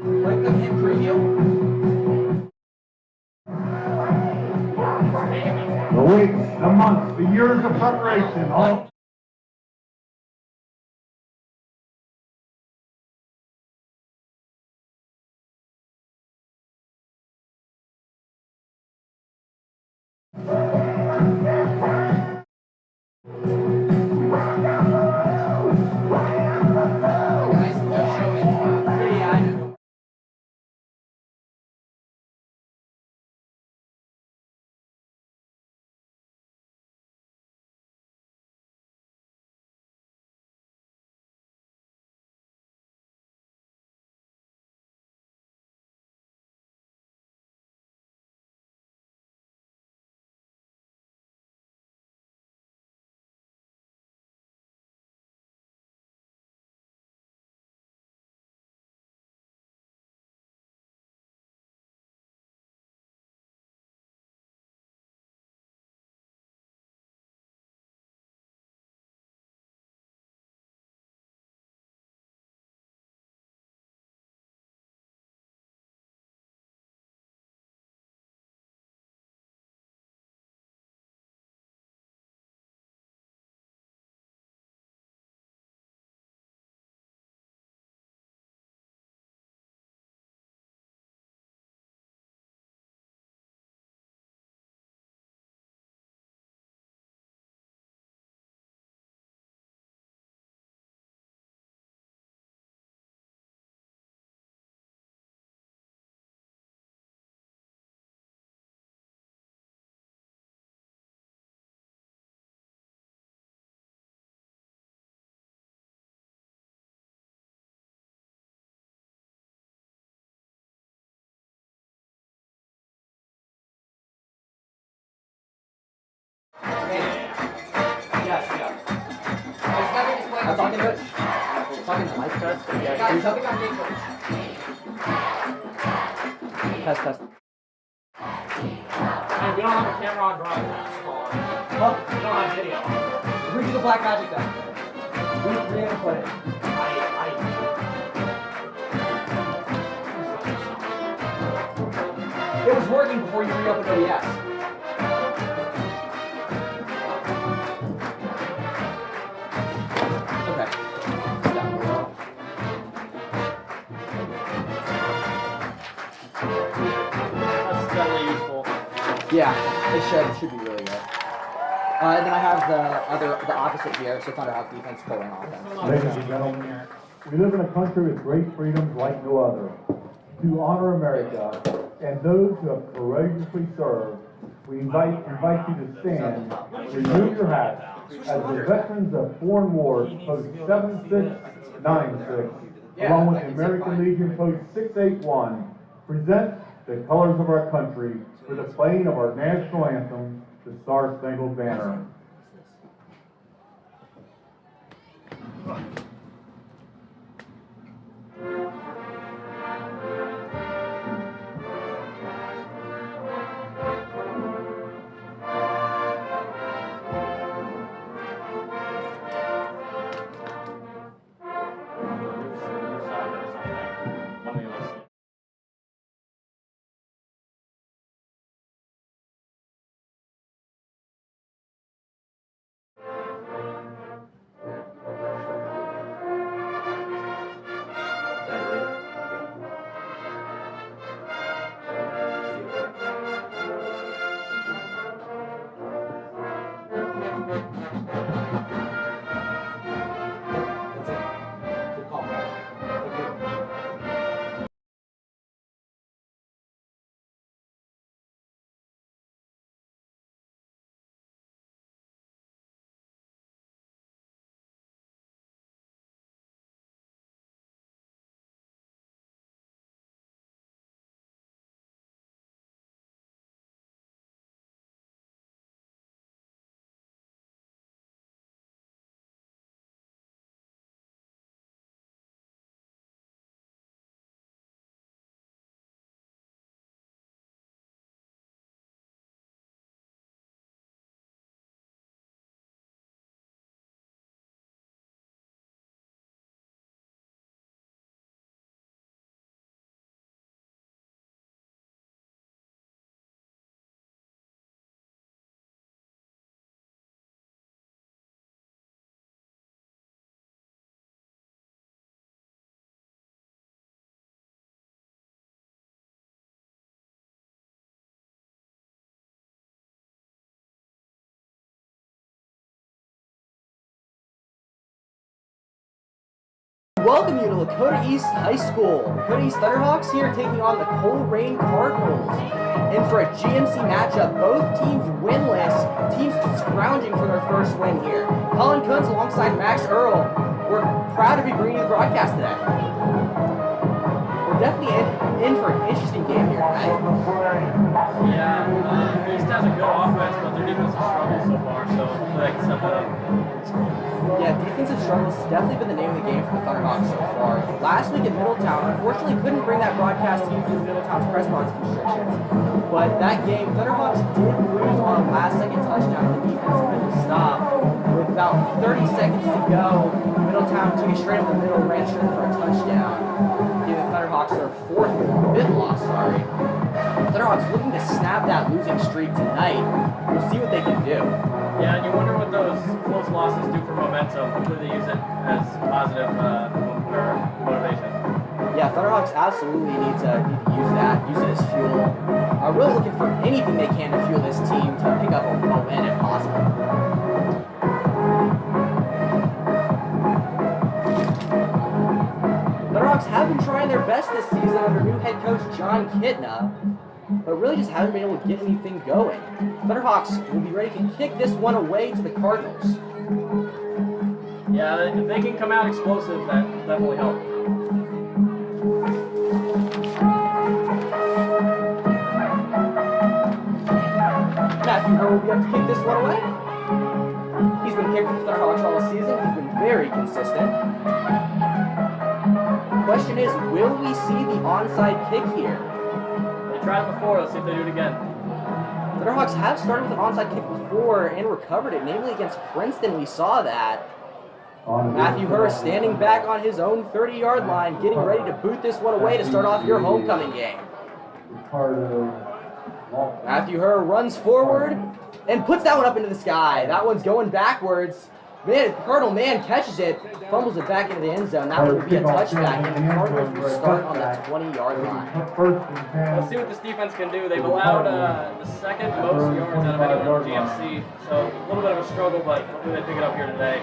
Click the hit preview. The weeks, the months, the years of preparation, all. I'm talking to it. Talking to Mike. Guys, something on me. Test. Hey, we don't have a camera on broadcast. Huh? We don't have video. Redo the black magic then. Re-input it. It was working before you reopened OBS. Okay. Down below. That's definitely useful. Yeah, it should be really good. And then I have the opposite here, so Thunderhawk defense, Colerain offense. Ladies and gentlemen, we live in a country with great freedoms like no other. To honor America and those who have courageously served, we invite you to stand, remove your hats, as the veterans of foreign wars Post 7696, along with the American Legion Post 681, present the colors of our country for the playing of our national anthem, the Star-Spangled Banner. welcome you to Lakota East High School. Lakota East Thunderhawks here taking on the Colerain Cardinals. And for a GMC matchup, both teams winless, teams scrounging for their first win here. Colin Kuntz alongside Max Earl. We're proud to be bringing you the broadcast today. We're definitely in for an interesting game here tonight. Yeah, East has a good offense, but their defense has struggled so far, so hopefully they can step that up. Yeah, defensive struggles has definitely been the name of the game for the Thunderhawks so far. Last week in Middletown, unfortunately couldn't bring that broadcast to you due to Middletown's press box constrictions. But that game, Thunderhawks did lose on a last-second touchdown the defense couldn't stop. With about 30 seconds to go, Middletown took it straight up the middle, ran straight for a touchdown, giving the Thunderhawks their fifth loss. Thunderhawks looking to snap that losing streak tonight. We'll see what they can do. Yeah, and you wonder what those close losses do for momentum. Hopefully they use it as positive motivation. Yeah, Thunderhawks absolutely need to use it as fuel. Are really looking for anything they can to fuel this team to pick up a win if possible. Thunderhawks have been trying their best this season under new head coach John Kidna, but really just haven't been able to get anything going. Thunderhawks will be ready to kick this one away to the Cardinals. Yeah, if they can come out explosive, that will definitely help. Matthew Hurd will be up to kick this one away. He's been kicking for the Thunderhawks all season. He's been very consistent. The question is, will we see the onside kick here? They tried it before, let's see if they do it again. The Thunderhawks have started with an onside kick before and recovered it, namely against Princeton. We saw that. Matthew Hurd standing back on his own 30-yard line, getting ready to boot this one away to start off your homecoming game. Matthew Hurd runs forward and puts that one up into the sky. That one's going backwards. Man, Cardinal man catches it, fumbles it back into the end zone. That one will be a touchback, and the Cardinals will start on the 20-yard line. Let's see what this defense can do. They've allowed the second most yards out of anyone in GMC, so a little bit of a struggle, but hopefully they pick it up here today.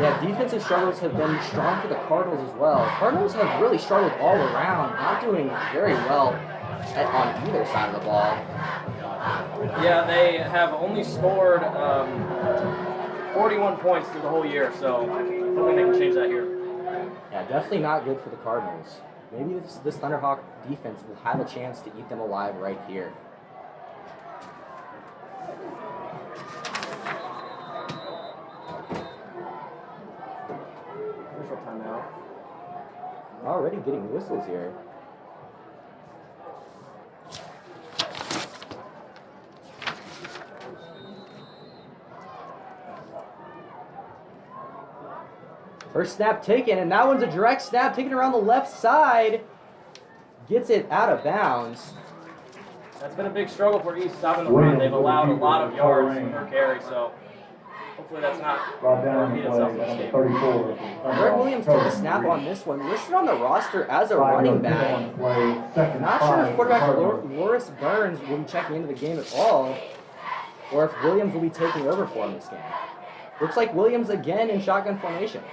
Yeah, defensive struggles have been strong for the Cardinals as well. Cardinals have really struggled all around, not doing very well on either side of the ball. Yeah, they have only scored 41 points through the whole year, so hoping they can change that here. Yeah, definitely not good for the Cardinals. Maybe this Thunderhawk defense will have a chance to eat them alive right here. Initial timeout. Already getting whistles here. First snap taken, and that one's a direct snap taken around the left side. Gets it out of bounds. That's been a big struggle for East stopping the run. They've allowed a lot of yards per carry, so hopefully that's not repeat itself in this game. Greg Williams took the snap on this one, listed on the roster as a running back. Not sure if quarterback Loris Burns will be checking into the game at all, or if Williams will be taking over for him this game. Looks like Williams again in shotgun formation.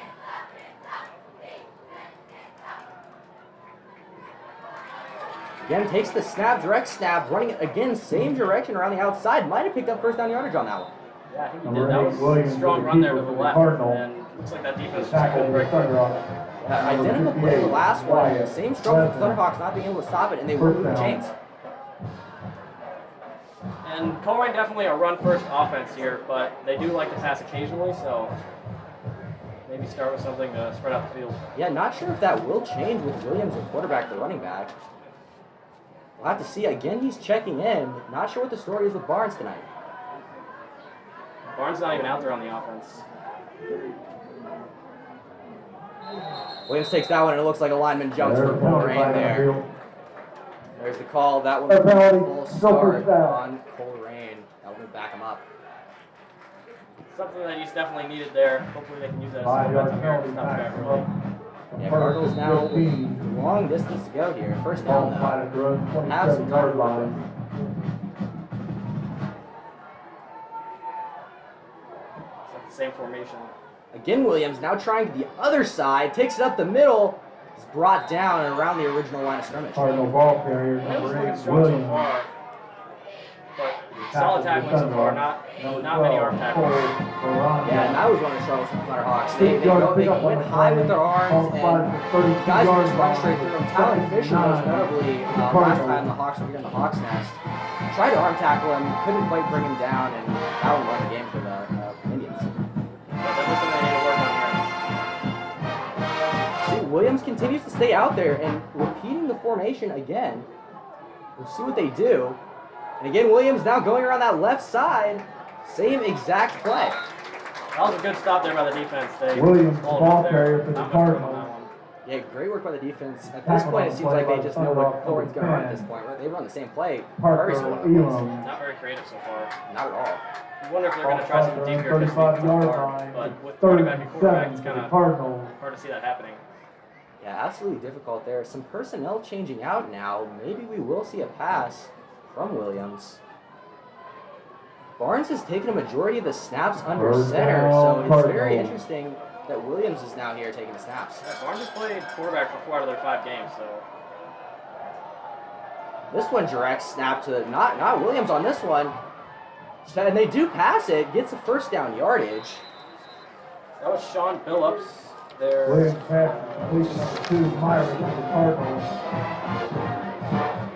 Again, takes the snap, direct snap, running it again, same direction around the outside. Might have picked up first down yardage on that one. Yeah, I think he did. That was a strong run there to the left, and looks like that defense just couldn't break through. Identical play to the last one. Same struggle with the Thunderhawks not being able to stop it, and they will move the chains. And Colerain definitely a run-first offense here, but they do like to pass occasionally, so maybe start with something to spread out the field. Yeah, not sure if that will change with Williams at quarterback, the running back. We'll have to see. Again, he's checking in. Not sure what the story is with Barnes tonight. Barnes not even out there on the offense. Williams takes that one, and it looks like a lineman jumps for Colerain there. There's the call. That one will be a full start on Colerain. That will back him up. Something that he's definitely needed there. Hopefully they can use that as some momentum here to stop the guy early. Yeah, Cardinals now long distance to go here. First down though. Have some time to work with. It's like the same formation. Again, Williams now trying to the other side, takes it up the middle, is brought down and around the original line of scrimmage. Cardinal ball carrier, It was number looking 8, strong so Williams. far. But solid tackling so far, not many arm tackles. Yeah, and that was one of the struggles for the Thunderhawks. They went high with their arms, and guys would just run straight through them. Talon Fisher, most notably, last time the Hawks were here in the Hawks Nest, tried to arm tackle him, couldn't quite bring him down, and that one won the game for the Indians. But that's something they need to work on here. See, Williams continues to stay out there and repeating the formation again. We'll see what they do. And again, Williams now going around that left side, same exact play. That was a good stop there by the defense. Williams, ball carrier for the Cardinals. Yeah, great work by the defense. At this point, it seems like they just know what Colerain's going to run at this point. They run the same play. Very similar. Not very creative so far. Not at all. I wonder if they're going to try something deep here because they hard. But with quarterback and quarterback, it's kind of hard to see that happening. Yeah, absolutely difficult there. Some personnel changing out now. Maybe we will see a pass from Williams. Barnes has taken a majority of the snaps under center, so it's very interesting that Williams is now here taking the snaps. Yeah, Barnes has played quarterback for 4 out of their 5 games, so. This one direct snap to not Williams on this one. And they do pass it, gets a first down yardage. That was Sean Billups. There. Williams pass completion number 2, Myers for the Cardinals.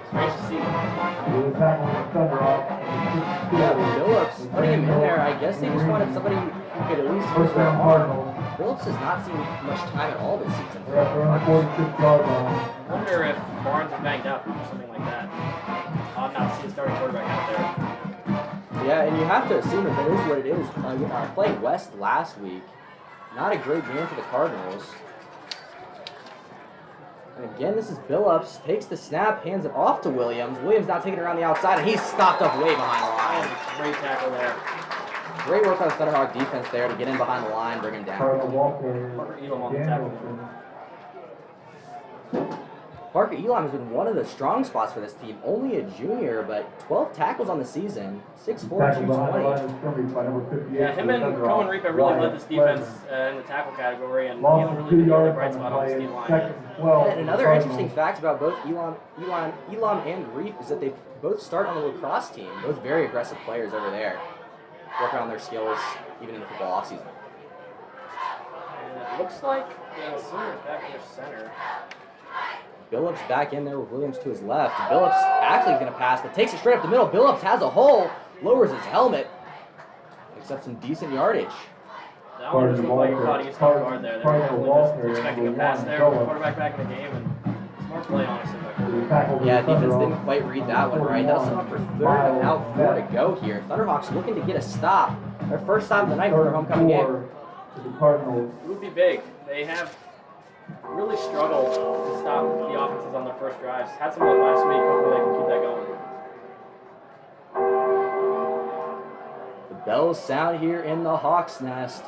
It's great to see. He was tackling the Thunderhawks. Yeah, Billups putting him in there. I guess they just wanted somebody who could at least use First their down arm. Cardinals. Billups has not seen much time at all this season. They're on the 46-yard line. I wonder if Barnes is banged up or something like that. I'll not see a starting quarterback out there. Yeah, and you have to assume that that is what it is. Playing West last week, not a great game for the Cardinals. And again, this is Billups, takes the snap, hands it off to Williams. Williams now taking it around the outside, and he's stopped up way behind the line. Great tackle there. Great work on the Thunderhawk defense there to get in behind the line, bring him down. Parker Elam on the tackle. Parker Elam has been one of the strong spots for this team. Only a junior, but 12 tackles on the season, 6'4", 220. Yeah, him and Cohen Reaper really led this defense in the tackle category, and Elam really did the bright spot on the speed line. And another interesting fact about both Elam and Reap is that they both start on the lacrosse team. Both very aggressive players over there, working on their skills even in the football offseason. And it looks like the Sooners back in their center. Billups back in there with Williams to his left. Billups actually going to pass, but takes it straight up the middle. Billups has a hole, lowers his helmet, picks up some decent yardage. That one just looked like you caught East off guard there. They were probably just expecting a pass there with the quarterback back in the game, and smart play, honestly. Yeah, defense didn't quite read that one right. That'll set up for third and now 4 to go here. Thunderhawks looking to get a stop. Their first stop of the night for their homecoming game. It would be big. They have really struggled to stop the offenses on their first drives. Had some luck last week. Hopefully they can keep that going. The bells sound here in the Hawks Nest.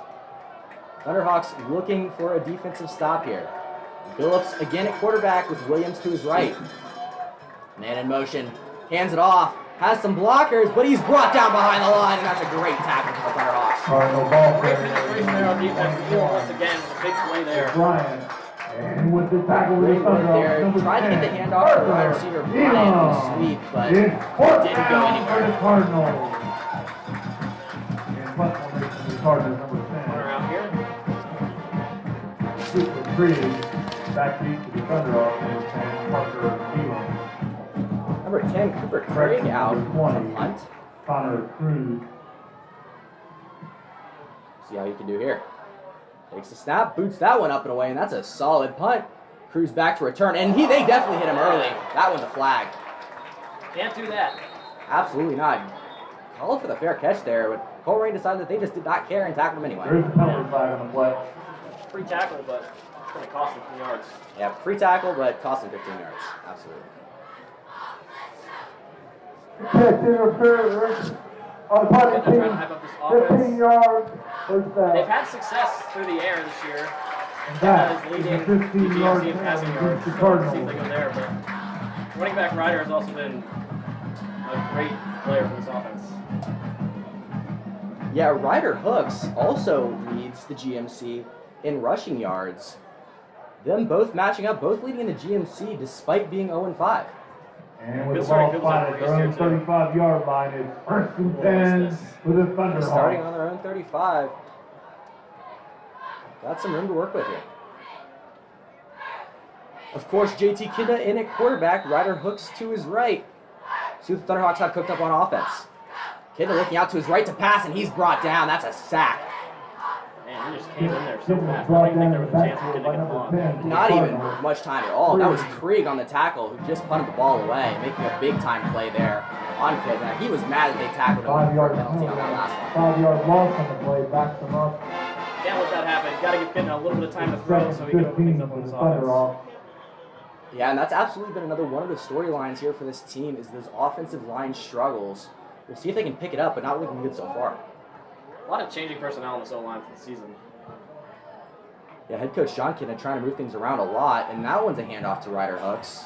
Thunderhawks looking for a defensive stop here. Billups again at quarterback with Williams to his right. Man in motion, hands it off, has some blockers, but he's brought down behind the line, and that's a great tackle for the Thunderhawks. Great penetration there on defense. Once again, with a big play there. Bryant. And with the tackle with the They're trying to get the handoff to the wide receiver Bryant with a sweep, but it didn't go anywhere. Cardinals. And plus formation for the Cardinals, number 10. Around here. Cooper Cruz, back deep to the Thunderhawks, number 10, Parker Elam. Number 10, Cooper Craig out on the punt. Connor Cruz. See how you can do here. Takes the snap, boots that one up and away, and that's a solid punt. Cruz back to return, and they definitely hit him early. That one's a flag. Can't do that. Absolutely not. Call for the fair catch there, but Colerain decided that they just did not care and tackled him anyway. There is a penalty flag on the play. Free tackle, but it's going to cost him 3 yards. Yeah, free tackle, but cost him 15 yards. Absolutely. On the They're trying to hype up this offense. 15 yards. First down. They've had success through the air this year. And That that is is leading a 15-yard DGMC in passing penalty yards. against the So we'll see if Cardinals. they go there, but running back Ryder has also been a great player for this offense. Yeah, Ryder Hooks also leads the GMC in rushing yards. Them both matching up, both leading in the GMC despite being 0-5. And with the ball spotted at their own 35-yard line, it's 1st and 10 for the Thunderhawks. Starting on their own 35. Got some room to work with here. Of course, JT Kidna in at quarterback, Ryder Hooks to his right. See what the Thunderhawks have cooked up on offense. Kidna looking out to his right to pass, and he's brought down. That's a sack. Man, he just came in there so fast. I didn't think there was a chance he could get the ball. Not even much time at all. That was Krieg on the tackle who just punted the ball away, making a big-time play there on Kidna. He was mad that they tackled him for a penalty on that last one. 5-yard loss on the play, backs them up. Can't let that happen. Got to give Kidna a little bit of time to throw so he can open things up on his offense. Yeah, and that's absolutely been another one of the storylines here for this team is those offensive line struggles. We'll see if they can pick it up, but not looking good so far. A lot of changing personnel on this O-line for the season. Yeah, head coach John Kidna trying to move things around a lot, and that one's a handoff to Ryder Hooks.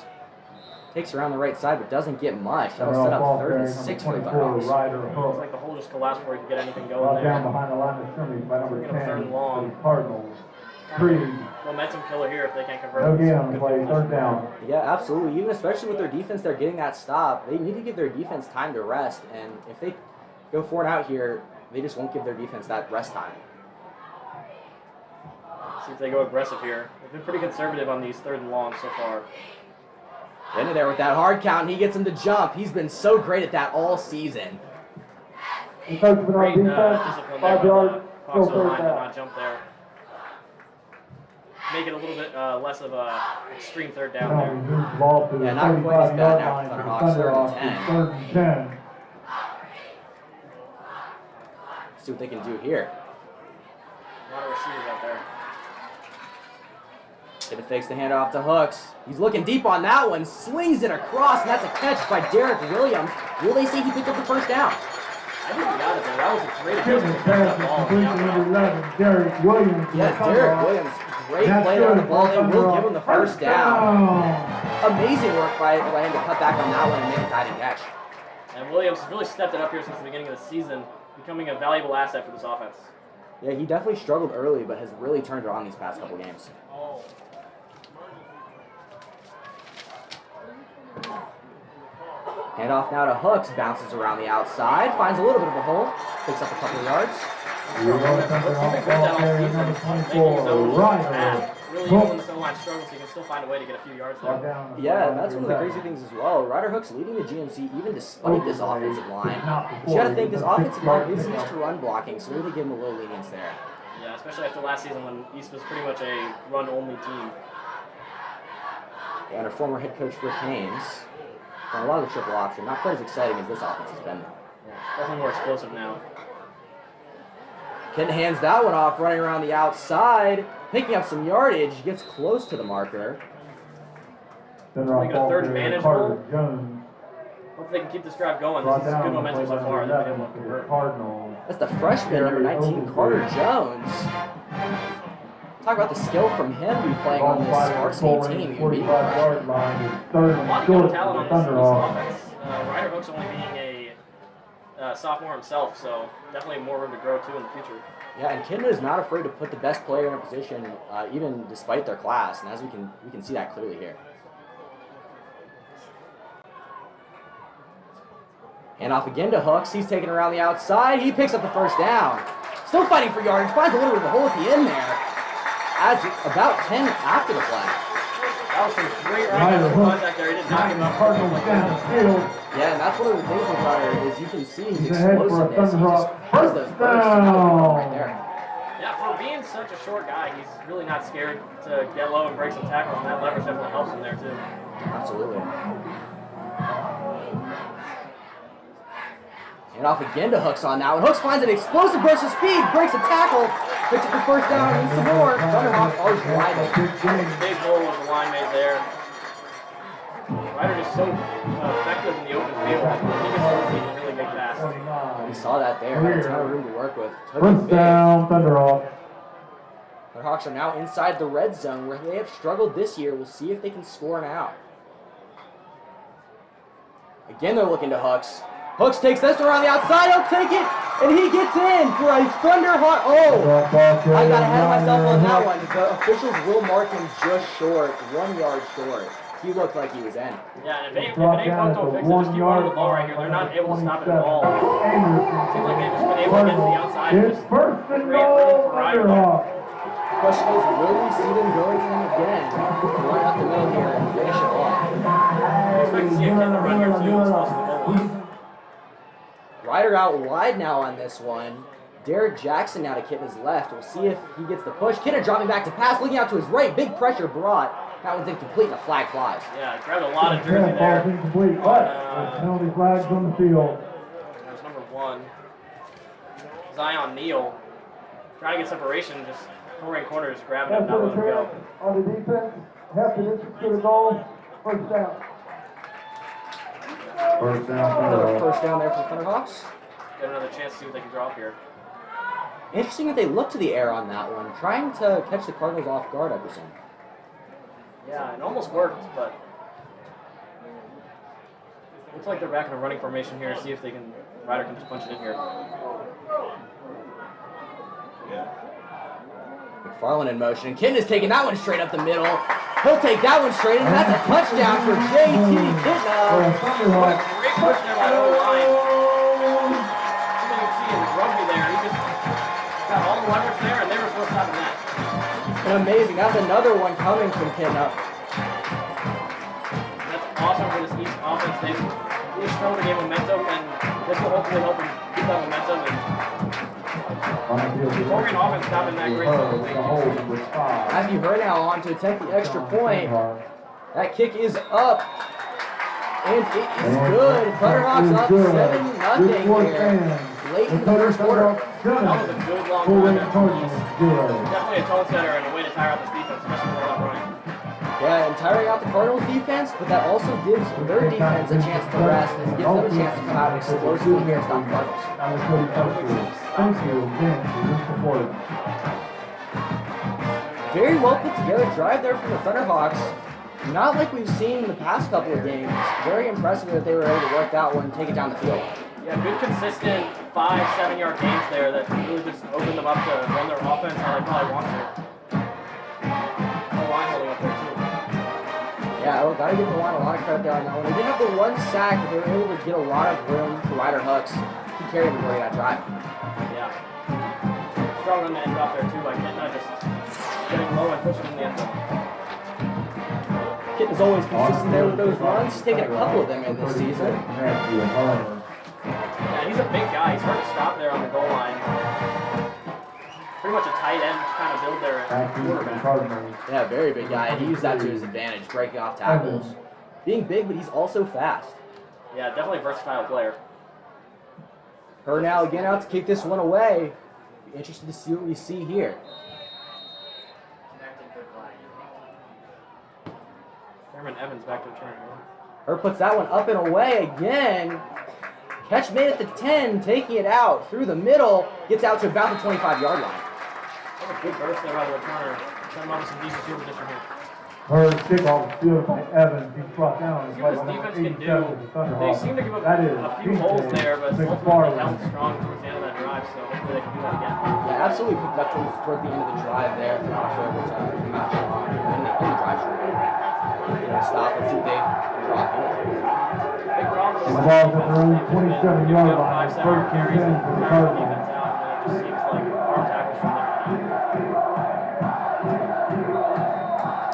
Takes around the right side, but doesn't get much. That'll set up 3rd and 6 for the Thunderhawks. Looks like the hole just collapsed before he could get anything going there. Down behind the line of scrimmage by number 10 third and long. for the Cardinals. Krieg. Momentum killer here if they can't convert. No gain on the play, 3rd down. Yeah, absolutely. Even especially with their defense, they're getting that stop. They need to give their defense time to rest, and if they go 4 and out here, they just won't give their defense that rest time. See if they go aggressive here. They've been pretty conservative on these 3rd and long so far. Into there with that hard count, and he gets him to jump. He's been so great at that all season. Great discipline there by the Hawks O-line to not jump there. Make it a little bit less of a extreme 3rd down there. Yeah, not quite as bad now for the Thunderhawks. 3rd and 10. See what they can do here. A lot of receivers out there. Gonna fakes the handoff to Hooks. He's looking deep on that one, slings it across, and that's a catch by Derek Williams. Will they say he picked up the 1st down? I think he got it there. That was a great adjustment. Derek Williams. Yeah, Derek Williams. Great play on the ball. They will give him the 1st down. Amazing work by him to cut back on that one and make a diving catch. And Williams has really stepped it up here since the beginning of the season, becoming a valuable asset for this offense. Yeah, he definitely struggled early, but has really turned it on these past couple games. Handoff now to Hooks, bounces around the outside, finds a little bit of a hole, picks up a couple of yards. Really even when the line struggles, he can still find a way to get a few yards there. Yeah, and that's one of the crazy things as well. Ryder Hooks leading the GMC even despite this offensive line. But you gotta think this offensive line is used to run blocking, so maybe give him a little lenience there. Yeah, especially after last season when East was pretty much a run-only team. Yeah, and our former head coach Rick Haynes on a lot of the triple option. Not quite as exciting as this offense has been though. Yeah, definitely more explosive now. Ken hands that one off, running around the outside, picking up some yardage, gets close to the marker. They get a 3rd advantage roll. Hope they can keep this drive going. This is good momentum so far. They've been able to convert. That's the freshman, number 19, Carter Jones. Talk about the skill from him to be playing on this varsity team. A lot of young talent on this offense. Ryder Hooks only being a sophomore himself, so definitely more room to grow too in the future. Yeah, and Kidna is not afraid to put the best player in a position, even despite their class, and as we can see that clearly here. Hand off again to Hooks. He's taken around the outside. He picks up the 1st down. Still fighting for yardage. Finds a little bit of a hole at the end there. Adds about 10 after the play. That was some great contact there. He did not give up. Yeah, and that's one of the things with Ryder is you can see his explosiveness. He just has those bursts right there. Yeah, for being such a short guy, he's really not scared to get low and break some tackles, and that leverage definitely helps him there too. Absolutely. And off again to Hooks on that one. Hooks finds an explosive burst of speed, breaks a tackle, picks up the 1st down, and some more. Thunderhawks always driving. Big hole with the line made there. Ryder is so effective in the open field. He gets open really big pass. We saw that there. Had a ton of room to work with. 1st down, Thunderhawks. Thunderhawks are now inside the red zone where they have struggled this year. We'll see if they can score now. Again, they're looking to Hooks. Hooks takes this one around the outside. He'll take it. And he gets in for a Thunderhawk. Oh, I got ahead of myself on that one. The officials will mark him just short, 1 yard short. He looked like he was in. Yeah, and if it ain't Punto fix it, just keep running the ball right here. They're not able to stop it at all. Seems like they've just been able to get to the outside and just create room for Ryder. Question is, will we see them going to him again? Run up the middle here and finish it off. I expect to see a kid run here too, as close to the goal line. Ryder out wide now on this one. Derek Jackson now to Kitten his left. We'll see if he gets the push. Kitten dropping back to pass, looking out to his right. Big pressure brought. That one's incomplete and a flag flies. Yeah, grabbed a lot of jersey there. Incomplete, but penalty flags on the field. There's number 1. Zion Neal. Trying to get separation, just Colerain corner, just grabbing him, not letting him go. On the defense, half the distance to the goal, first down. First down. Another first down there for the Thunderhawks. Get another chance to see what they can draw up here. Interesting that they look to the air on that one, trying to catch the Cardinals off guard, I presume. Yeah, it almost worked, but looks like they're back in a running formation here. See if they can, Ryder can just punch it in here. McFarland in motion. Kitten is taking that one straight up the middle. He'll take that one straight in, and that's a touchdown for JT Kitten. Great push there by the O-line. You can see in rugby there, he just got all the leverage there, and they were supposed to stop that. Amazing. That's another one coming from Kitten up. That's awesome for this East offense. They've really struggled to get momentum, and this will hopefully help them keep that momentum. And Colerain offense not been that great so far. Matthew Hurnow on to attempt the extra point. That kick is up. And it is good. Thunderhawks up 7-0 here. Late in the first quarter. That was a good long run there from East. Definitely a tone setter and a way to tire out this defense, especially when they're not running. Yeah, and tiring out the Cardinals defense, but that also gives their defense a chance to rest and gives them a chance to come out explosively here and stop the Cardinals. Thank you, Ben, for your support. Very well put together drive there from the Thunderhawks. Not like we've seen in the past couple of games. Very impressive that they were able to work that one and take it down the field. Yeah, good consistent 5-7 yard gains there that really just opened them up to run their offense how they probably want to. The line holding up there too. Yeah, well, gotta give the line a lot of credit there on that one. They did have the one sack, but they were able to get a lot of room for Ryder Hooks. He carried the majority of that drive. Yeah. Strong run to end off there too by Kitten, just getting low and pushing in the end zone. Kitten is always consistent there with those runs. He's taken a couple of them in this season. Yeah, he's a big guy. He's hard to stop there on the goal line. Pretty much a tight end kind of build there at quarterback. Yeah, very big guy. He used that to his advantage, breaking off tackles. Being big, but he's also fast. Yeah, definitely a versatile player. Hurnow again out to kick this one away. Be interested to see what we see here. Cameron Evans back to return. Her puts that one up and away again. Catch made at the 10, taking it out through the middle. Gets out to about the 25-yard line. That's a good burst there by the returner. Set him up with some decent field position here. Her kickoff is good by Evans. He's brought down. See what this defense can do. They seem to give up a few holes there, but ultimately held strong towards the end of that drive, so hopefully they can do that again. Yeah, absolutely picked up toward the end of the drive there. If they're not sure able to come out strong in the drive stop. Let's see what they drop in. Big problem The ball's at their own 27-yard line. 5-7 First carries and 10 and for the tire the Cardinals. defense out, and it just seems like arm tackles from there on out.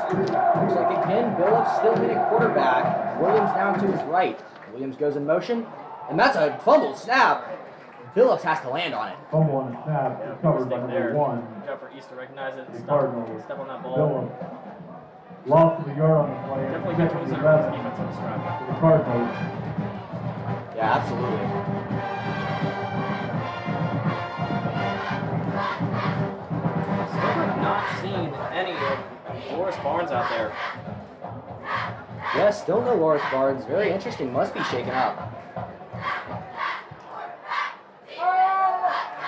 Looks like again, Billups still in at quarterback. Williams down to his right. Williams goes in motion, and that's a fumble snap. Billups has to land on it. Fumble on the snap, Yeah, recovered by mistake there. number 1. Good job for East to recognize it and The step Cardinals. on that ball. Billups. Lost of the yard on the play. Definitely good Second towards and the 11 defense on this drive. for the Cardinals. Yeah, absolutely. Still have not seen any of Loris Barnes out there. Yeah, still no Loris Barnes. Very interesting. Must be shaken up.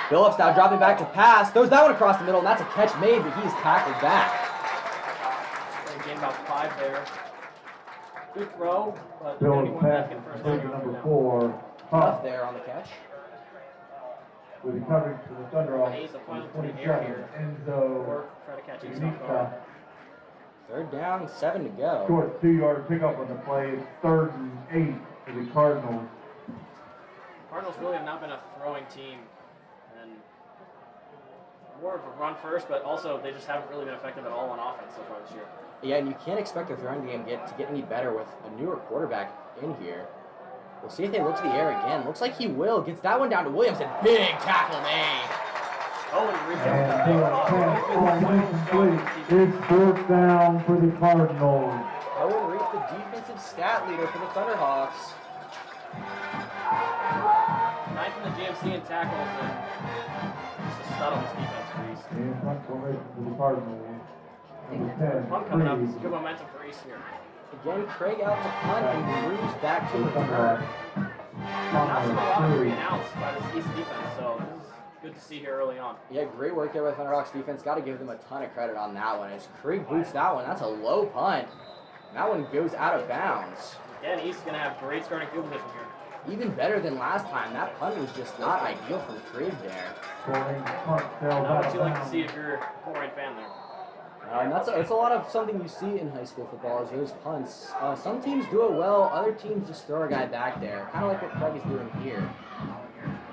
Billups now dropping back to pass. Throws that one across the middle, and that's a catch made, but he's tackled back. They gained about 5 there. Good throw, but Billups anyone back in pass first to down. number 4. Tough there on the catch. with the coverage for the Thunderhawks. Eight, the point to the 27, air here. Enzo Or try to catch East Unique off guard. Third down, 7 to go. short 2-yard pickup on the play. It's 3rd and 8 for the Cardinals. Cardinals really have not been a throwing team, and more of a run first, but also they just haven't really been effective at all on offense so far this year. Yeah, and you can't expect the throwing game to get any better with a newer quarterback in here. We'll see if they look to the air again. Looks like he will. Gets that one down to Williams, and big tackle made. Oh, and he And reached it's 4th down for the Cardinals. Owen Reed, the defensive stat leader for the Thunderhawks. 9th in the GMC in tackles, and just a stud on this defense for East. And punt formation for the Cardinals. Number 10, Punt coming up. Reed. Good momentum for East here. Again, Craig out to punt and moves back to For the return. Thunderhawks. Not seeing a lot of Connor, three and outs by this East defense, so this is good to see here early on. Yeah, great work there by Thunderhawks defense. Got to give them a ton of credit on that one. As Craig boots that one, that's a low punt. That one goes out of bounds. Again, East is going to have great starting field position here. Even better than last time. That punt was just not ideal from Craig there. Scoring punt sails Not out what of you like to bounds. see if you're a Colerain fan there. And that's a lot of something you see in high school football is those punts. Some teams do it well. Other teams just throw a guy back there. Kind of like what Craig is doing here.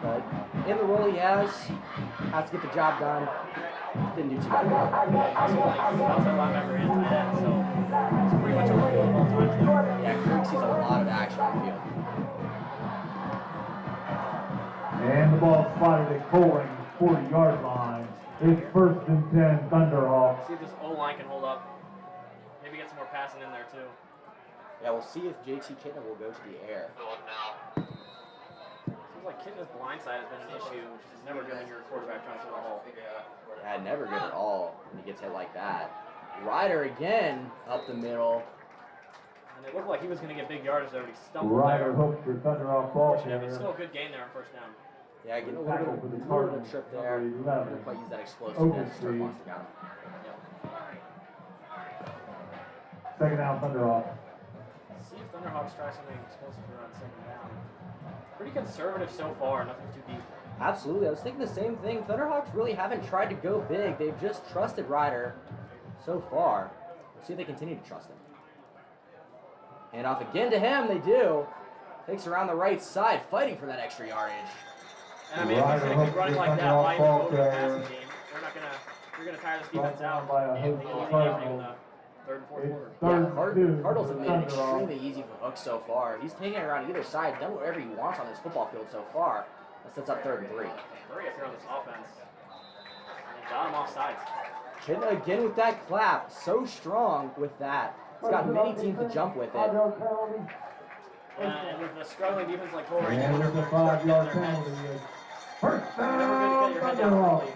But in the role he has to get the job done. Didn't do too bad. Also, like, outside linebacker and tight end, so it's pretty much over the field all times there. Yeah, Craig sees a lot of action on the field. And the ball spotted at Colerain's 40-yard line. It's 1st and 10, Thunderhawks. See if this O-line can hold up. Maybe get some more passing in there, too. Yeah, we'll see if JT Kitna will go to the air. Seems like Kitna's blind side has been an issue, which is never good when you're a quarterback trying to throw the ball. Yeah, never good at all when he gets hit like that. Ryder again up the middle. And it looked like he was going to get big yardage there, but he stumbled Ryder there. hooks your Thunderhawk ball Fortunately, carrier. still a good gain there on first down. Yeah, getting a Tackle little for the bit of Cardinals, trip there. number 11. Didn't quite use that explosiveness. Overstreet. Wants to got him. Yep. 2nd down, Thunderhawks. See if Thunderhawks try something explosive here on second down. Pretty conservative so far, nothing too deep. Absolutely. I was thinking the same thing. Thunderhawks really haven't tried to go big. They've just trusted Ryder so far. We'll see if they continue to trust him. And off again to him. They do. Takes around the right side, fighting for that extra yardage. And I mean, if he's going to keep running like that, why even go to the passing game? They're not going to, you're going to tire this defense out. By a And host they of can easily get in Cardinals. the 3rd and 4th quarter. Yeah, Third and 2 Cardinals for have the made it Thunderhawks. extremely easy for Hooks so far. He's taking it around either side, done whatever he wants on this football field so far. That sets up 3rd and 3. Hurry up here on this offense. And they got him off sides. Kitna again with that clap. So strong with that. He's got many teams to jump with it. And with a struggling defense like Colerain, And they're with a going to start getting 5-yard their heads. penalty, it's 1st You're never good to down, get your head down Thunderhawks. early.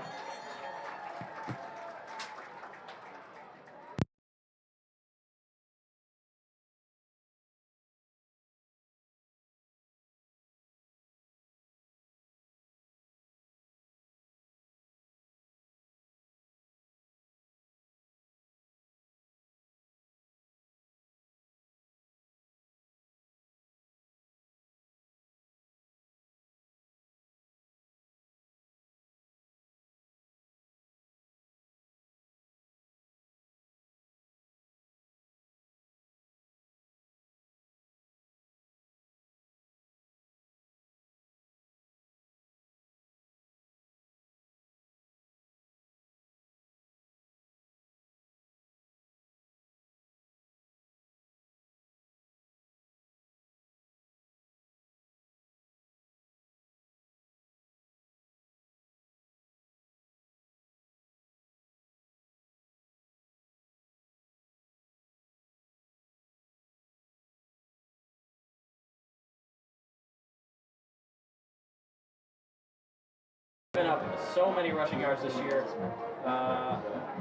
Given up so many rushing yards this year,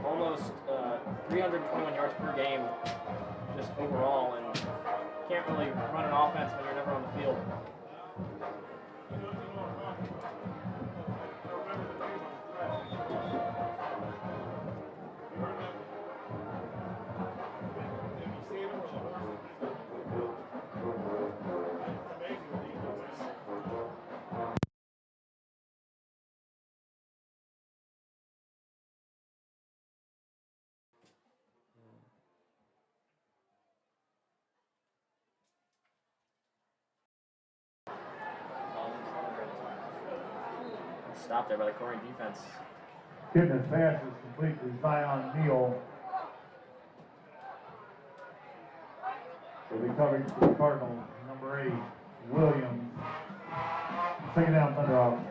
almost 321 yards per game, just overall, and can't really run an offense when you're never on the field. stop there by the Colerain defense. Kidna's pass is complete to Zion Neal. Will be covering for the Cardinals, number 8, Williams. Second down, Thunderhawks.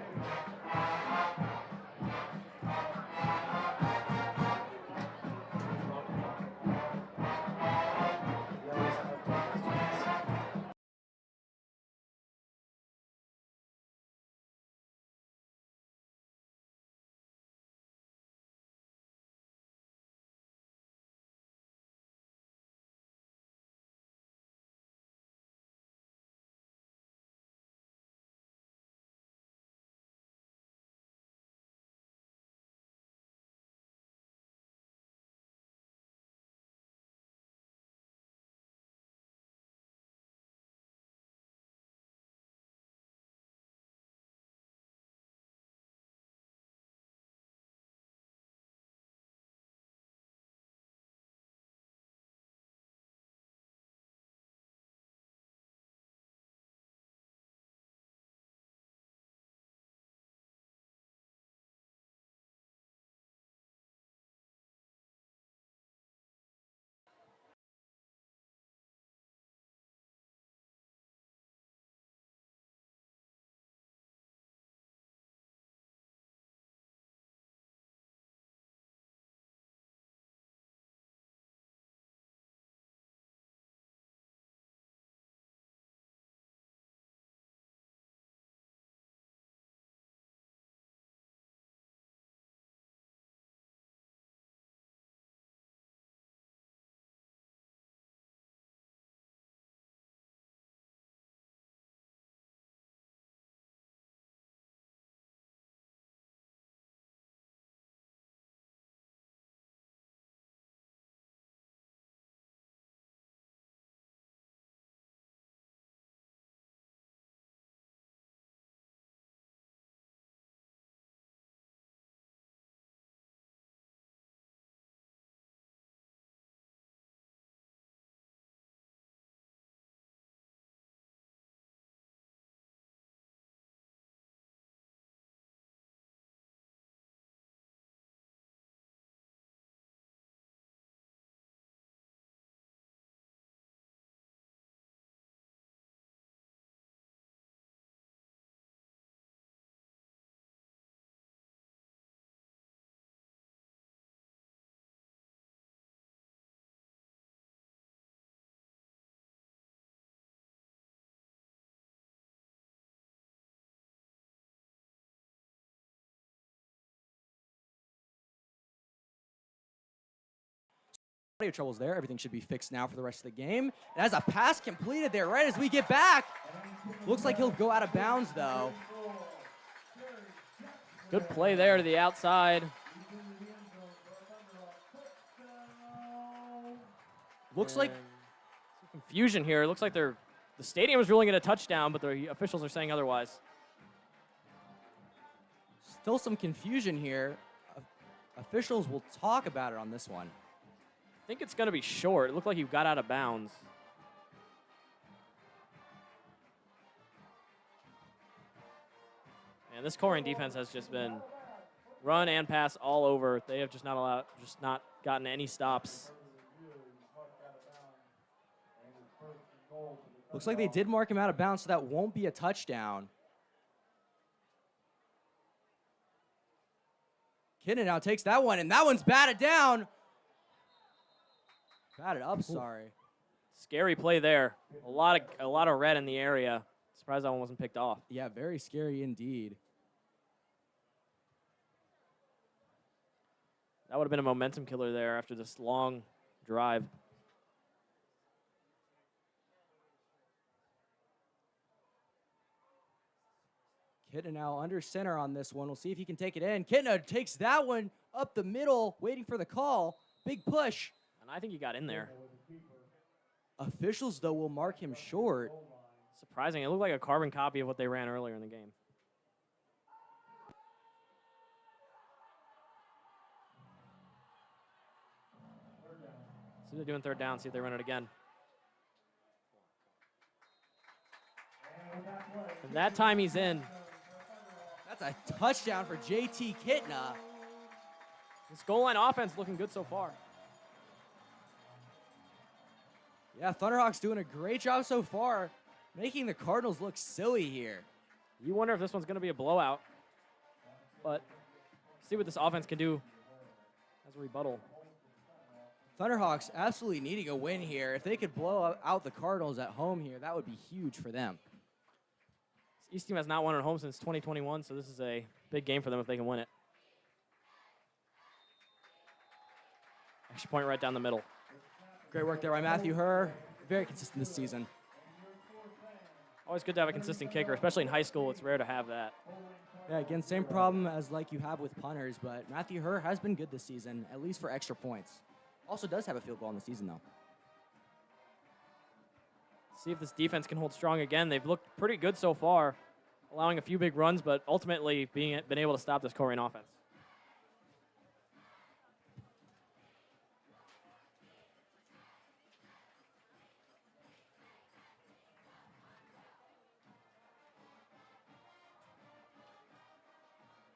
Audio troubles there. Everything should be fixed now for the rest of the game. And as a pass completed there, right as we get back. Looks like he'll go out of bounds, though. Good play there to the outside. Looks like some confusion here. It looks like the stadium is ruling it a touchdown, but the officials are saying otherwise. still some confusion here. Officials will talk about it on this one. I think it's going to be short. It looked like he got out of bounds. And this Colerain defense has just been run and pass all over. They have just not gotten any stops. Looks like they did mark him out of bounds, so that won't be a touchdown. Kidna now takes that one, and that one's batted down. Batted up, sorry. Scary play there. A lot of red in the area. Surprised that one wasn't picked off. Yeah, very scary indeed. That would have been a momentum killer there after this long drive. Kidna now under center on this one. We'll see if he can take it in. Kidna takes that one up the middle, waiting for the call. Big push. And I think he got in there. Officials, though, will mark him short. Surprising. It looked like a carbon copy of what they ran earlier in the game. See if they're doing third down. See if they run it again. And that time he's in. That's a touchdown for JT Kitna. This goal line offense looking good so far. Yeah, Thunderhawks doing a great job so far, making the Cardinals look silly here. You wonder if this one's going to be a blowout. But see what this offense can do as a rebuttal. Thunderhawks absolutely needing a win here. If they could blow out the Cardinals at home here, that would be huge for them. This East team has not won at home since 2021, so this is a big game for them if they can win it. Extra point right down the middle. Great work there by Matthew Herr. Very consistent this season. Always good to have a consistent kicker, especially in high school. It's rare to have that. Yeah, again, same problem as like you have with punters, but Matthew Herr has been good this season, at least for extra points. Also does have a field goal in the season, though. See if this defense can hold strong again. They've looked pretty good so far, allowing a few big runs, but ultimately been able to stop this Colerain offense.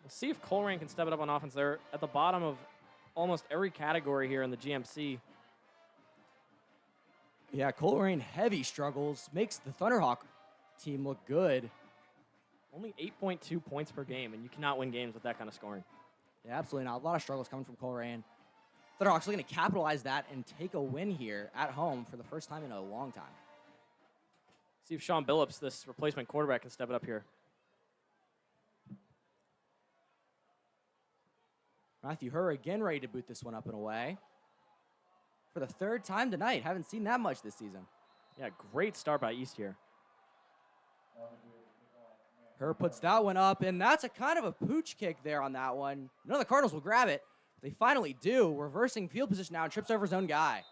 We'll see if Colerain can step it up on offense. They're at the bottom of almost every category here in the GMC. Yeah, Colerain heavy struggles, makes the Thunderhawk team look good. Only 8.2 points per game, and you cannot win games with that kind of scoring. Yeah, absolutely not. A lot of struggles coming from Colerain. Thunderhawks looking to capitalize that and take a win here at home for the first time in a long time. See if Sean Billups, this replacement quarterback, can step it up here. Matthew Herr again ready to boot this one up and away. For the third time tonight. Haven't seen that much this season. Yeah, great start by East here. Herr puts that one up, and that's a kind of a pooch kick there on that one. None of the Cardinals will grab it. They finally do, reversing field position now and trips over his own guy.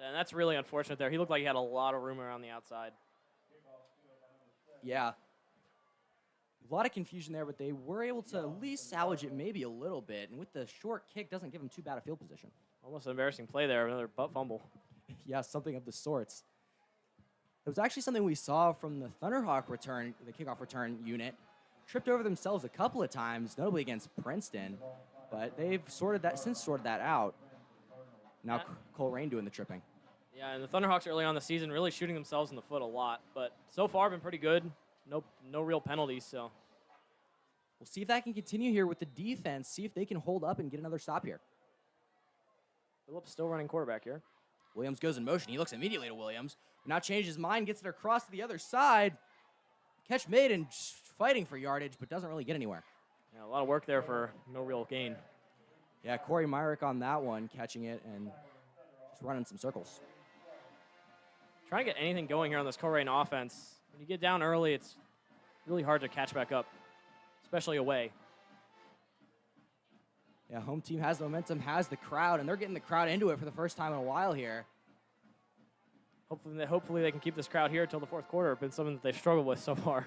And that's really unfortunate there. He looked like he had a lot of room around the outside. Yeah. A lot of confusion there, but they were able to at least salvage it maybe a little bit. And with the short kick, doesn't give them too bad a field position. Almost an embarrassing play there, another butt fumble. Yeah, something of the sorts. It was actually something we saw from the Thunderhawk return, the kickoff return unit. Tripped over themselves a couple of times, notably against Princeton. But they've sorted that out. Now Colerain doing the tripping. Yeah, and the Thunderhawks early on the season really shooting themselves in the foot a lot. But so far been pretty good. No real penalties, so. We'll see if that can continue here with the defense. See if they can hold up and get another stop here. Phillips still running quarterback here. Williams goes in motion. He looks immediately to Williams. Now changes his mind, gets it across to the other side. Catch made and fighting for yardage, but doesn't really get anywhere. Yeah, a lot of work there for no real gain. Yeah, Corey Myrick on that one, catching it and just running some circles. Trying to get anything going here on this Colerain offense. When you get down early, it's really hard to catch back up, especially away. Yeah, home team has the momentum, has the crowd, and they're getting the crowd into it for the first time in a while here. Hopefully they can keep this crowd here until the fourth quarter. It's been something that they've struggled with so far.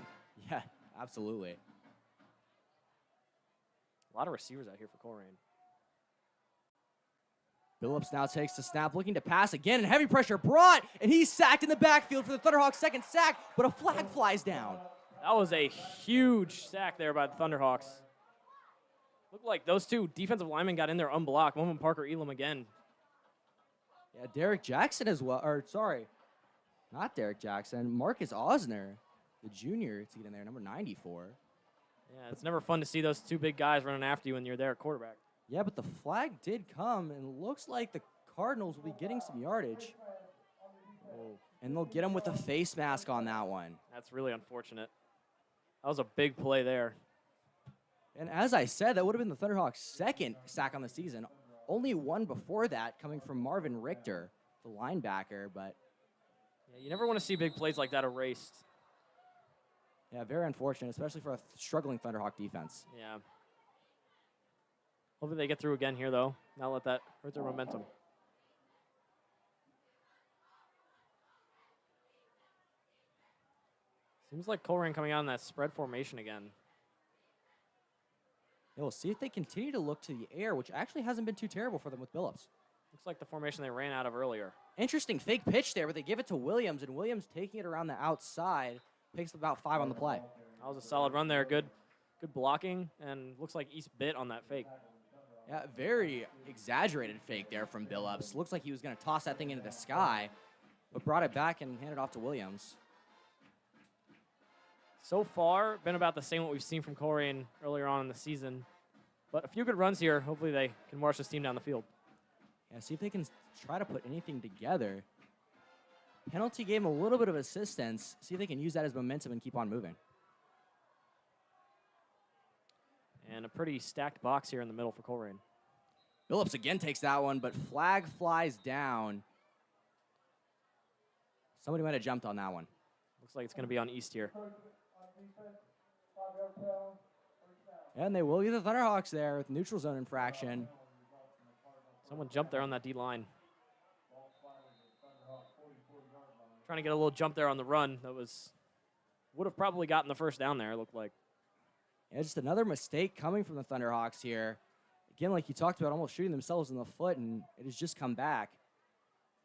Yeah, absolutely. A lot of receivers out here for Colerain. Billups now takes the snap, looking to pass again, and heavy pressure brought, and he's sacked in the backfield for the Thunderhawks' second sack, but a flag flies down. That was a huge sack there by the Thunderhawks. Looked like those two defensive linemen got in there unblocked. One of them, Parker Elam again. Yeah, Derek Jackson as well, or sorry, not Derek Jackson, Marcus Osner, the junior, to get in there, number 94. Yeah, it's never fun to see those two big guys running after you when you're there at quarterback. Yeah, but the flag did come, and looks like the Cardinals will be getting some yardage. Oh. And they'll get him with a face mask on that one. That's really unfortunate. That was a big play there. And as I said, that would have been the Thunderhawks' second sack on the season. Only one before that coming from Marvin Richter, the linebacker, but... Yeah, you never want to see big plays like that erased. Yeah, very unfortunate, especially for a struggling Thunderhawk defense. Yeah. Hopefully they get through again here, though. Not let that hurt their momentum. Seems like Colerain coming out in that spread formation again. Yeah, we'll see if they continue to look to the air, which actually hasn't been too terrible for them with Billups. Looks like the formation they ran out of earlier. Interesting fake pitch there, but they give it to Williams, and Williams taking it around the outside, picks about 5 on the play. That was a solid run there. Good good blocking, and looks like East bit on that fake. Yeah, very exaggerated fake there from Billups. Looks like he was going to toss that thing into the sky, but brought it back and handed it off to Williams. So far, been about the same what we've seen from Colerain earlier on in the season. But a few good runs here. Hopefully they can march this team down the field. Yeah, see if they can try to put anything together. Penalty gave them a little bit of assistance. See if they can use that as momentum and keep on moving. And a pretty stacked box here in the middle for Colerain. Billups again takes that one, but flag flies down. Somebody might have jumped on that one. Looks like it's going to be on East here. And they will get the Thunderhawks there with neutral zone infraction. Someone jumped there on that D-line. Trying to get a little jump there on the run. That would have probably gotten the first down there, it looked like. Yeah, just another mistake coming from the Thunderhawks here. Again, like you talked about, almost shooting themselves in the foot, and it has just come back.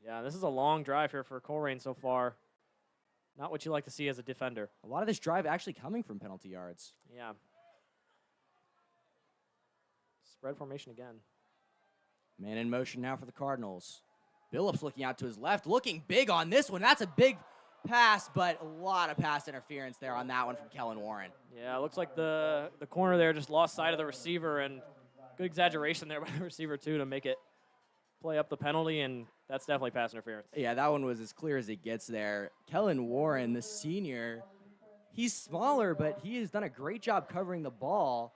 Yeah, this is a long drive here for Colerain so far. Not what you like to see as a defender. A lot of this drive actually coming from penalty yards. Yeah. Spread formation again. Man in motion now for the Cardinals. Billups looking out to his left, looking big on this one. That's a big pass, but a lot of pass interference there on that one from Kellen Warren. Yeah, it looks like the corner there just lost sight of the receiver, and good exaggeration there by the receiver, too, to make it play up the penalty, and that's definitely pass interference. Yeah, that one was as clear as it gets there. Kellen Warren, the senior, he's smaller, but he has done a great job covering the ball.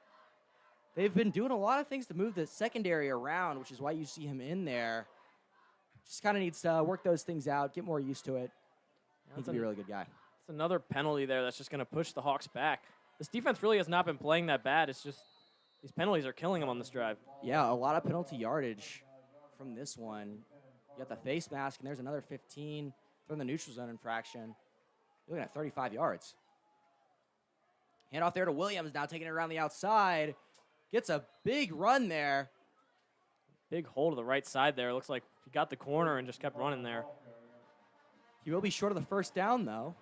They've been doing a lot of things to move the secondary around, which is why you see him in there. Just kind of needs to work those things out, get more used to it. He can be a really good guy. It's another penalty there that's just going to push the Hawks back. This defense really has not been playing that bad. It's just these penalties are killing them on this drive. Yeah, a lot of penalty yardage from this one. You got the face mask, and there's another 15 from the neutral zone infraction. You're looking at 35 yards. Hand off there to Williams, now taking it around the outside. Gets a big run there. Big hole to the right side there. Looks like he got the corner and just kept running there. He will be short of the first down, though.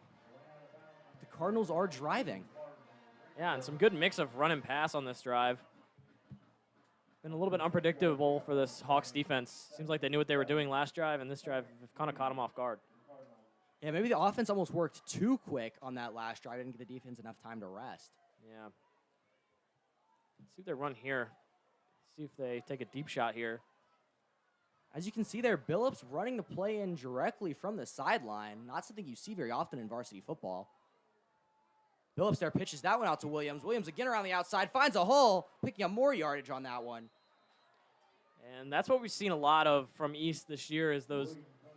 The Cardinals are driving. Yeah, and some good mix of run and pass on this drive. Been a little bit unpredictable for this Hawks defense. Seems like they knew what they were doing last drive, and this drive kind of caught them off guard. Yeah, maybe the offense almost worked too quick on that last drive. Didn't give the defense enough time to rest. Yeah. Let's see if they run here. See if they take a deep shot here. As you can see there, Billups running the play in directly from the sideline. Not something you see very often in varsity football. Billups there pitches that one out to Williams. Williams again around the outside, finds a hole, picking up more yardage on that one. And that's what we've seen a lot of from East this year is those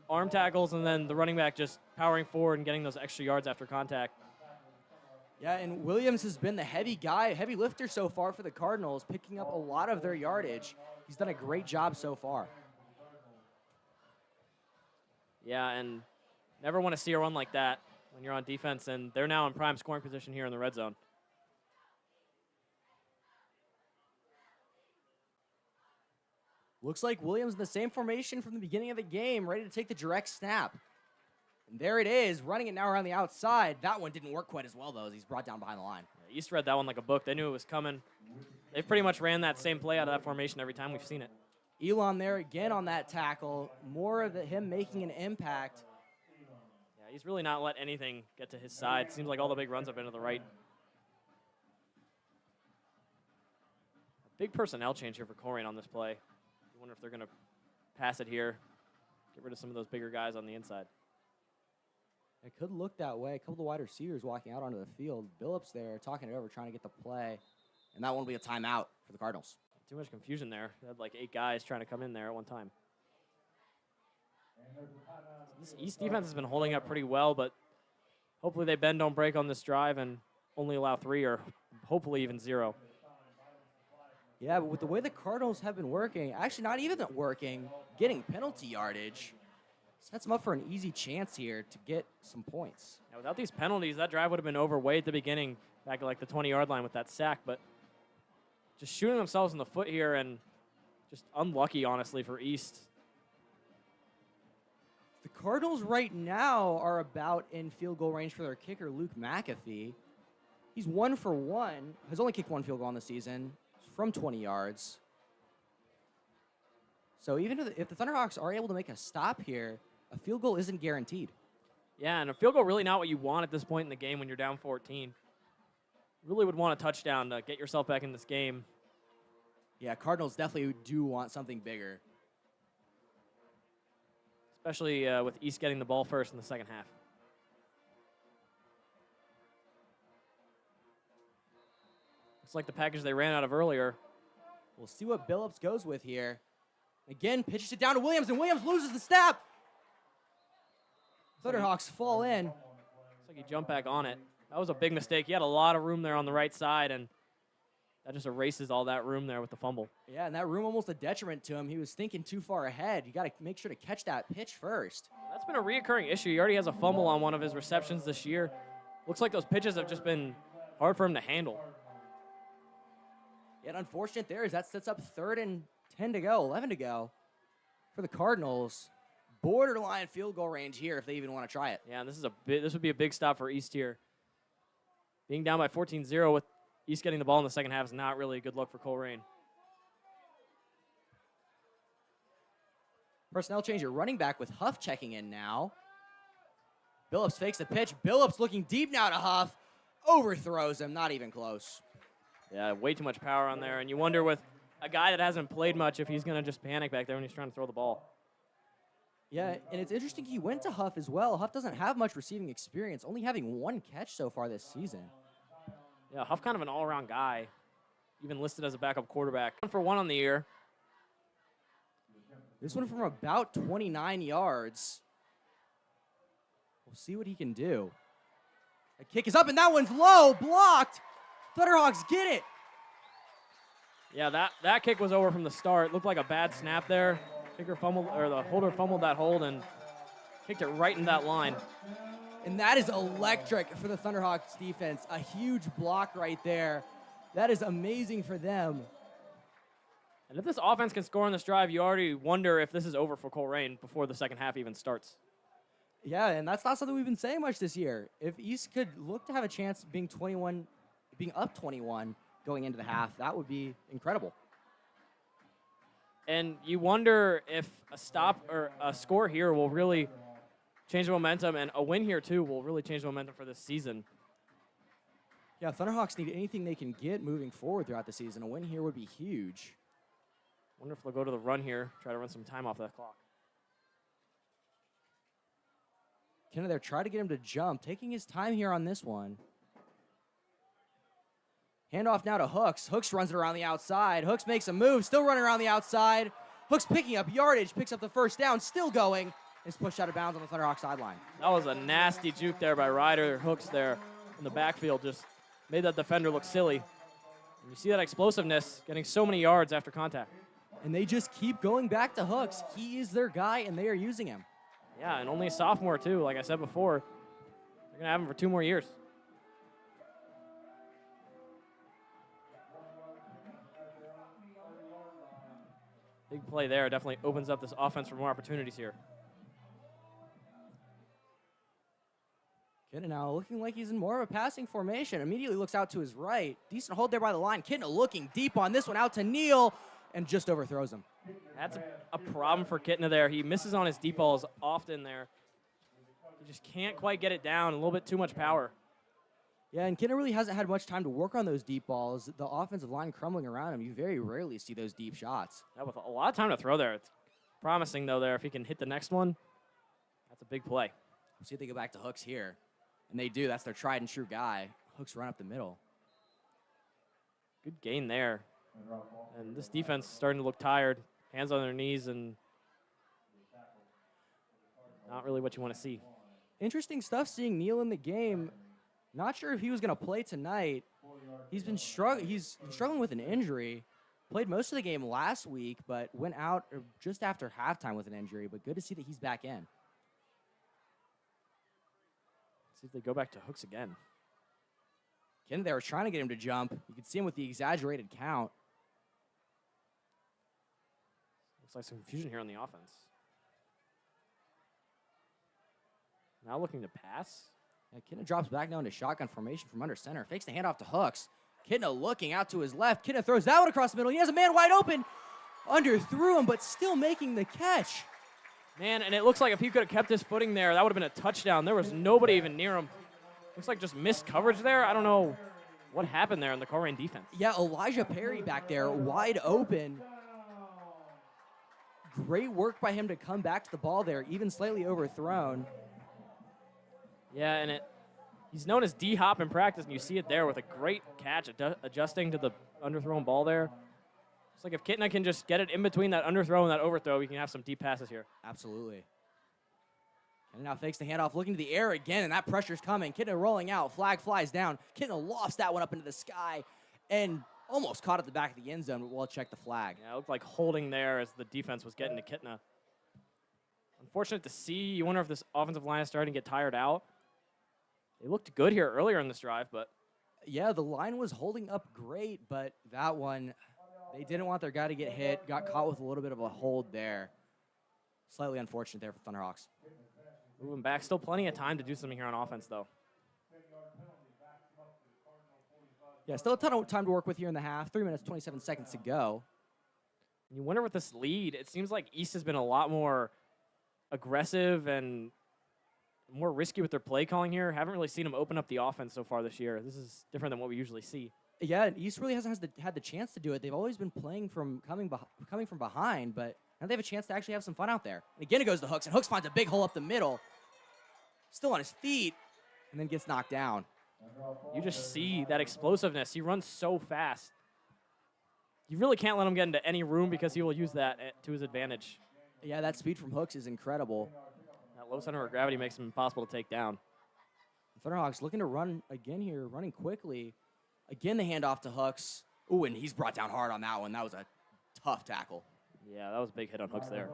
arm tackles and then the running back just powering forward and getting those extra yards after contact. Yeah, and Williams has been the heavy guy, heavy lifter so far for the Cardinals, picking up a lot of their yardage. He's done a great job so far. Yeah, and never want to see a run like that when you're on defense, and they're now in prime scoring position here in the red zone. Looks like Williams in the same formation from the beginning of the game, ready to take the direct snap. And there it is, running it now around the outside. That one didn't work quite as well, though, as he's brought down behind the line. Yeah, East read that one like a book. They knew it was coming. They've pretty much ran that same play out of that formation every time we've seen it. Elon there again on that tackle. More of him making an impact. Yeah, he's really not let anything get to his side. Seems like all the big runs have been to the right. A big personnel change here for Colerain on this play. I wonder if they're going to pass it here. Get rid of some of those bigger guys on the inside. It could look that way. A couple of the wide receivers walking out onto the field. Billups there talking it over, trying to get the play. And that one will be a timeout for the Cardinals. Too much confusion there. They had like 8 guys trying to come in there at one time. This East defense has been holding up pretty well, but hopefully they bend, don't break on this drive and only allow 3 or hopefully even 0. Yeah, but with the way the Cardinals have been working, actually not even working, getting penalty yardage, sets them up for an easy chance here to get some points. Now, without these penalties, that drive would have been over way at the beginning, back at like the 20-yard line with that sack, but just shooting themselves in the foot here and just unlucky, honestly, for East. The Cardinals right now are about in field goal range for their kicker, Luke McAfee. He's 1 for 1. Has only kicked 1 field goal on the season from 20 yards. So even if the Thunderhawks are able to make a stop here, a field goal isn't guaranteed. Yeah, and a field goal really not what you want at this point in the game when you're down 14. Really would want a touchdown to get yourself back in this game. Yeah, Cardinals definitely do want something bigger. Especially with East getting the ball first in the second half. It's like the package they ran out of earlier. We'll see what Billups goes with here. Again, pitches it down to Williams, and Williams loses the snap. Thunderhawks fall in. Looks like he jumped back on it. That was a big mistake. He had a lot of room there on the right side, and that just erases all that room there with the fumble. Yeah, and that room almost a detriment to him. He was thinking too far ahead. You got to make sure to catch that pitch first. That's been a reoccurring issue. He already has a fumble on one of his receptions this year. Looks like those pitches have just been hard for him to handle. Yet unfortunate there is that sets up 3rd and 10 to go, 11 to go for the Cardinals. Borderline field goal range here if they even want to try it. Yeah, and this would be a big stop for East here. Being down by 14-0 with East getting the ball in the second half is not really a good look for Colerain. Personnel change, your running back with Huff checking in now. Billups fakes the pitch. Billups looking deep now to Huff. Overthrows him, not even close. Yeah, way too much power on there. And you wonder with a guy that hasn't played much if he's going to just panic back there when he's trying to throw the ball. Yeah, and it's interesting he went to Huff as well. Huff doesn't have much receiving experience, only having 1 catch so far this season. Yeah, Huff kind of an all-around guy, even listed as a backup quarterback. 1 for 1 on the year. This one from about 29 yards. We'll see what he can do. The kick is up, and that one's low, blocked. Thunderhawks get it. Yeah, that kick was over from the start. Looked like a bad snap there. Kicker fumbled, or the holder fumbled that hold and kicked it right in that line. And that is electric for the Thunderhawks defense. A huge block right there. That is amazing for them. And if this offense can score on this drive, you already wonder if this is over for Colerain before the second half even starts. Yeah, and that's not something we've been saying much this year. If East could look to have a chance being up 21 going into the half, that would be incredible. And you wonder if a stop or a score here will really change the momentum, and a win here too will really change the momentum for this season. Yeah, Thunderhawks need anything they can get moving forward throughout the season. A win here would be huge. Wonder if they'll go to the run here, try to run some time off that clock. Kenna there, try to get him to jump, taking his time here on this one. Handoff now to Hooks. Hooks runs it around the outside. Hooks makes a move, still running around the outside. Hooks picking up yardage, picks up the first down, still going. Is pushed out of bounds on the Thunderhawk sideline. That was a nasty juke there by Ryder. Hooks there in the backfield just made that defender look silly. And you see that explosiveness, getting so many yards after contact. And they just keep going back to Hooks. He is their guy, and they are using him. Yeah, and only a sophomore, too. Like I said before, they're going to have him for 2 more years. Big play there. Definitely opens up this offense for more opportunities here. Kidna now looking like he's in more of a passing formation. Immediately looks out to his right. Decent hold there by the line. Kidna looking deep on this one, out to Neal, and just overthrows him. That's a problem for Kidna there. He misses on his deep balls often there. He just can't quite get it down. A little bit too much power. Yeah, and Kidna really hasn't had much time to work on those deep balls. The offensive line crumbling around him. You very rarely see those deep shots. Yeah, with a lot of time to throw there. It's promising, though, there. If he can hit the next one, that's a big play. We'll see if they go back to Hooks here. And they do. That's their tried and true guy. Hooks run up the middle. Good gain there. And this defense is starting to look tired. Hands on their knees and not really what you want to see. Interesting stuff seeing Neal in the game. Not sure if he was going to play tonight. He's been struggling with an injury. Played most of the game last week, but went out just after halftime with an injury. But good to see that he's back in. See if they go back to Hooks again. Ken there was trying to get him to jump. You can see him with the exaggerated count. Looks like some confusion here on the offense. Now looking to pass. Yeah, Kidna drops back now into shotgun formation from under center. Fakes the handoff to Hooks. Kidna looking out to his left. Kidna throws that one across the middle. He has a man wide open. Underthrew him, but still making the catch. Man, and it looks like if he could have kept his footing there, that would have been a touchdown. There was nobody even near him. Looks like just missed coverage there. I don't know what happened there in the Colerain defense. Yeah, Elijah Perry back there, wide open. Great work by him to come back to the ball there, even slightly overthrown. Yeah, and he's known as D-Hop in practice, and you see it there with a great catch, adjusting to the underthrown ball there. It's like if Kidna can just get it in between that underthrow and that overthrow, we can have some deep passes here. Absolutely. And now fakes the handoff, looking to the air again, and that pressure's coming. Kidna rolling out, flag flies down. Kidna lofts that one up into the sky and almost caught at the back of the end zone, but we'll check the flag. Yeah, it looked like holding there as the defense was getting to Kidna. Unfortunate to see. You wonder if this offensive line is starting to get tired out. They looked good here earlier in this drive, but... Yeah, the line was holding up great, but that one, they didn't want their guy to get hit. Got caught with a little bit of a hold there. Slightly unfortunate there for Thunderhawks. Moving back. Still plenty of time to do something here on offense, though. Yeah, still a ton of time to work with here in the half. 3 minutes, 27 seconds to go. You wonder with this lead, it seems like East has been a lot more aggressive and more risky with their play calling here. Haven't really seen them open up the offense so far this year. This is different than what we usually see. Yeah, and East really hasn't had the chance to do it. They've always been playing from coming from behind, but now they have a chance to actually have some fun out there. And again, it goes to Hooks, and Hooks finds a big hole up the middle. Still on his feet, and then gets knocked down. You just see that explosiveness. He runs so fast. You really can't let him get into any room because he will use that to his advantage. Yeah, that speed from Hooks is incredible. That low center of gravity makes him impossible to take down. Thunderhawks looking to run again here, running quickly. Again, the handoff to Hooks. Ooh, and he's brought down hard on that one. That was a tough tackle. Yeah, that was a big hit on Hooks there.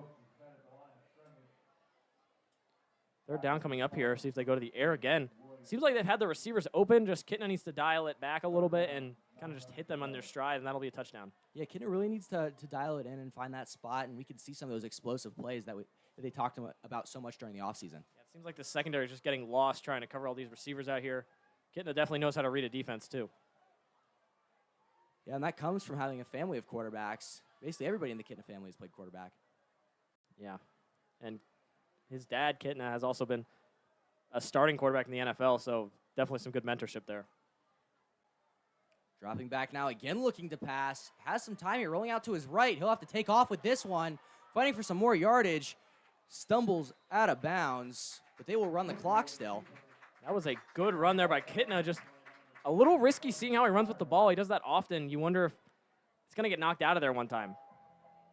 Third down coming up here. See if they go to the air again. Seems like they've had the receivers open. Just Kidna needs to dial it back a little bit and kind of just hit them on their stride, and that'll be a touchdown. Yeah, Kidna really needs to dial it in and find that spot, and we can see some of those explosive plays that they talked about so much during the offseason. Yeah, it seems like the secondary is just getting lost trying to cover all these receivers out here. Kidna definitely knows how to read a defense, too. Yeah, and that comes from having a family of quarterbacks. Basically, everybody in the Kidna family has played quarterback. Yeah, and his dad, Kidna, has also been a starting quarterback in the NFL, so definitely some good mentorship there. Dropping back now, again looking to pass. Has some time here, rolling out to his right. He'll have to take off with this one. Fighting for some more yardage. Stumbles out of bounds, but they will run the clock still. That was a good run there by Kidna. Just a little risky seeing how he runs with the ball. He does that often. You wonder if it's going to get knocked out of there one time.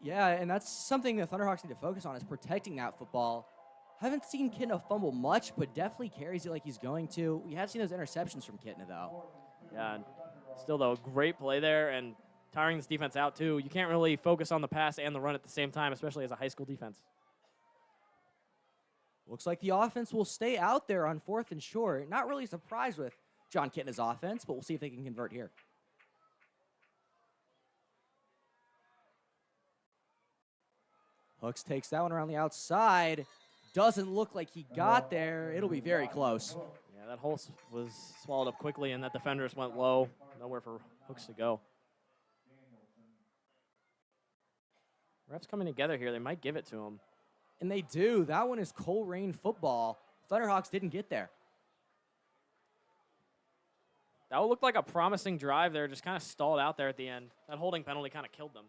Yeah, and that's something the Thunderhawks need to focus on is protecting that football. Haven't seen Kidna fumble much, but definitely carries it like he's going to. We have seen those interceptions from Kidna, though. Yeah, and still, though, great play there and tiring this defense out, too. You can't really focus on the pass and the run at the same time, especially as a high school defense. Looks like the offense will stay out there on 4th and short. Not really surprised with John Kidna's offense, but we'll see if they can convert here. Hooks takes that one around the outside. Doesn't look like he got there. It'll be very close. Yeah, that hole was swallowed up quickly, and that defenders went low. Nowhere for Hooks to go. Refs coming together here. They might give it to him. And they do. That one is Colerain football. Thunderhawks didn't get there. That looked like a promising drive there. Just kind of stalled out there at the end. That holding penalty kind of killed them.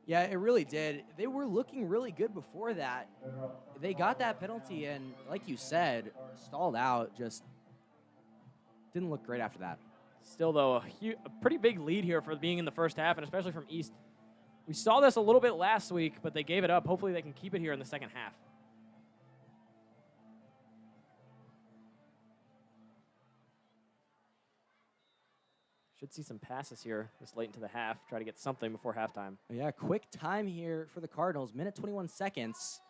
Yeah, it really did. They were looking really good before that. They got that penalty and, like you said, stalled out. Just didn't look great after that. Still, though, a pretty big lead here for being in the first half, and especially from East. We saw this a little bit last week, but they gave it up. Hopefully they can keep it here in the second half. Should see some passes here this late into the half. Try to get something before halftime. Yeah, quick time here for the Cardinals. Minute 21 seconds.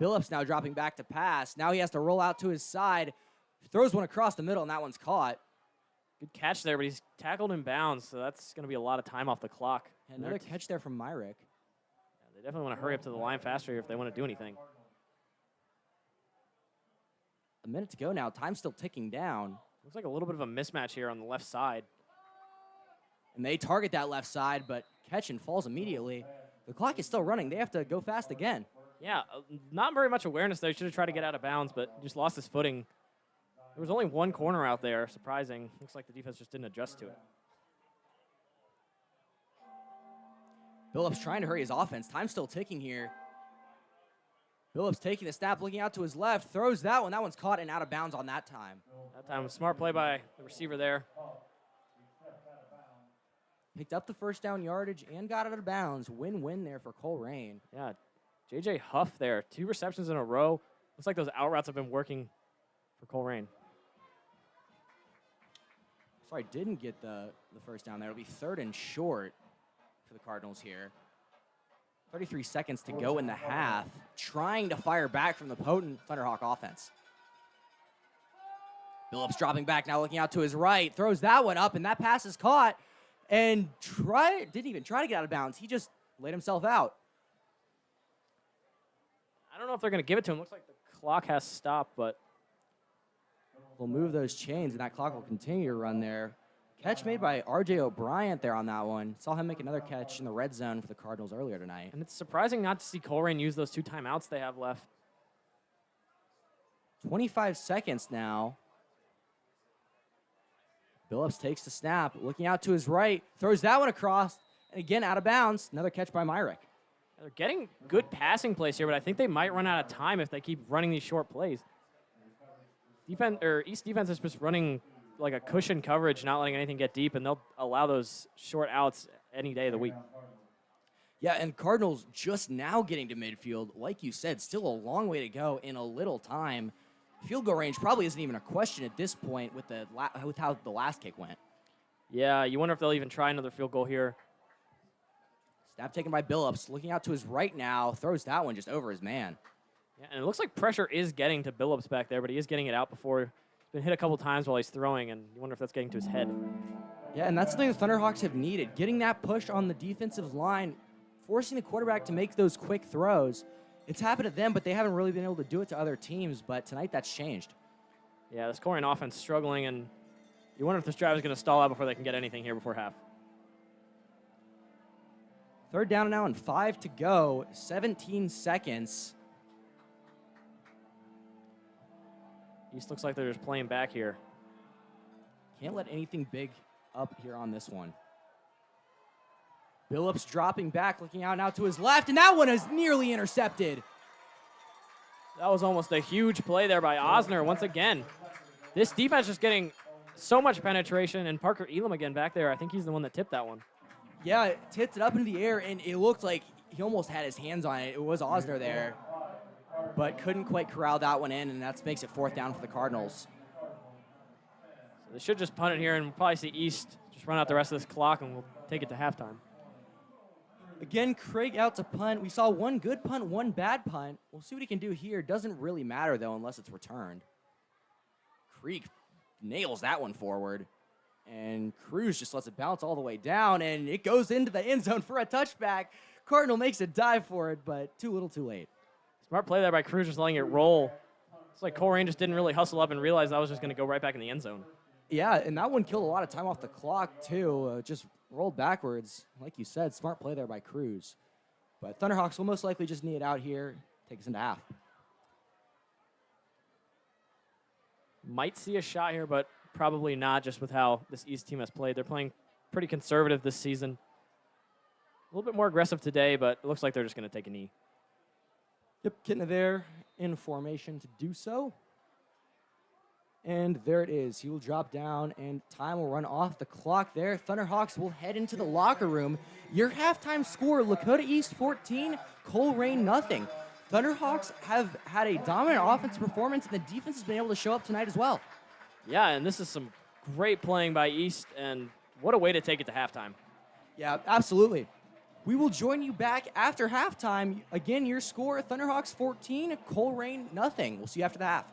Billups now dropping back to pass. Now he has to roll out to his side. Throws one across the middle, and that one's caught. Good catch there, but he's tackled in bounds, so that's going to be a lot of time off the clock. Another catch there from Myrick. Yeah, they definitely want to hurry up to the line faster here if they want to do anything. a minute to go now. Time's still ticking down. Looks like a little bit of a mismatch here on the left side. And they target that left side, but Ketchen falls immediately. The clock is still running. They have to go fast again. Yeah, not very much awareness there. Should have tried to get out of bounds, but just lost his footing. There was only one corner out there, surprising. Looks like the defense just didn't adjust to it. Billups trying to hurry his offense. Time's still ticking here. Billups taking the snap, looking out to his left, throws that one. That one's caught and out of bounds on that time. That time, a smart play by the receiver there. Picked up the first down yardage and got it out of bounds. Win-win there for Colerain. Yeah, J.J. Huff there. 2 receptions in a row. Looks like those out routes have been working for Colerain. Sorry, didn't get the first down there. It'll be 3rd and short for the Cardinals here. 33 seconds to go in the half. Trying to fire back from the potent Thunderhawk offense. Billups dropping back now, looking out to his right. Throws that one up, and that pass is caught. And didn't even try to get out of bounds. He just laid himself out. I don't know if they're going to give it to him. Looks like the clock has stopped, but We'll move those chains, and that clock will continue to run there. Catch made by R.J. O'Brien there on that one. Saw him make another catch in the red zone for the Cardinals earlier tonight. and it's surprising not to see Colerain use those 2 timeouts they have left. 25 seconds now. Billups takes the snap, looking out to his right, throws that one across, and again out of bounds. Another catch by Myrick. They're getting good passing plays here, but I think they might run out of time if they keep running these short plays. East defense is just running like a cushion coverage, not letting anything get deep, and they'll allow those short outs any day of the week. Yeah, and Cardinals just now getting to midfield. Like you said, still a long way to go in a little time. Field goal range probably isn't even a question at this point with how the last kick went. Yeah, you wonder if they'll even try another field goal here. Snap taken by Billups, looking out to his right now, throws that one just over his man. Yeah, and it looks like pressure is getting to Billups back there, but he is getting it out before. He's been hit a couple times while he's throwing, and you wonder if that's getting to his head. Yeah, and that's something the Thunderhawks have needed. Getting that push on the defensive line, forcing the quarterback to make those quick throws. It's happened to them, but they haven't really been able to do it to other teams, but tonight that's changed. Yeah, this Colerain offense struggling, and you wonder if this drive is going to stall out before they can get anything here before half. 3rd down now and 5 to go, 17 seconds. East looks like they're just playing back here. Can't let anything big up here on this one. Billups dropping back, looking out now to his left, and that one is nearly intercepted. That was almost a huge play there by Osner once again. This defense just getting so much penetration, and Parker Elam again back there. I think he's the one that tipped that one. Yeah, it tipped it up into the air, and it looked like he almost had his hands on it. It was Osner there, but couldn't quite corral that one in, and that makes it 4th down for the Cardinals. So they should just punt it here, and we'll probably see East just run out the rest of this clock, and we'll take it to halftime. Again, Craig out to punt. We saw one good punt, one bad punt. We'll see what he can do here. Doesn't really matter, though, unless it's returned. Creek nails that one forward. And Cruz just lets it bounce all the way down, and it goes into the end zone for a touchback. Cardinal makes a dive for it, but too little too late. Smart play there by Cruz, just letting it roll. It's like Colerain just didn't really hustle up and realize that was just going to go right back in the end zone. Yeah, and that one killed a lot of time off the clock, too. Just rolled backwards. Like you said, smart play there by Cruz. But Thunderhawks will most likely just knee it out here, take us into half. Might see a shot here, but probably not, just with how this East team has played. They're playing pretty conservative this season. A little bit more aggressive today, but it looks like they're just going to take a knee. Yep, getting it there in formation to do so. And there it is. He will drop down, and time will run off the clock there. Thunderhawks will head into the locker room. Your halftime score, Lakota East 14, Colerain nothing. Thunderhawks have had a dominant offensive performance, and the defense has been able to show up tonight as well. Yeah, and this is some great playing by East, and what a way to take it to halftime. Yeah, absolutely. We will join you back after halftime. Again, your score, Thunderhawks 14, Colerain nothing. We'll see you after the half.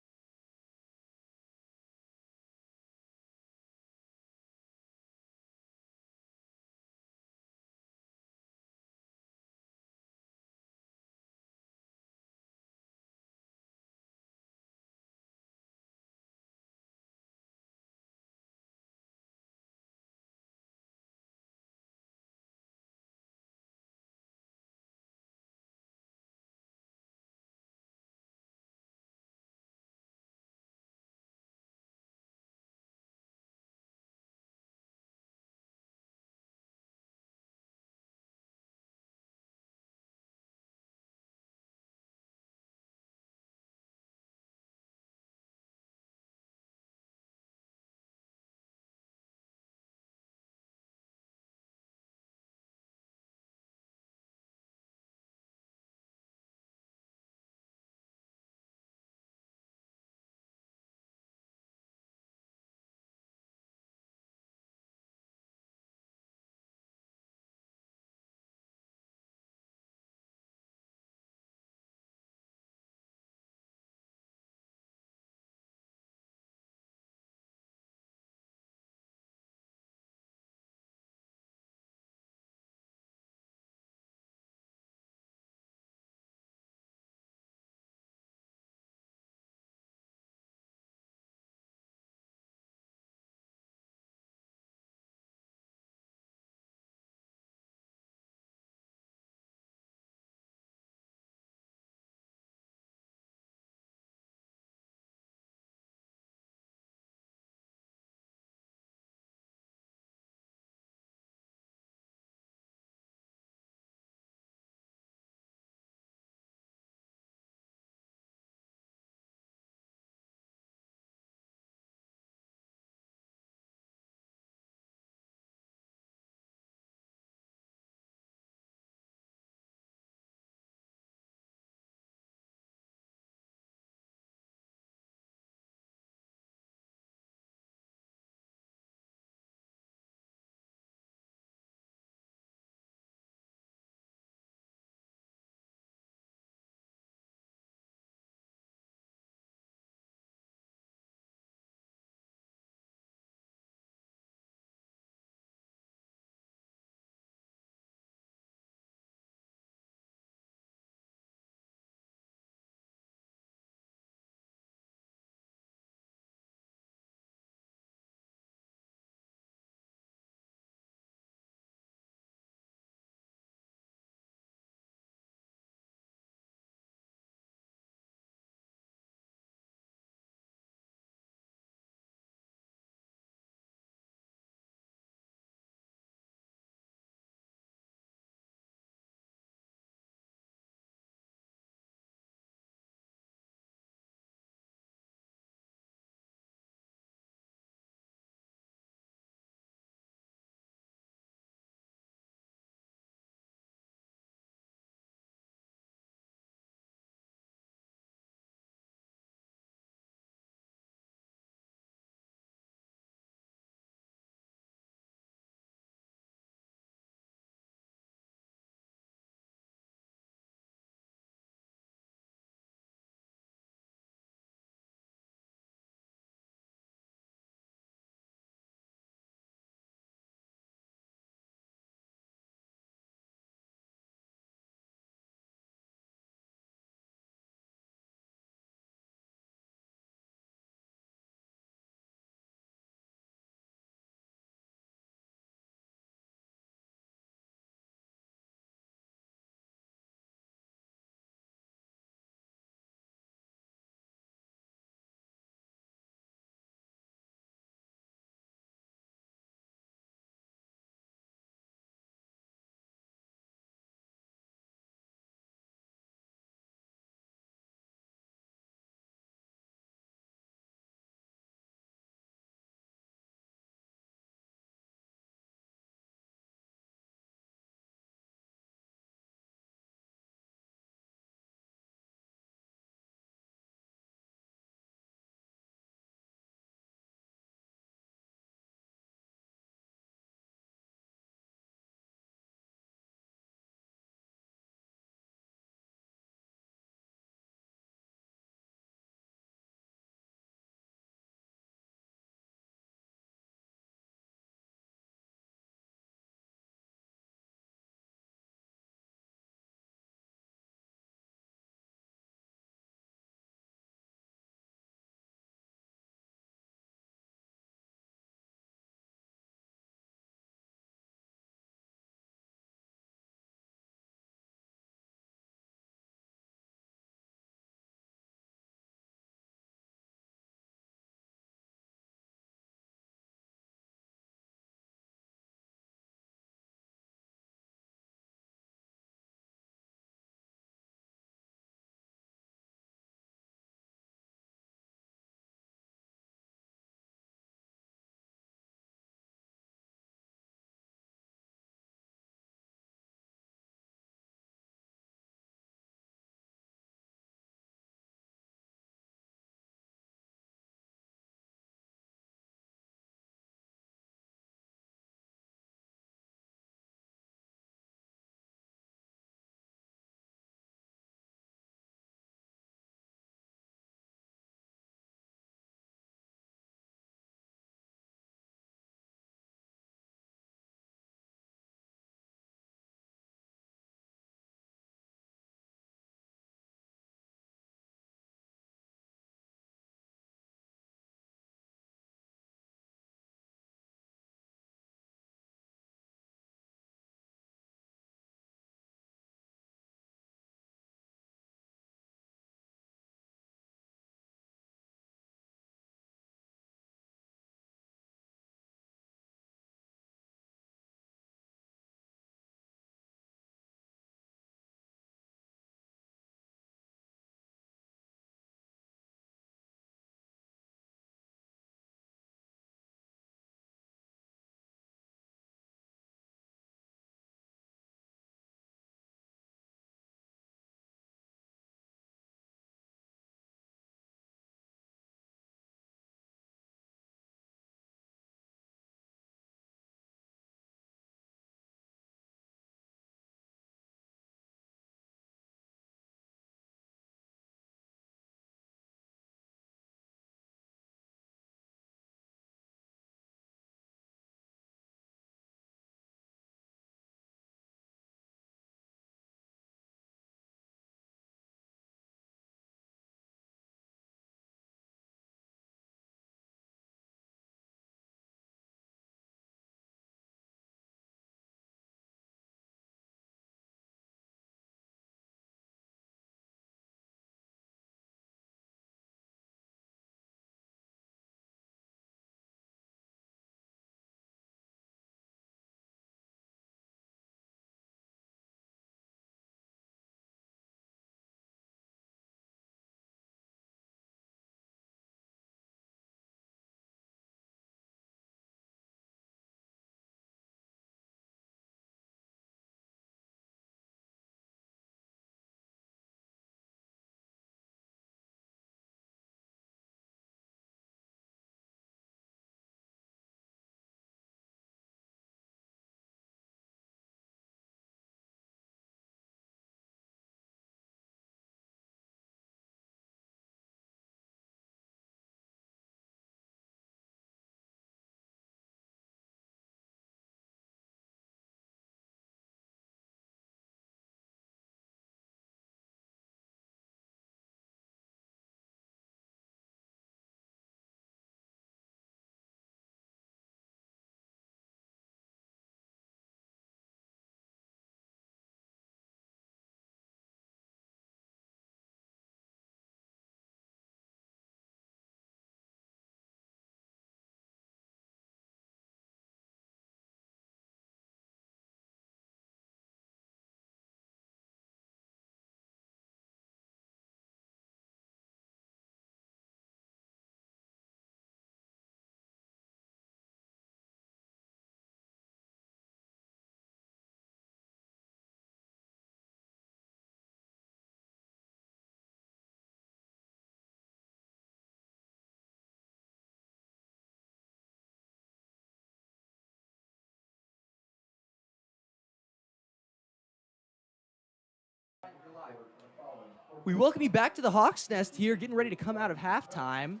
We welcome you back to the Hawks Nest here, getting ready to come out of halftime.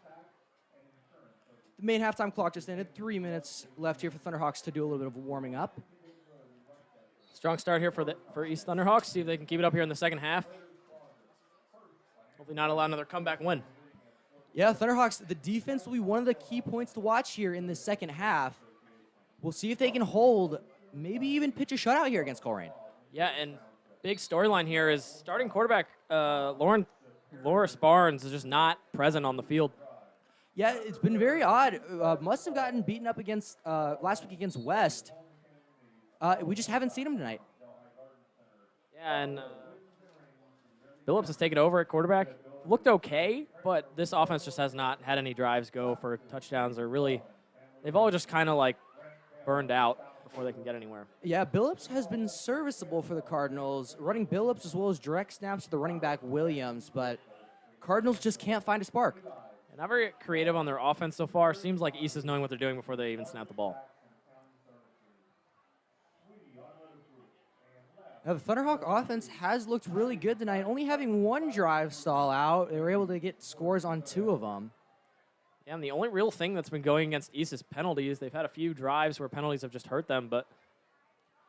The main halftime clock just ended. 3 minutes left here for Thunderhawks to do a little bit of warming up. Strong start here for East Thunderhawks. See if they can keep it up here in the second half. Hopefully not allow another comeback win. Yeah, Thunderhawks, the defense will be one of the key points to watch here in the second half. We'll see if they can hold, maybe even pitch a shutout here against Colerain. Yeah, and big storyline here is starting quarterback Loris Barnes is just not present on the field. Yeah, it's been very odd. Must have gotten beaten up against last week against West. We just haven't seen him tonight. Yeah, and Phillips has taken over at quarterback. Looked okay, but this offense just has not had any drives go for touchdowns or really, they've all just kind of like burned out before they can get anywhere. Yeah, Billups has been serviceable for the Cardinals, running Billups as well as direct snaps to the running back Williams, but Cardinals just can't find a spark. And not very creative on their offense so far. Seems like East is knowing what they're doing before they even snap the ball. Now, the Thunderhawk offense has looked really good tonight, only having one drive stall out. They were able to get scores on 2 of them. Yeah, and the only real thing that's been going against East is penalties. They've had a few drives where penalties have just hurt them, but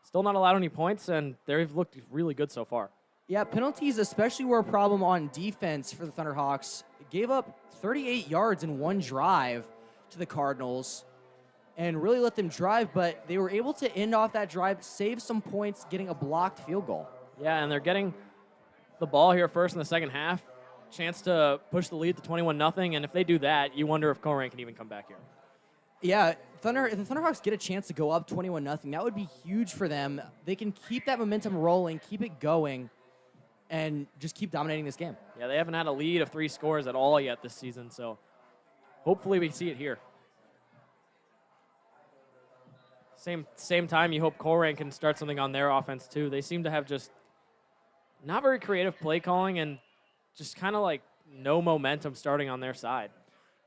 still not allowed any points, and they've looked really good so far. Yeah, penalties especially were a problem on defense for the Thunderhawks. It gave up 38 yards in one drive to the Cardinals and really let them drive, but they were able to end off that drive, save some points, getting a blocked field goal. Yeah, and they're getting the ball here first in the second half. Chance to push the lead to 21-0, and if they do that, you wonder if Colerain can even come back here. Yeah, if the Thunderhawks get a chance to go up 21-0, that would be huge for them. They can keep that momentum rolling, keep it going, and just keep dominating this game. Yeah, they haven't had a lead of 3 scores at all yet this season, so hopefully we see it here. Same time, you hope Colerain can start something on their offense too. They seem to have just not very creative play calling and just kind of like no momentum starting on their side.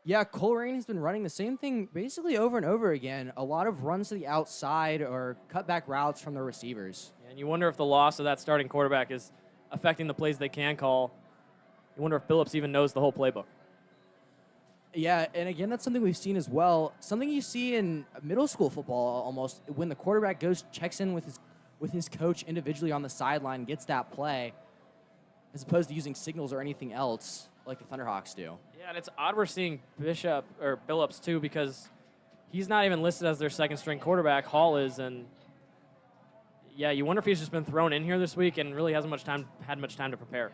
Yeah, Colerain has been running the same thing basically over and over again. A lot of runs to the outside or cutback routes from the receivers. And you wonder if the loss of that starting quarterback is affecting the plays they can call. You wonder if Phillips even knows the whole playbook. Yeah, and again, that's something we've seen as well. Something you see in middle school football almost, when the quarterback checks in with his coach individually on the sideline, gets that play, as opposed to using signals or anything else like the Thunderhawks do. Yeah, and it's odd we're seeing Billups too, because he's not even listed as their second string quarterback. Hall is, and yeah, you wonder if he's just been thrown in here this week and really hasn't had much time to prepare.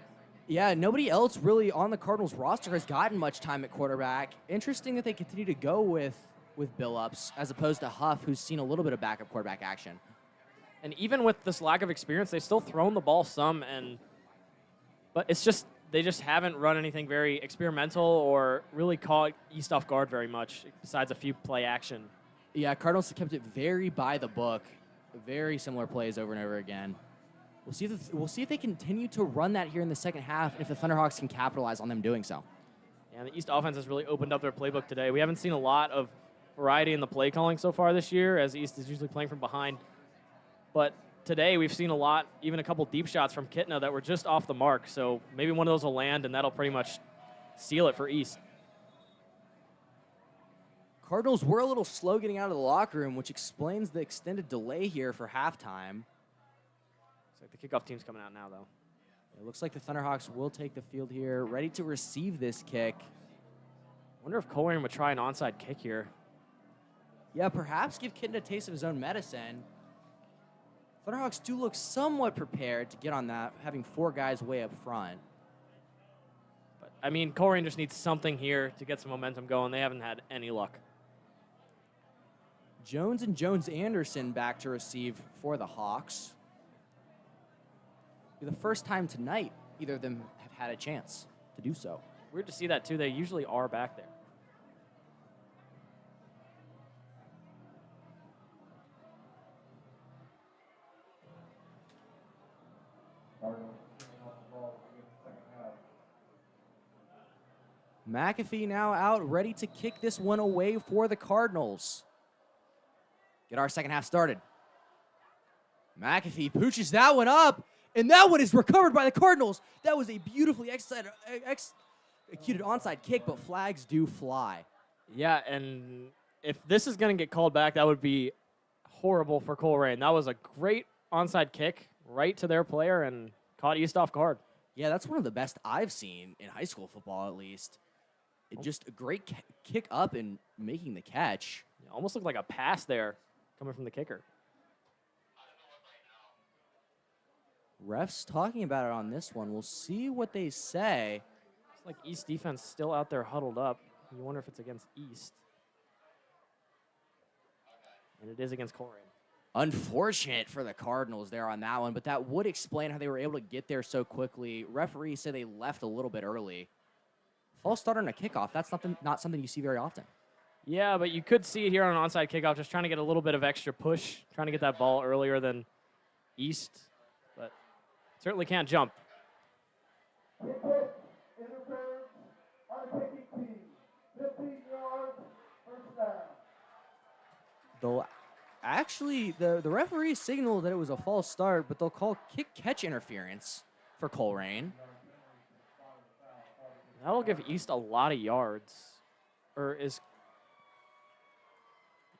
Yeah, nobody else really on the Cardinals roster has gotten much time at quarterback. Interesting that they continue to go with Billups as opposed to Huff, who's seen a little bit of backup quarterback action. And even with this lack of experience, they've still thrown the ball some, but it's just they just haven't run anything very experimental or really caught East off guard very much, besides a few play action. Yeah, Cardinals have kept it very by the book, very similar plays over and over again. We'll see if they continue to run that here in the second half, and if the Thunderhawks can capitalize on them doing so. Yeah, the East offense has really opened up their playbook today. We haven't seen a lot of variety in the play calling so far this year, as East is usually playing from behind. But today we've seen a lot, even a couple deep shots from Kitna that were just off the mark. So maybe one of those will land, and that'll pretty much seal it for East. Cardinals were a little slow getting out of the locker room, which explains the extended delay here for halftime. Looks like the kickoff team's coming out now, though. It looks like the Thunderhawks will take the field here, ready to receive this kick. Wonder if Colerain would try an onside kick here. Yeah, perhaps give Kitten a taste of his own medicine. Thunderhawks do look somewhat prepared to get on that, having 4 guys way up front. But, I mean, Colerain just needs something here to get some momentum going. They haven't had any luck. Jones and Jones-Anderson back to receive for the Hawks. For the first time tonight, either of them have had a chance to do so. Weird to see that, too. They usually are back there. McAfee now out, ready to kick this one away for the Cardinals. Get our second half started. McAfee pooches that one up, And that one is recovered by the Cardinals. That was a beautifully executed onside kick, but flags do fly. Yeah, and if this is going to get called back, that would be horrible for Colerain. That was a great onside kick right to their player and caught East off guard. Yeah, that's one of the best I've seen in high school football, at least. Just a great kick up and making the catch. It almost looked like a pass there coming from the kicker. Refs talking about it on this one. We'll see what they say. It's like East defense still out there huddled up. You wonder if it's against East. And it is against Colerain. Unfortunate for the Cardinals there on that one, but that would explain how they were able to get there so quickly. Referee said they left a little bit early. False start on a kickoff, that's not something you see very often. Yeah, but you could see it here on an onside kickoff, just trying to get a little bit of extra push, trying to get that ball earlier than East, but certainly can't jump. Interference on a kicking team. 15 yards, first down. They'll actually, the referee signaled that it was a false start, but they'll call kick-catch interference for Colerain. That'll give East a lot of yards. Or is...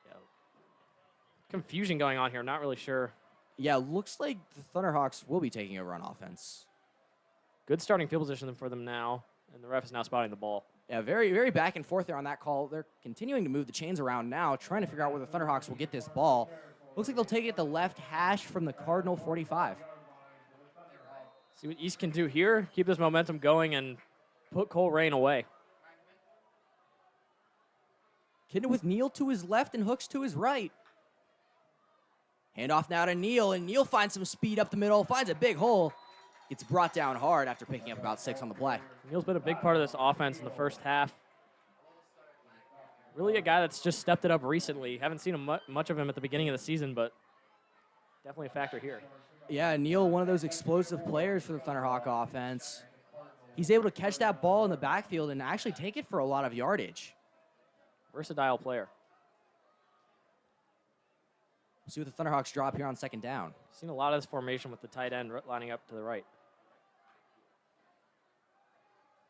Yeah. Confusion going on here, not really sure. Yeah, looks like the Thunderhawks will be taking over on offense. Good starting field position for them now, and the ref is now spotting the ball. Yeah, very, very back and forth there on that call. They're continuing to move the chains around now, trying to figure out where the Thunderhawks will get this ball. Looks like they'll take it the left hash from the Cardinal 45. See what East can do here, keep this momentum going, and put Colerain away. Kidna with Neal to his left and Hooks to his right. Handoff now to Neal, and Neal finds some speed up the middle, finds a big hole. Gets brought down hard after picking up about 6 on the play. Neal's been a big part of this offense in the first half. Really a guy that's just stepped it up recently. Haven't seen much of him at the beginning of the season, but definitely a factor here. Yeah, Neal, one of those explosive players for the Thunderhawk offense. He's able to catch that ball in the backfield and actually take it for a lot of yardage. Versatile player. We'll see what the Thunderhawks drop here on second down. Seen a lot of this formation with the tight end lining up to the right.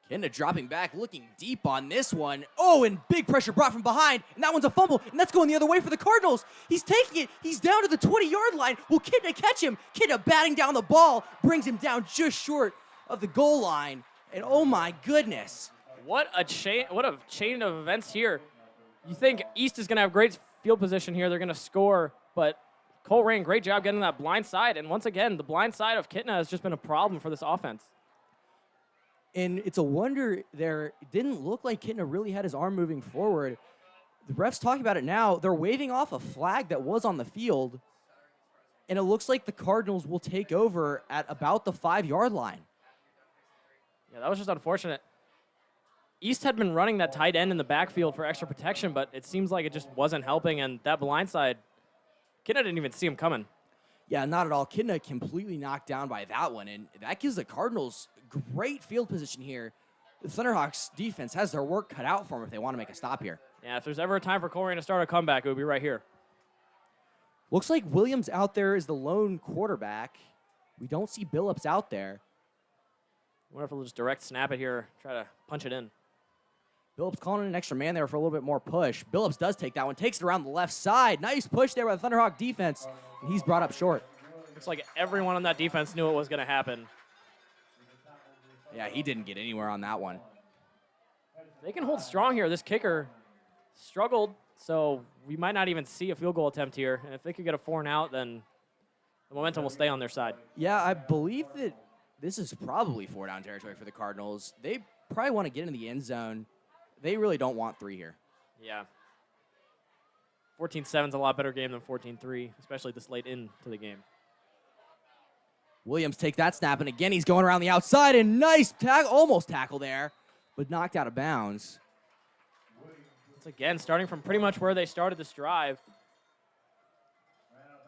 Kidna dropping back, looking deep on this one. Oh, and big pressure brought from behind, and that one's a fumble, and that's going the other way for the Cardinals. He's taking it. He's down to the 20-yard line. Will Kidna catch him? Kidna batting down the ball, brings him down just short of the goal line, and oh my goodness. What a chain of events here. You think East is going to have great field position here. They're going to score, but Colerain, great job getting that blind side, and once again, the blind side of Kidna has just been a problem for this offense. And it's a wonder there. It didn't look like Kidna really had his arm moving forward. The refs talking about it now. They're waving off a flag that was on the field, and it looks like the Cardinals will take over at about the 5-yard line. Yeah, that was just unfortunate. East had been running that tight end in the backfield for extra protection, but it seems like it just wasn't helping, and that blind side, Kidna didn't even see him coming. Yeah, not at all. Kidna completely knocked down by that one, and that gives the Cardinals great field position here. The Thunderhawks defense has their work cut out for them if they want to make a stop here. Yeah, if there's ever a time for Colerain to start a comeback, it would be right here. Looks like Williams out there is the lone quarterback. We don't see Billups out there. I wonder if we'll just direct snap it here, try to punch it in. Billups calling in an extra man there for a little bit more push. Billups does take that one, takes it around the left side. Nice push there by the Thunderhawk defense, and he's brought up short. Looks like everyone on that defense knew it was going to happen. Yeah, he didn't get anywhere on that one. They can hold strong here. This kicker struggled, so we might not even see a field goal attempt here. And if they could get a 4 and out, then the momentum will stay on their side. Yeah, I believe that this is probably 4-down territory for the Cardinals. They probably want to get into the end zone. They really don't want 3 here. Yeah. 14-7 is a lot better game than 14-3, especially this late into the game. Williams take that snap, and again, he's going around the outside, and nice tackle, almost tackle there, but knocked out of bounds. Once again, starting from pretty much where they started this drive.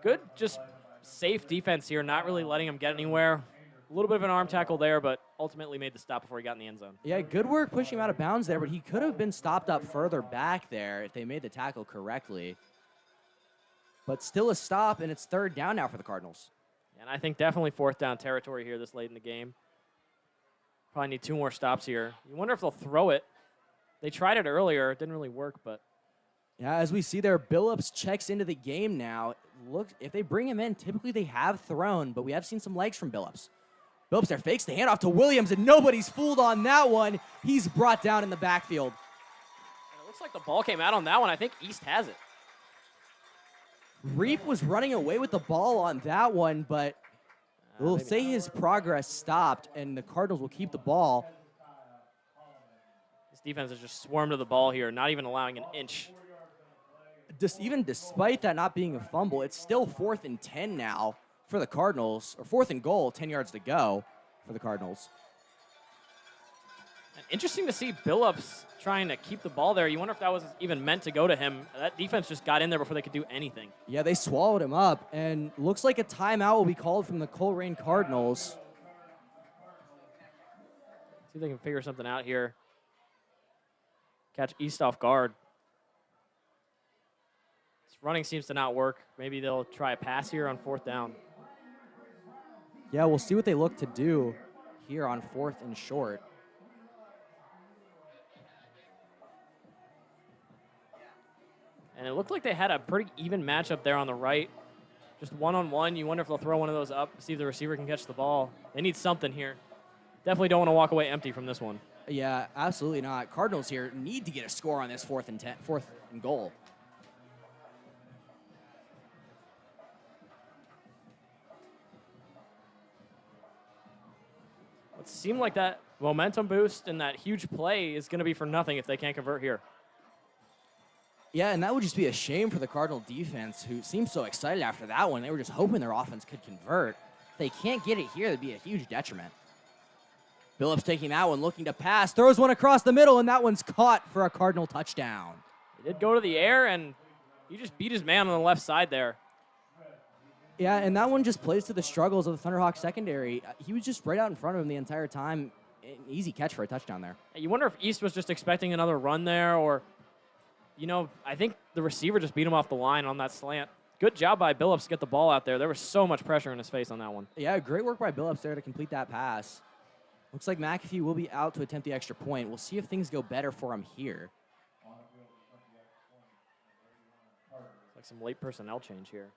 Good, just safe defense here, not really letting him get anywhere. A little bit of an arm tackle there, but ultimately made the stop before he got in the end zone. Yeah, good work pushing him out of bounds there, but he could have been stopped up further back there if they made the tackle correctly. But still a stop, and it's 3rd down now for the Cardinals. And I think definitely 4th down territory here this late in the game. Probably need 2 more stops here. You wonder if they'll throw it. They tried it earlier. It didn't really work, but. Yeah, as we see there, Billups checks into the game now. Look, if they bring him in, typically they have thrown, but we have seen some legs from Billups. Billups there fakes the handoff to Williams, and nobody's fooled on that one. He's brought down in the backfield. And it looks like the ball came out on that one. I think East has it. Reap was running away with the ball on that one, but we'll say his progress stopped, and the Cardinals will keep the ball. This defense has just swarmed to the ball here, not even allowing an inch. Even despite that not being a fumble, it's still 4th and 10 now for the Cardinals, or 4th and goal, 10 yards to go for the Cardinals. And interesting to see Billups trying to keep the ball there. You wonder if that was even meant to go to him. That defense just got in there before they could do anything. Yeah, they swallowed him up, and looks like a timeout will be called from the Colerain Cardinals. See if they can figure something out here. Catch East off guard. This running seems to not work. Maybe they'll try a pass here on 4th down. Yeah, we'll see what they look to do here on 4th and short. And it looked like they had a pretty even matchup there on the right. Just one-on-one. You wonder if they'll throw one of those up, see if the receiver can catch the ball. They need something here. Definitely don't want to walk away empty from this one. Yeah, absolutely not. Cardinals here need to get a score on this 4th and goal. It seemed like that momentum boost and that huge play is going to be for nothing if they can't convert here. Yeah, and that would just be a shame for the Cardinal defense, who seemed so excited after that one. They were just hoping their offense could convert. If they can't get it here, that'd be a huge detriment. Billups taking that one, looking to pass, throws one across the middle, and that one's caught for a Cardinal touchdown. He did go to the air, and he just beat his man on the left side there. Yeah, and that one just plays to the struggles of the Thunderhawks secondary. He was just right out in front of him the entire time. An easy catch for a touchdown there. You wonder if East was just expecting another run there, or, you know, I think the receiver just beat him off the line on that slant. Good job by Billups to get the ball out there. There was so much pressure in his face on that one. Yeah, great work by Billups there to complete that pass. Looks like McAfee will be out to attempt the extra point. We'll see if things go better for him here. Like some late personnel change here.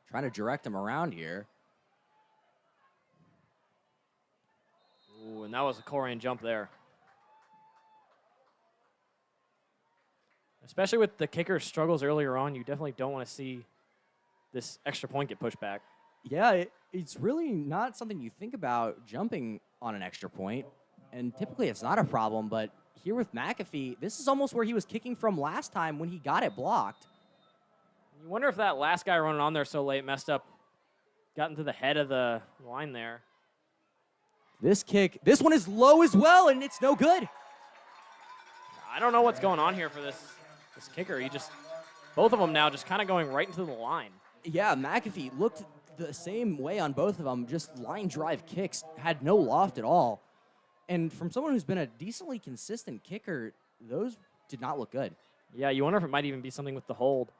Trying to direct him around here. Ooh, and that was a Colerain jump there. Especially with the kicker's struggles earlier on, you definitely don't want to see this extra point get pushed back. Yeah, it's really not something you think about jumping on an extra point, and typically it's not a problem, but here with McAfee, this is almost where he was kicking from last time when he got it blocked. You wonder if that last guy running on there so late messed up, got into the head of the line there. This kick, this one is low as well, and it's no good. I don't know what's going on here for this kicker. He just, both of them now just kind of going right into the line. Yeah, McAfee looked the same way on both of them, just line drive kicks, had no loft at all. And from someone who's been a decently consistent kicker, those did not look good. Yeah, you wonder if it might even be something with the hold.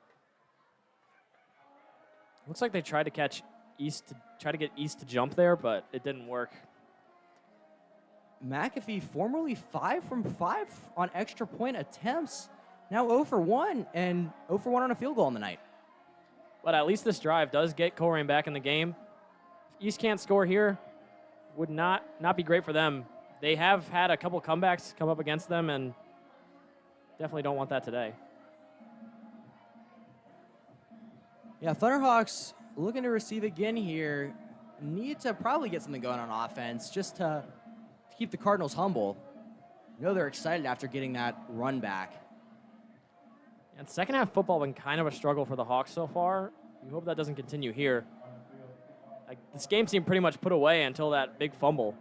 Looks like they tried to catch East, try to get East to jump there, but it didn't work. McAfee, formerly 5 from 5 on extra point attempts, now 0 for 1, and 0 for 1 on a field goal on the night. But at least this drive does get Colerain back in the game. If East can't score here, would not be great for them. They have had a couple comebacks come up against them, and definitely don't want that today. Yeah, Thunderhawks looking to receive again here. Need to probably get something going on offense just to keep the Cardinals humble. You know they're excited after getting that run back. And second half football been kind of a struggle for the Hawks so far. You hope that doesn't continue here. Like, this game seemed pretty much put away until that big fumble.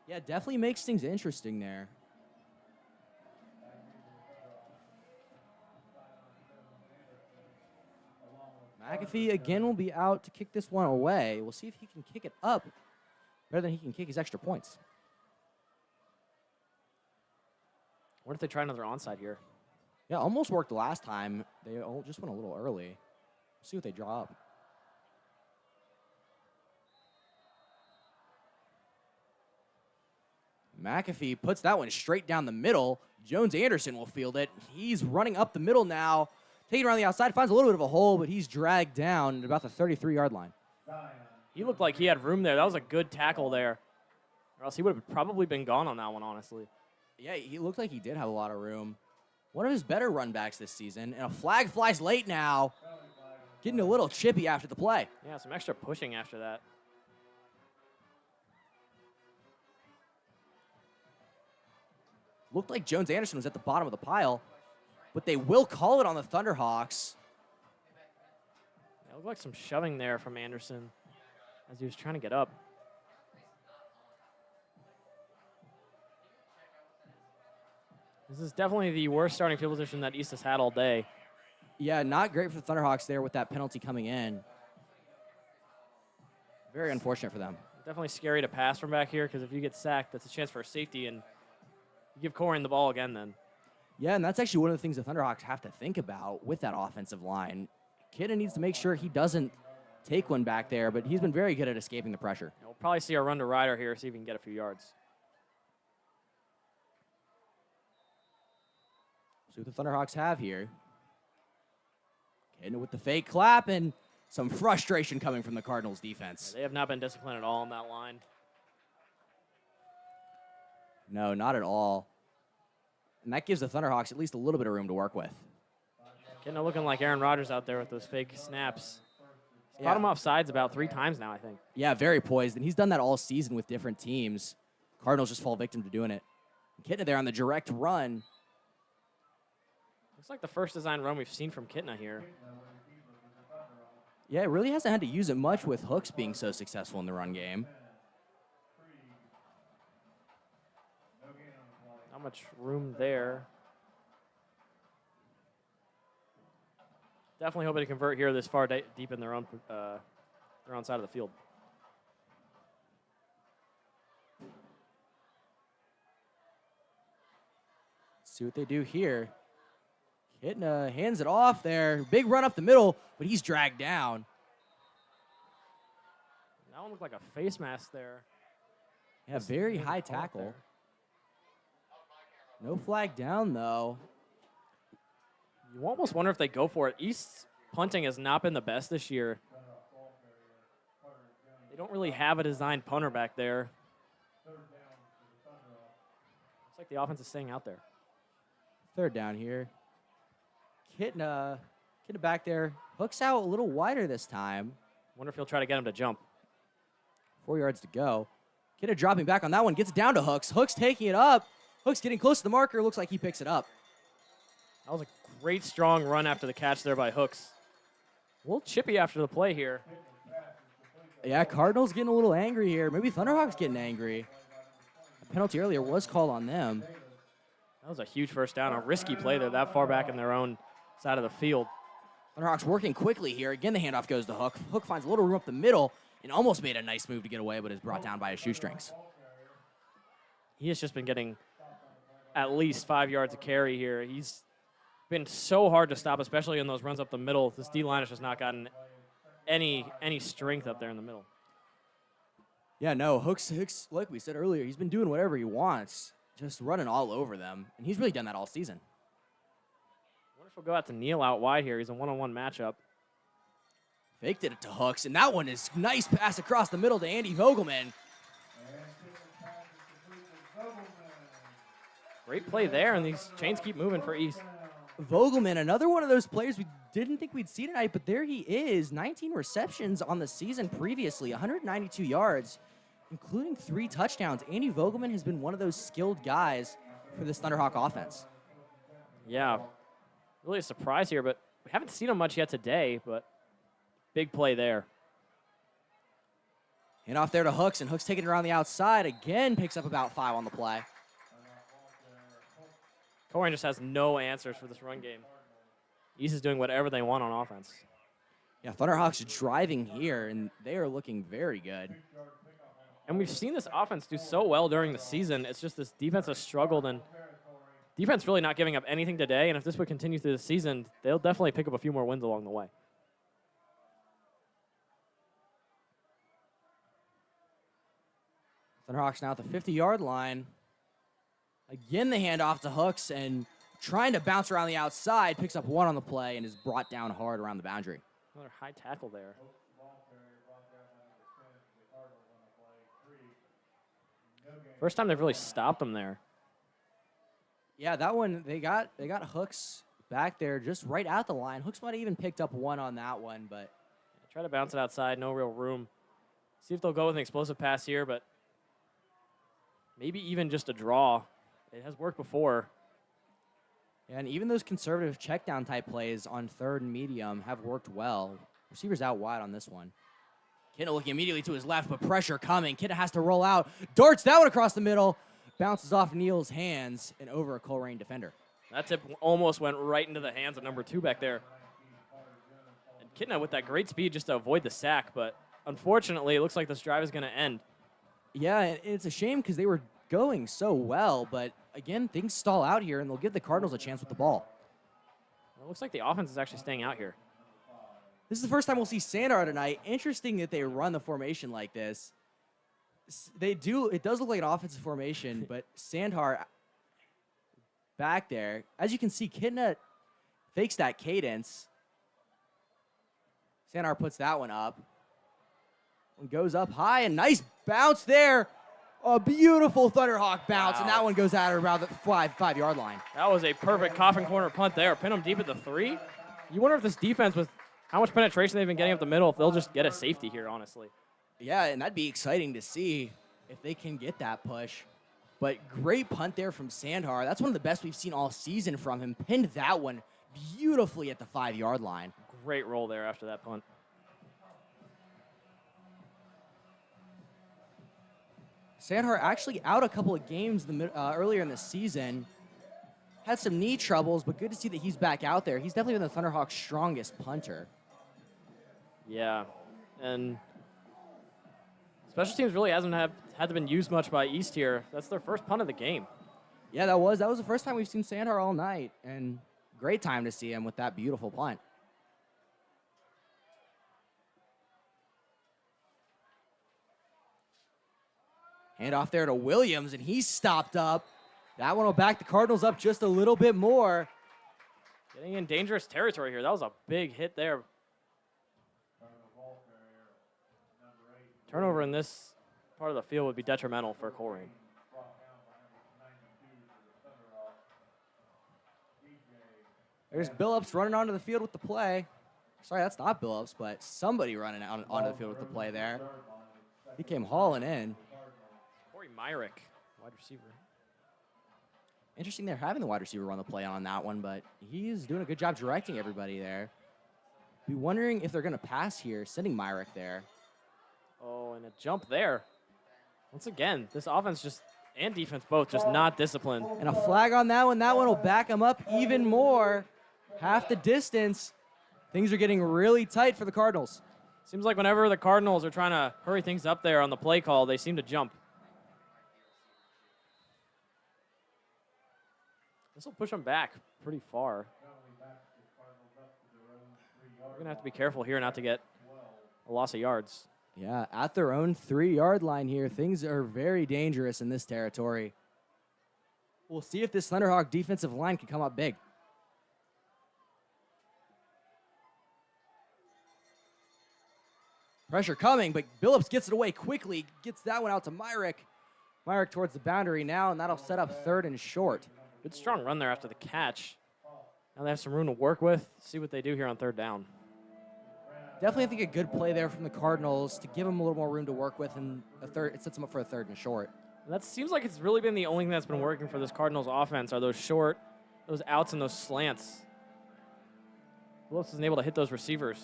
Yeah, definitely makes things interesting there. McAfee again will be out to kick this one away. We'll see if he can kick it up better than he can kick his extra points. What if they try another onside here? Yeah, almost worked last time. They just went a little early. See what they draw up. McAfee puts that one straight down the middle. Jones Anderson will field it. He's running up the middle now, taking around the outside, finds a little bit of a hole, but he's dragged down at about the 33-yard line. He looked like he had room there. That was a good tackle there. Or else he would have probably been gone on that one, honestly. Yeah, he looked like he did have a lot of room. One of his better run backs this season, and a flag flies late now. Getting a little chippy after the play. Yeah, some extra pushing after that. Looked like Jones Anderson was at the bottom of the pile, but they will call it on the Thunderhawks. Yeah, it looked like some shoving there from Anderson as he was trying to get up. This is definitely the worst starting field position that East has had all day. Yeah, not great for the Thunderhawks there with that penalty coming in. Very unfortunate for them. Definitely scary to pass from back here because if you get sacked, that's a chance for a safety, and you give Colerain the ball again then. Yeah, and that's actually one of the things the Thunderhawks have to think about with that offensive line. Kidda needs to make sure he doesn't take one back there, but he's been very good at escaping the pressure. We'll probably see our run to Ryder here, see if we can get a few yards. See what the Thunderhawks have here. Kidda with the fake clap and some frustration coming from the Cardinals defense. Yeah, they have not been disciplined at all on that line. No, not at all. And that gives the Thunderhawks at least a little bit of room to work with. Getting looking like Aaron Rodgers out there with those fake snaps. He's caught him off sides about 3 times now, I think. Yeah, very poised, and he's done that all season with different teams. Cardinals just fall victim to doing it. Kitna there on the direct run. Looks like the first design run we've seen from Kitna here. Yeah, it really hasn't had to use it much with Hooks being so successful in the run game. Not much room there. Definitely hoping to convert here this far deep in their own side of the field. Let's see what they do here. Kitna hands it off there. Big run up the middle, but he's dragged down. That one looked like a face mask there. Yeah, very high tackle. No flag down, though. You almost wonder if they go for it. East's punting has not been the best this year. They don't really have a designed punter back there. Looks like the offense is staying out there. Third down here. Kitna back there. Hooks out a little wider this time. Wonder if he'll try to get him to jump. 4 yards to go. Kitna dropping back on that one. Gets it down to Hooks. Hooks taking it up. Hooks getting close to the marker. Looks like he picks it up. That was a great, strong run after the catch there by Hooks. A little chippy after the play here. Yeah, Cardinals getting a little angry here. Maybe Thunderhawks getting angry. A penalty earlier was called on them. That was a huge first down. A risky play there that far back in their own side of the field. Thunderhawks working quickly here. Again, the handoff goes to Hook. Hook finds a little room up the middle and almost made a nice move to get away, but is brought down by his shoestrings. He has just been getting at least 5 yards of carry here. He's been so hard to stop, especially in those runs up the middle. This D-line has just not gotten any strength up there in the middle. Yeah, no, Hooks, like we said earlier, he's been doing whatever he wants, just running all over them, and he's really done that all season. I wonder if we'll go out to Neal out wide here. He's a one-on-one matchup. Faked it to Hooks, and that one is nice pass across the middle to Andy Vogelman. Great play there, and these chains keep moving for East. Vogelman, another one of those players we didn't think we'd see tonight, but there he is. 19 receptions on the season previously, 192 yards, including 3 touchdowns. Andy Vogelman has been one of those skilled guys for this Thunderhawk offense. Yeah, really a surprise here, but we haven't seen him much yet today, but big play there. And off there to Hooks, and Hooks taking it around the outside. Again, picks up about 5 on the play. Colerain just has no answers for this run game. East is doing whatever they want on offense. Yeah, Thunderhawks driving here, and they are looking very good. And we've seen this offense do so well during the season. It's just this defense has struggled, and defense really not giving up anything today. And if this would continue through the season, they'll definitely pick up a few more wins along the way. Thunderhawks now at the 50-yard line. Again, the handoff to Hooks, and trying to bounce around the outside, picks up one on the play and is brought down hard around the boundary. Another high tackle there. First time they've really stopped him there. Yeah, that one, they got Hooks back there just right at the line. Hooks might have even picked up one on that one, but Try to bounce it outside, no real room. See if they'll go with an explosive pass here, but maybe even just a draw. It has worked before. and even those conservative check down type plays on third and medium have worked well. Receivers out wide on this one. Kidna looking immediately to his left, but pressure coming. Kidna has to roll out. Darts that one across the middle. Bounces off Neal's hands and over a Colerain defender. That tip almost went right into the hands of number 2 back there. And Kidna with that great speed just to avoid the sack, but unfortunately, it looks like this drive is going to end. Yeah, and it's a shame because they were going so well, but again, things stall out here, and they'll give the Cardinals a chance with the ball. It looks like the offense is actually staying out here. This is the first time we'll see Sandar tonight. Interesting that they run the formation like this. They do. It does look like an offensive formation, but Sandar back there. As you can see, Kidna fakes that cadence. Sandar puts that one up. One goes up high, and nice bounce there. A beautiful Thunderhawk bounce, and that one goes out around the five-yard line. That was a perfect coffin corner punt there. Pin them deep at the 3. You wonder if this defense, with how much penetration they've been getting up the middle, if they'll just get a safety here, honestly. Yeah, and that'd be exciting to see if they can get that push. But great punt there from Sandar. That's one of the best we've seen all season from him. Pinned that one beautifully at the 5-yard line. Great roll there after that punt. Sandar actually out a couple of games earlier in the season. Had some knee troubles, but good to see that he's back out there. He's definitely been the Thunderhawks' strongest punter. Yeah, and special teams really hasn't had to been used much by East here. That's their first punt of the game. Yeah, that was the first time we've seen Sandar all night, and great time to see him with that beautiful punt. Hand off there to Williams, and he's stopped up. That one will back the Cardinals up just a little bit more. Getting in dangerous territory here. That was a big hit there. Turnover in this part of the field would be detrimental for Colerain. There's Billups running onto the field with the play. Sorry, that's not Billups, but somebody running onto the field with the play there. He came hauling in. Myrick, wide receiver. Interesting they're having the wide receiver run the play on that one, but he's doing a good job directing everybody there. Be wondering if they're going to pass here, sending Myrick there. Oh, and a jump there. Once again, this offense and defense both just not disciplined. And a flag on that one. That one will back them up even more. Half the distance. Things are getting really tight for the Cardinals. Seems like whenever the Cardinals are trying to hurry things up there on the play call, they seem to jump. This will push them back pretty far. We're going to have to be careful here not to get a loss of yards. Yeah, at their own 3-yard line here. Things are very dangerous in this territory. We'll see if this Thunderhawk defensive line can come up big. Pressure coming, but Billups gets it away quickly. Gets that one out to Myrick. Myrick towards the boundary now, and that'll set up 3rd and short. Good strong run there after the catch. Now they have some room to work with. See what they do here on 3rd down. Definitely, I think a good play there from the Cardinals to give them a little more room to work with, and it sets them up for a 3rd and short. And that seems like it's really been the only thing that's been working for this Cardinals offense are those short, those outs and those slants. Willis isn't able to hit those receivers.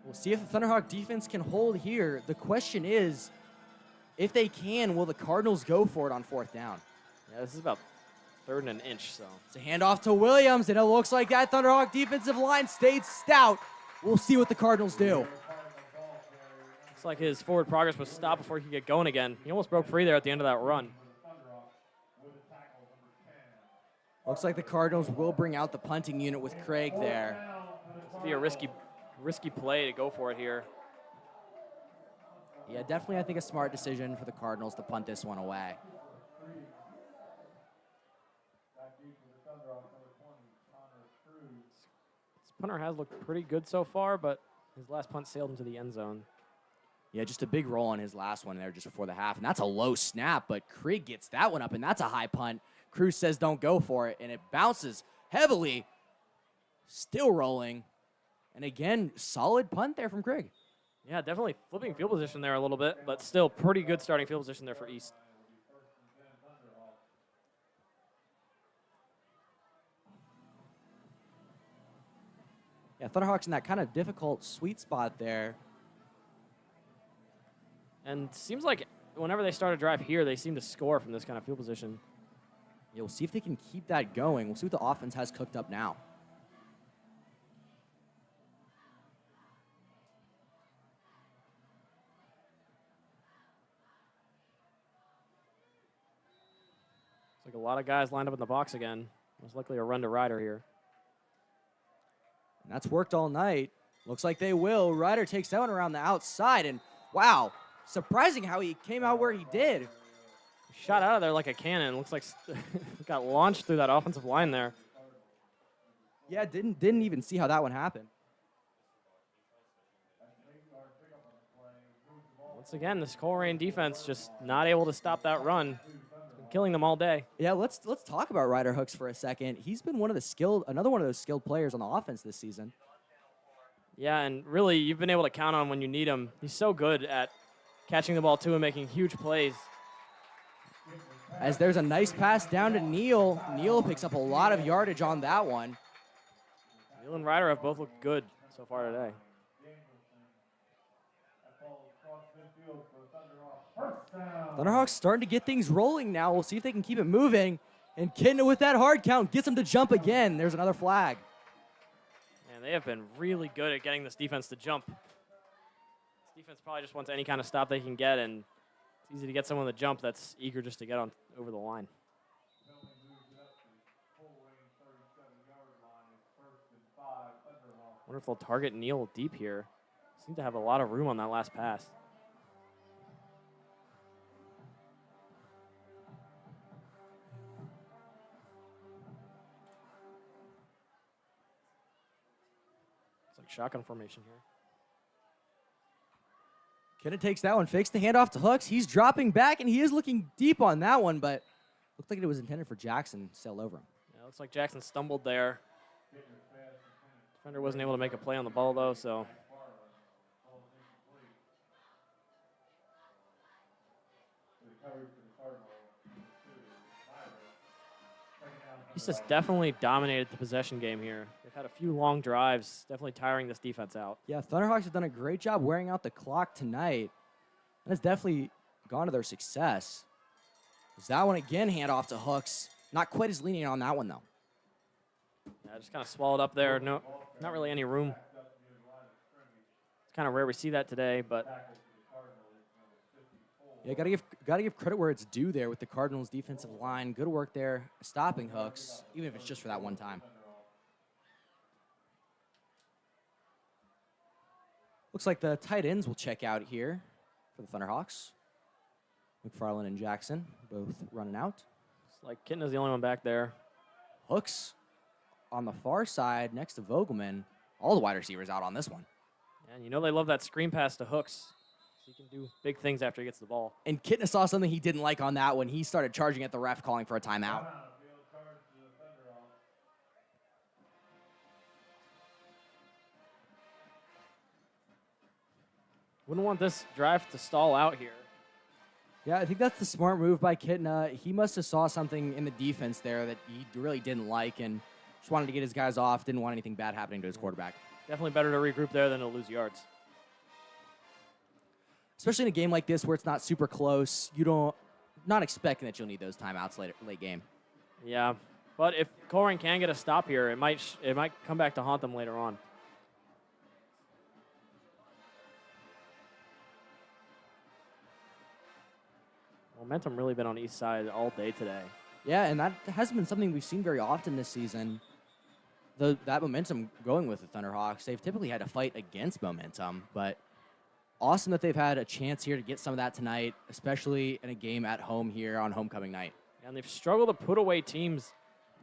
We'll see if the Thunderhawk defense can hold here. The question is, if they can, will the Cardinals go for it on 4th down? Yeah, this is about 3rd and an inch, so. It's a handoff to Williams, and it looks like that Thunderhawk defensive line stayed stout. We'll see what the Cardinals do. Looks like his forward progress was stopped before he could get going again. He almost broke free there at the end of that run. Looks like the Cardinals will bring out the punting unit with Craig there. This would be a risky play to go for it here. Yeah, definitely, I think, a smart decision for the Cardinals to punt this one away. This punter has looked pretty good so far, but his last punt sailed into the end zone. Yeah, just a big roll on his last one there just before the half. And that's a low snap, but Krieg gets that one up, and that's a high punt. Cruz says don't go for it, and it bounces heavily. Still rolling. And again, solid punt there from Krieg. Yeah, definitely flipping field position there a little bit, but still pretty good starting field position there for East. Yeah, Thunderhawks in that kind of difficult sweet spot there. And seems like whenever they start a drive here, they seem to score from this kind of field position. Yeah, we'll see if they can keep that going. We'll see what the offense has cooked up now. It's like a lot of guys lined up in the box again. Most likely a run to Ryder here. And that's worked all night. Looks like they will. Ryder takes that one around the outside, and wow, surprising how he came out where he did. Shot out of there like a cannon. Looks like got launched through that offensive line there. Yeah, didn't even see how that one happened. Once again, this Colerain defense just not able to stop that run. It's been killing them all day. Yeah, let's talk about Ryder Hooks for a second. He's been another one of those skilled players on the offense this season. Yeah, and really, you've been able to count on him when you need him. He's so good at catching the ball too and making huge plays. As there's a nice pass down to Neal. Neal picks up a lot of yardage on that one. Neal and Ryder have both looked good so far today. Thunderhawks starting to get things rolling now. We'll see if they can keep it moving. And Kidna with that hard count gets him to jump again. There's another flag. And they have been really good at getting this defense to jump. This defense probably just wants any kind of stop they can get, and it's easy to get someone to jump that's eager just to get on over the line. Wonder if they'll target Neal deep here. Seem to have a lot of room on that last pass. It's like shotgun formation here. Kidna takes that one, fakes the handoff to Hooks. He's dropping back, and he is looking deep on that one, but looked like it was intended for Jackson. Sailed over him. Yeah, looks like Jackson stumbled there. Defender wasn't able to make a play on the ball, though, so. He's just definitely dominated the possession game here. They've had a few long drives, definitely tiring this defense out. Yeah, Thunderhawks have done a great job wearing out the clock tonight. And it's definitely gone to their success. There's that one again, handoff to Hooks. Not quite as lenient on that one, though. Yeah, just kind of swallowed up there. No, not really any room. It's kind of rare we see that today, but yeah, gotta give credit where it's due there with the Cardinals' defensive line. Good work there, stopping Hooks, even if it's just for that one time. Looks like the tight ends will check out here for the Thunderhawks. McFarland and Jackson both running out. it's like Kitna's the only one back there. Hooks on the far side next to Vogelman. All the wide receivers out on this one. And you know they love that screen pass to Hooks. So he can do big things after he gets the ball. And Kidna saw something he didn't like on that one. He started charging at the ref, calling for a timeout. Wouldn't want this drive to stall out here. Yeah, I think that's the smart move by Kidna. He must have saw something in the defense there that he really didn't like and just wanted to get his guys off, didn't want anything bad happening to his quarterback. Definitely better to regroup there than to lose yards. Especially in a game like this where it's not super close, not expecting that you'll need those timeouts late game. Yeah, but if Colerain can get a stop here, it might come back to haunt them later on. Momentum really been on East Side all day today. Yeah, and that hasn't been something we've seen very often this season. That momentum going with the Thunderhawks. They've typically had to fight against momentum, but awesome that they've had a chance here to get some of that tonight, especially in a game at home here on homecoming night. And they've struggled to put away teams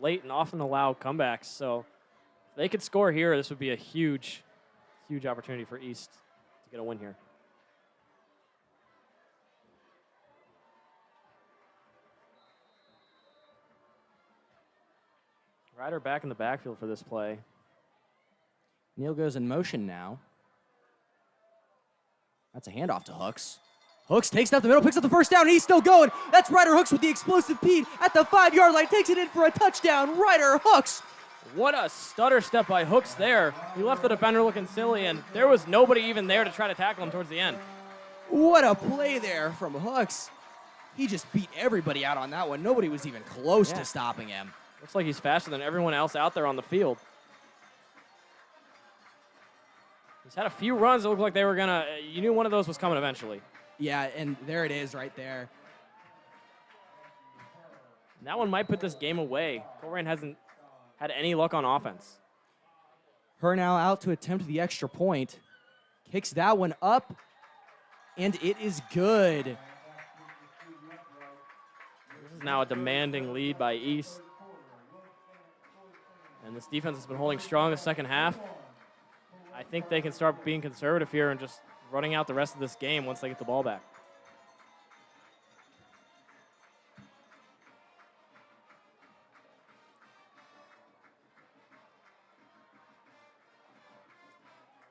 late and often allow comebacks. So if they could score here, this would be a huge, huge opportunity for East to get a win here. Ryder back in the backfield for this play. Neal goes in motion now. That's a handoff to Hooks. Hooks takes it up the middle, picks up the first down, and he's still going. That's Ryder Hooks with the explosive feed at the 5-yard line, takes it in for a touchdown. Ryder Hooks. What a stutter step by Hooks there. He left the defender looking silly, and there was nobody even there to try to tackle him towards the end. What a play there from Hooks. He just beat everybody out on that one. Nobody was even close to stopping him. Looks like he's faster than everyone else out there on the field. He's had a few runs that looked like they were going to, you knew one of those was coming eventually. Yeah, and there it is right there. And that one might put this game away. Colerain hasn't had any luck on offense. Hernow out to attempt the extra point. Kicks that one up, and it is good. This is now a demanding lead by East. And this defense has been holding strong the second half. I think they can start being conservative here and just running out the rest of this game once they get the ball back.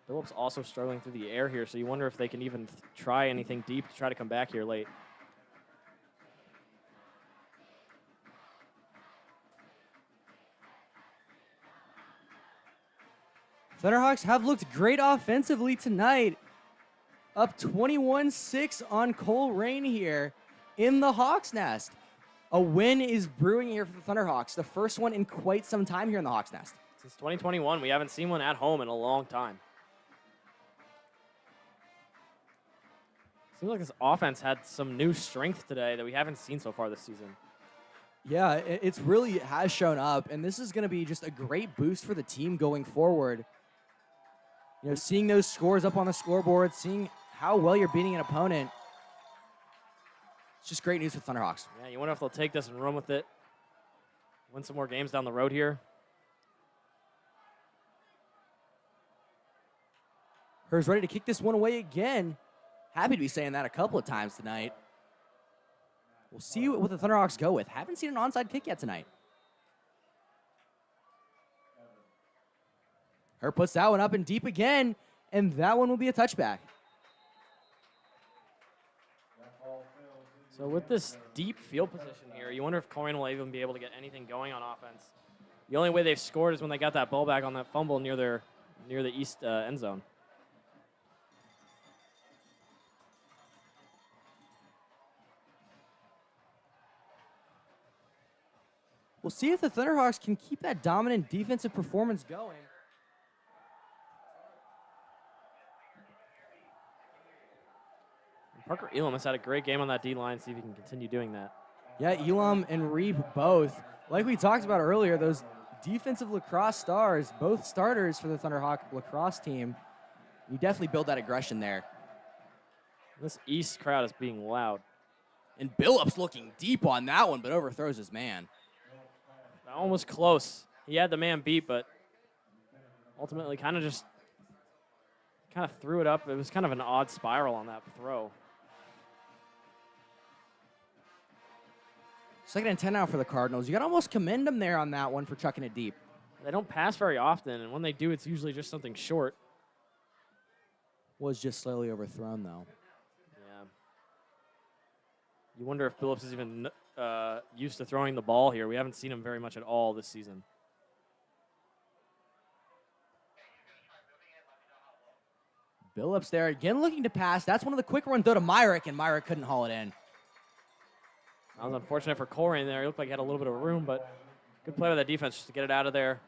Phillips also struggling through the air here, so you wonder if they can even try anything deep to try to come back here late. Thunderhawks have looked great offensively tonight. Up 21-6 on Colerain here in the Hawks Nest. A win is brewing here for the Thunderhawks, the first one in quite some time here in the Hawks Nest. Since 2021, we haven't seen one at home in a long time. Seems like this offense had some new strength today that we haven't seen so far this season. Yeah, it's really has shown up, and this is going to be just a great boost for the team going forward. You know, seeing those scores up on the scoreboard, seeing how well you're beating an opponent, it's just great news for Thunderhawks. Yeah, you wonder if they'll take this and run with it, win some more games down the road here. Hers ready to kick this one away again. Happy to be saying that a couple of times tonight. We'll see what the Thunderhawks go with. Haven't seen an onside kick yet tonight. Her puts that one up and deep again, and that one will be a touchback. So with this deep field position here, you wonder if Colerain will even be able to get anything going on offense. The only way they've scored is when they got that ball back on that fumble near the East end zone. We'll see if the Thunderhawks can keep that dominant defensive performance going. Parker Elam has had a great game on that D-line. See if he can continue doing that. Yeah, Elam and Reeb both. Like we talked about earlier, those defensive lacrosse stars, both starters for the Thunderhawk lacrosse team. You definitely build that aggression there. This East crowd is being loud. And Billups looking deep on that one, but overthrows his man. That one was close. He had the man beat, but ultimately kind of threw it up. It was kind of an odd spiral on that throw. 2nd and 10 now for the Cardinals. You got to almost commend them there on that one for chucking it deep. They don't pass very often, and when they do, it's usually just something short. Was just slightly overthrown, though. Yeah. You wonder if Phillips is even used to throwing the ball here. We haven't seen him very much at all this season. Billups there again looking to pass. That's one of the quick runs, though, to Myrick, and Myrick couldn't haul it in. That was unfortunate for Colerain there. He looked like he had a little bit of room, but good play by the defense just to get it out of there.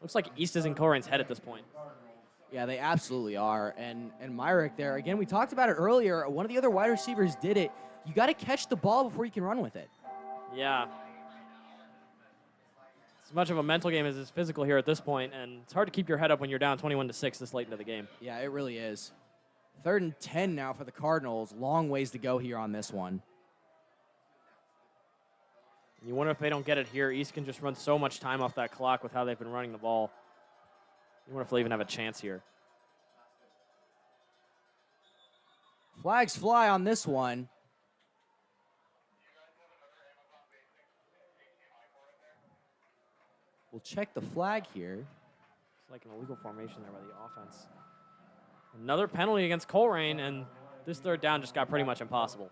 Looks like East is in Colerain's head at this point. Yeah, they absolutely are. And Myrick there, again, we talked about it earlier. One of the other wide receivers did it. You got to catch the ball before you can run with it. Yeah. As much of a mental game as it's physical here at this point, and it's hard to keep your head up when you're down 21-6 this late into the game. Yeah, it really is. 3rd and 10 now for the Cardinals. Long ways to go here on this one. You wonder if they don't get it here. East can just run so much time off that clock with how they've been running the ball. You wonder if they'll even have a chance here. Flags fly on this one. We'll check the flag here. It's like an illegal formation there by the offense. Another penalty against Colerain, and this 3rd down just got pretty much impossible.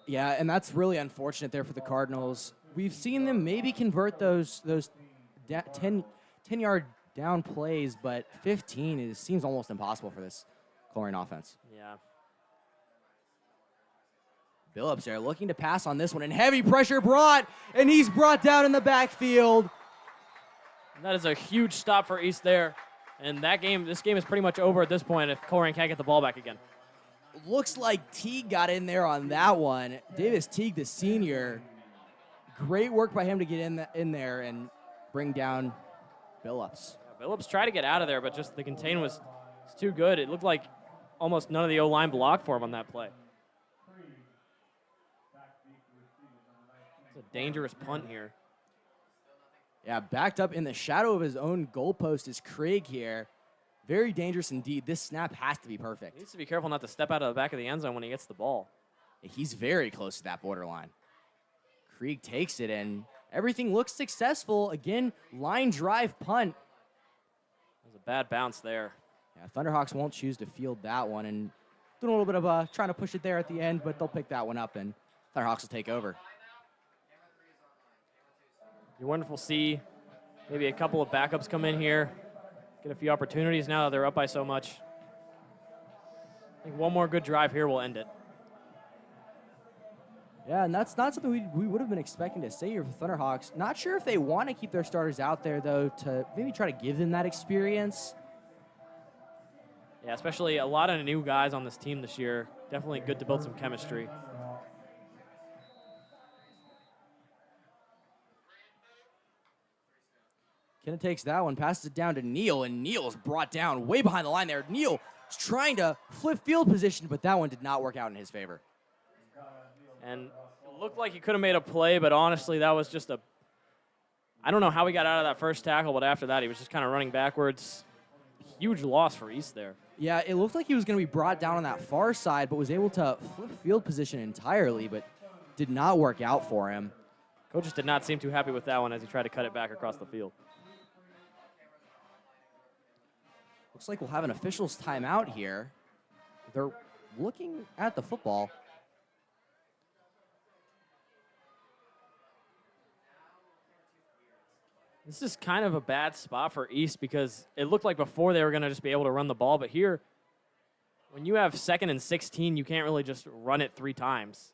Yeah, and that's really unfortunate there for the Cardinals. We've seen them maybe convert those 10-yard down plays, but 15 seems almost impossible for this Colerain offense. Yeah. Billups there looking to pass on this one, and heavy pressure brought, and he's brought down in the backfield. That is a huge stop for East there. And this game is pretty much over at this point if Colerain can't get the ball back again. Looks like Teague got in there on that one. Davis Teague, the senior. Great work by him to get in there and bring down Billups. Yeah, Billups tried to get out of there, but just the contain was too good. It looked like almost none of the O-line blocked for him on that play. It's a dangerous punt here. Yeah, backed up in the shadow of his own goalpost is Craig here. Very dangerous indeed. This snap has to be perfect. He needs to be careful not to step out of the back of the end zone when he gets the ball. He's very close to that borderline. Krieg takes it, and everything looks successful. Again, line drive punt. That was a bad bounce there. Yeah, Thunderhawks won't choose to field that one, and doing a little bit of trying to push it there at the end, but they'll pick that one up, and Thunderhawks will take over. You wonder if we'll see maybe a couple of backups come in here, get a few opportunities now that they're up by so much. I think one more good drive here will end it. Yeah, and that's not something we would have been expecting to see here for Thunderhawks. Not sure if they want to keep their starters out there, though, to maybe try to give them that experience. Yeah, especially a lot of new guys on this team this year. Definitely good to build some chemistry. Kenna takes that one, passes it down to Neal, and Neal's brought down way behind the line there. Neal is trying to flip field position, but that one did not work out in his favor. And it looked like he could have made a play, but honestly, that was just I don't know how he got out of that first tackle, but after that, he was just kind of running backwards. Huge loss for East there. Yeah, it looked like he was going to be brought down on that far side, but was able to flip field position entirely, but did not work out for him. Coaches did not seem too happy with that one as he tried to cut it back across the field. Looks like we'll have an official's timeout here. They're looking at the football. This is kind of a bad spot for East because it looked like before they were going to just be able to run the ball, but here, when you have 2nd and 16, you can't really just run it 3 times.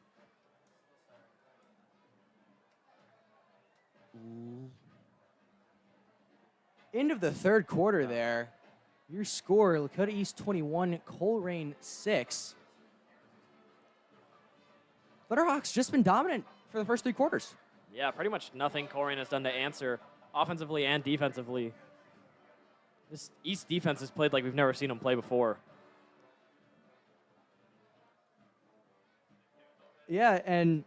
End of the 3rd quarter there. Your score, Lakota East 21, Colerain 6. Thunderhawks just been dominant for the first 3 quarters. Yeah, pretty much nothing Colerain has done to answer offensively and defensively. This East defense has played like we've never seen them play before. Yeah, and,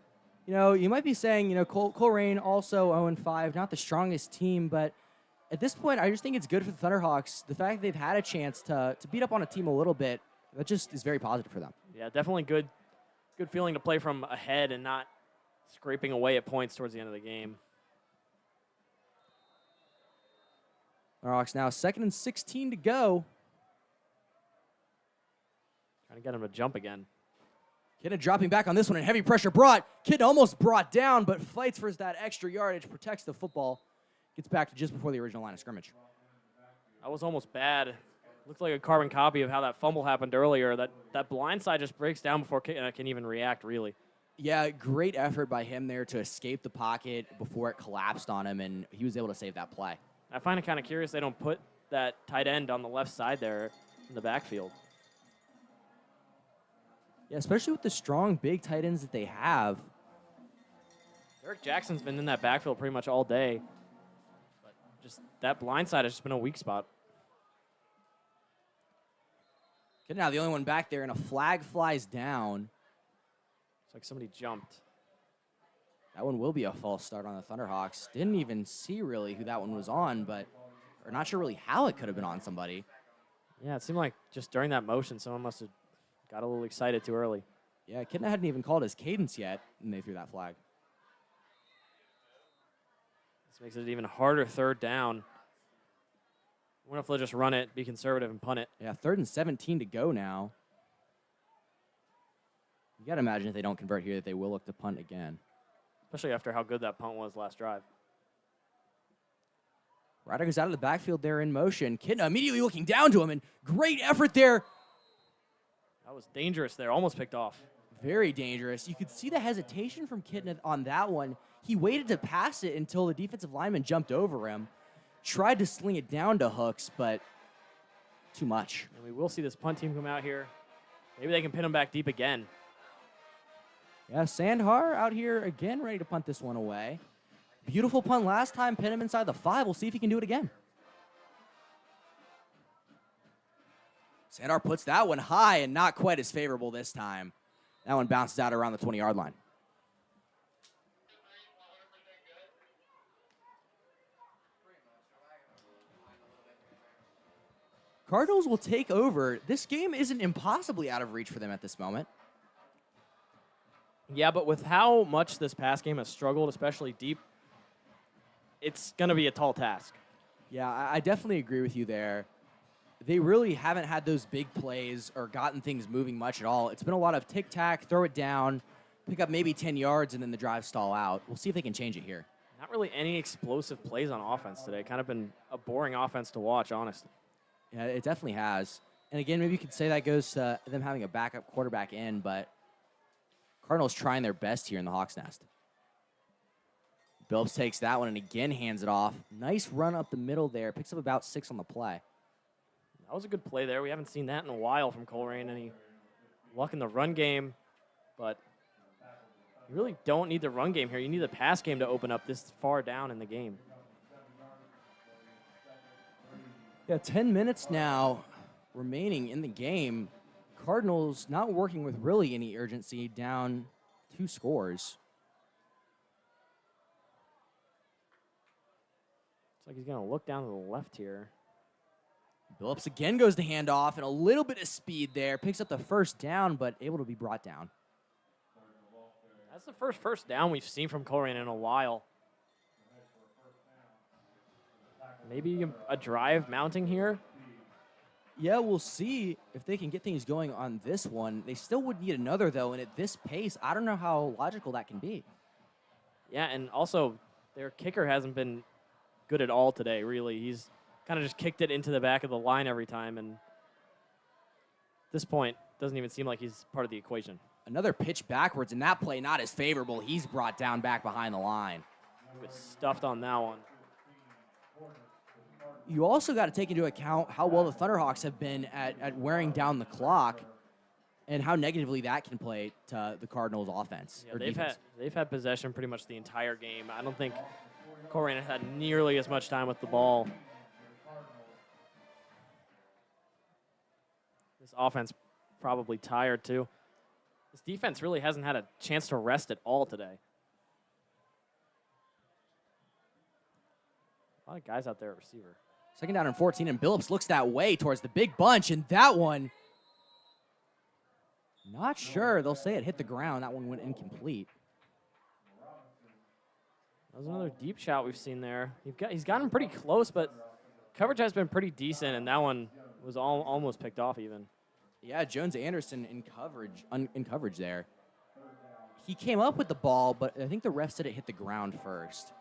you might be saying, Colerain also 0-5, not the strongest team, but at this point, I just think it's good for the Thunderhawks. The fact that they've had a chance to beat up on a team a little bit, that just is very positive for them. Yeah, definitely good feeling to play from ahead and not scraping away at points towards the end of the game. Thunderhawks now 2nd and 16 to go. Trying to get him to jump again. Kidna dropping back on this one, and heavy pressure brought. Kidna almost brought down, but fights for that extra yardage, protects the football. Gets back to just before the original line of scrimmage. That was almost bad. Looked like a carbon copy of how that fumble happened earlier. That blind side just breaks down before Kidna can even react, really. Yeah, great effort by him there to escape the pocket before it collapsed on him, and he was able to save that play. I find it kind of curious they don't put that tight end on the left side there in the backfield. Yeah, especially with the strong, big tight ends that they have. Derek Jackson's been in that backfield pretty much all day. But just that blind side has just been a weak spot. Now the only one back there, and a flag flies down. It's like somebody jumped. That one will be a false start on the Thunderhawks. Didn't even see really who that one was on, but or not sure really how it could have been on somebody. Yeah, it seemed like just during that motion, someone must have got a little excited too early. Yeah, Kidna hadn't even called his cadence yet, and they threw that flag. This makes it an even harder third down. I wonder if they'll just run it, be conservative, and punt it. Yeah, 3rd and 17 to go now. You got to imagine if they don't convert here that they will look to punt again. Especially after how good that punt was last drive. Ryder goes out of the backfield there in motion. Kidna immediately looking down to him, and great effort there. That was dangerous there, almost picked off. Very dangerous. You could see the hesitation from Kidna on that one. He waited to pass it until the defensive lineman jumped over him. Tried to sling it down to Hooks, but too much. And we will see this punt team come out here. Maybe they can pin him back deep again. Yeah, Sandhar out here again, ready to punt this one away. Beautiful punt last time, pin him inside the 5. We'll see if he can do it again. Sandhar puts that one high and not quite as favorable this time. That one bounces out around the 20-yard line. Cardinals will take over. This game isn't impossibly out of reach for them at this moment. Yeah, but with how much this pass game has struggled, especially deep, it's going to be a tall task. Yeah, I definitely agree with you there. They really haven't had those big plays or gotten things moving much at all. It's been a lot of tic-tac, throw it down, pick up maybe 10 yards, and then the drive stall out. We'll see if they can change it here. Not really any explosive plays on offense today. Kind of been a boring offense to watch, honestly. Yeah, it definitely has. And again, maybe you could say that goes to them having a backup quarterback in, but Cardinals trying their best here in the Hawks' nest. Billups takes that one and again hands it off. Nice run up the middle there. Picks up about 6 on the play. That was a good play there. We haven't seen that in a while from Colerain. Any luck in the run game, but you really don't need the run game here. You need the pass game to open up this far down in the game. Yeah, 10 minutes now remaining in the game. Cardinals not working with really any urgency, down 2 scores. Looks like he's going to look down to the left here. Billups again goes to hand off, and a little bit of speed there. Picks up the first down, but able to be brought down. That's the first down we've seen from Colerain in a while. Maybe a drive mounting here. Yeah, we'll see if they can get things going on this one. They still would need another, though, and at this pace, I don't know how logical that can be. Yeah, and also their kicker hasn't been good at all today, really. He's kind of just kicked it into the back of the line every time, and at this point, doesn't even seem like he's part of the equation. Another pitch backwards, and that play not as favorable. He's brought down back behind the line. He was stuffed on that one. You also got to take into account how well the Thunderhawks have been at wearing down the clock and how negatively that can play to the Cardinals' offense. Yeah, they've had possession pretty much the entire game. I don't think Colerain has had nearly as much time with the ball. This offense probably tired, too. This defense really hasn't had a chance to rest at all today. A lot of guys out there at receiver. 2nd down and 14, and Billups looks that way towards the big bunch, and that one, not sure. They'll say it hit the ground. That one went incomplete. That was another deep shot we've seen there. He's gotten pretty close, but coverage has been pretty decent, and that one was almost picked off even. Yeah, Jones Anderson in coverage there. He came up with the ball, but I think the ref said it hit the ground first.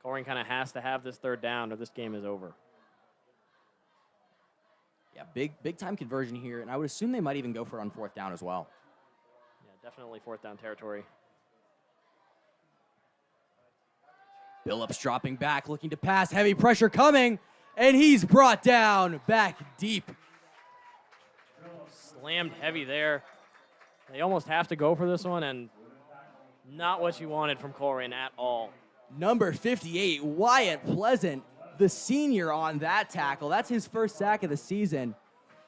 Colerain kind of has to have this 3rd down or this game is over. Yeah, big time conversion here, and I would assume they might even go for it on 4th down as well. Yeah, definitely 4th down territory. Billups dropping back, looking to pass, heavy pressure coming, and he's brought down back deep. Slammed heavy there. They almost have to go for this one, and not what you wanted from Colerain at all. Number 58, Wyatt Pleasant, the senior on that tackle. That's his first sack of the season.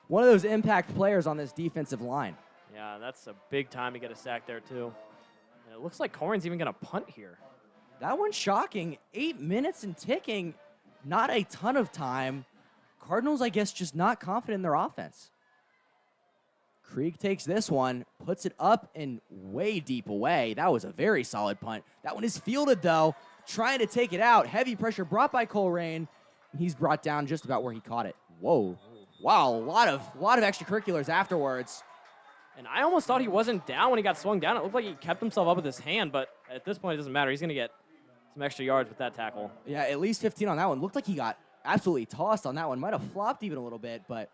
One of those impact players on this defensive line. Yeah, that's a big time to get a sack there, too. And it looks like Colerain's even going to punt here. That one's shocking. 8 minutes and ticking. Not a ton of time. Cardinals, I guess, just not confident in their offense. Krieg takes this one, puts it up and way deep away. That was a very solid punt. That one is fielded, though, trying to take it out. Heavy pressure brought by Colerain, and he's brought down just about where he caught it. Whoa. Wow, a lot of extracurriculars afterwards. And I almost thought he wasn't down when he got swung down. It looked like he kept himself up with his hand, but at this point, it doesn't matter. He's going to get some extra yards with that tackle. Yeah, at least 15 on that one. Looked like he got absolutely tossed on that one. Might have flopped even a little bit, but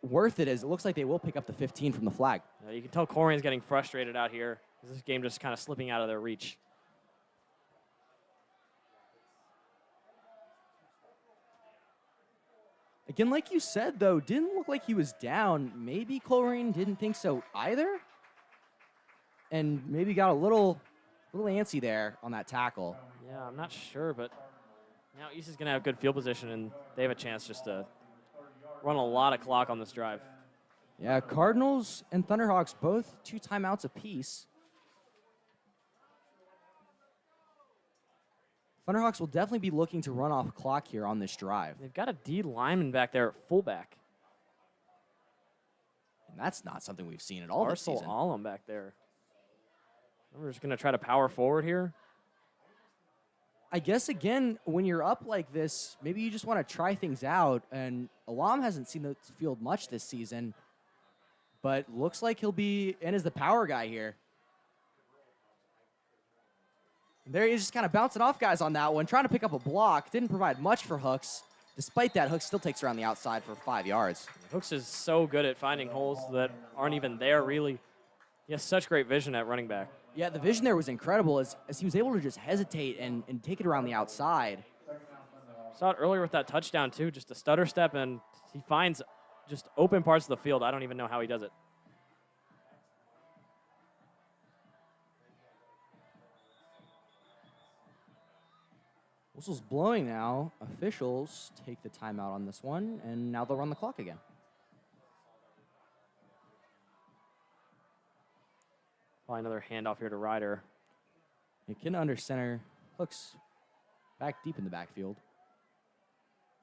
worth it as it looks like they will pick up the 15 from the flag. You can tell Colerain's getting frustrated out here. This game just kind of slipping out of their reach. Again, like you said, though, didn't look like he was down. Maybe Colerain didn't think so either. And maybe got a little antsy there on that tackle. Yeah, I'm not sure, but now East is going to have good field position, and they have a chance just to run a lot of clock on this drive. Yeah, Cardinals and Thunderhawks both 2 timeouts apiece. Thunderhawks will definitely be looking to run off clock here on this drive. They've got a D lineman back there at fullback. And that's not something we've seen at all this season. Allen back there. We're just going to try to power forward here. I guess, again, when you're up like this, maybe you just want to try things out. And Alam hasn't seen the field much this season, but looks like he'll be in as the power guy here. There he is, just kind of bouncing off guys on that one, trying to pick up a block. Didn't provide much for Hooks. Despite that, Hooks still takes around the outside for 5 yards. Hooks is so good at finding holes that aren't even there, really. He has such great vision at running back. Yeah, the vision there was incredible as he was able to just hesitate and take it around the outside. Saw it earlier with that touchdown, too. Just a stutter step, and he finds just open parts of the field. I don't even know how he does it. Whistle's blowing now. Officials take the timeout on this one, and now they'll run the clock again. Probably another handoff here to Ryder. McKenna under center. Hooks back deep in the backfield.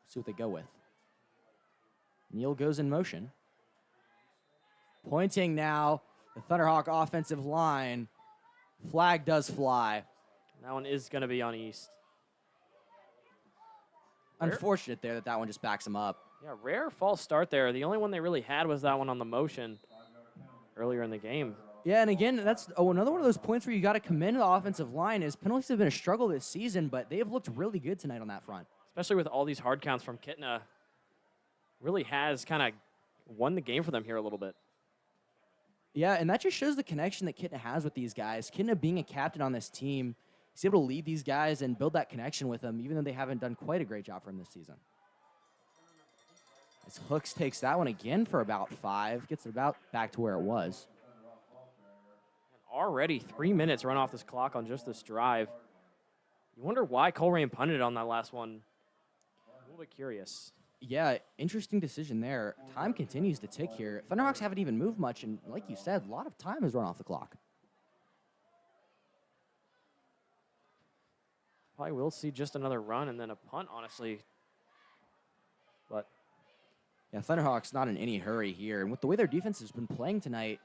See what they go with. Neal goes in motion. Pointing now. The Thunderhawk offensive line. Flag does fly. That one is going to be on East. Unfortunate there that one just backs him up. Yeah, rare false start there. The only one they really had was that one on the motion earlier in the game. Yeah, and again, that's another one of those points where you got to commend the offensive line. Is penalties have been a struggle this season, but they have looked really good tonight on that front. Especially with all these hard counts from Kitna. Really has kind of won the game for them here a little bit. Yeah, and that just shows the connection that Kitna has with these guys. Kitna being a captain on this team, he's able to lead these guys and build that connection with them, even though they haven't done quite a great job for him this season. As Hooks takes that one again for about 5, gets it about back to where it was. And already 3 minutes run off this clock on just this drive. You wonder why Colerain punted on that last one. A little bit curious. Yeah, interesting decision there. Time continues to tick here. Thunderhawks haven't even moved much, and like you said, a lot of time has run off the clock. Probably will see just another run and then a punt, honestly. But yeah, Thunderhawks not in any hurry here. And with the way their defense has been playing tonight,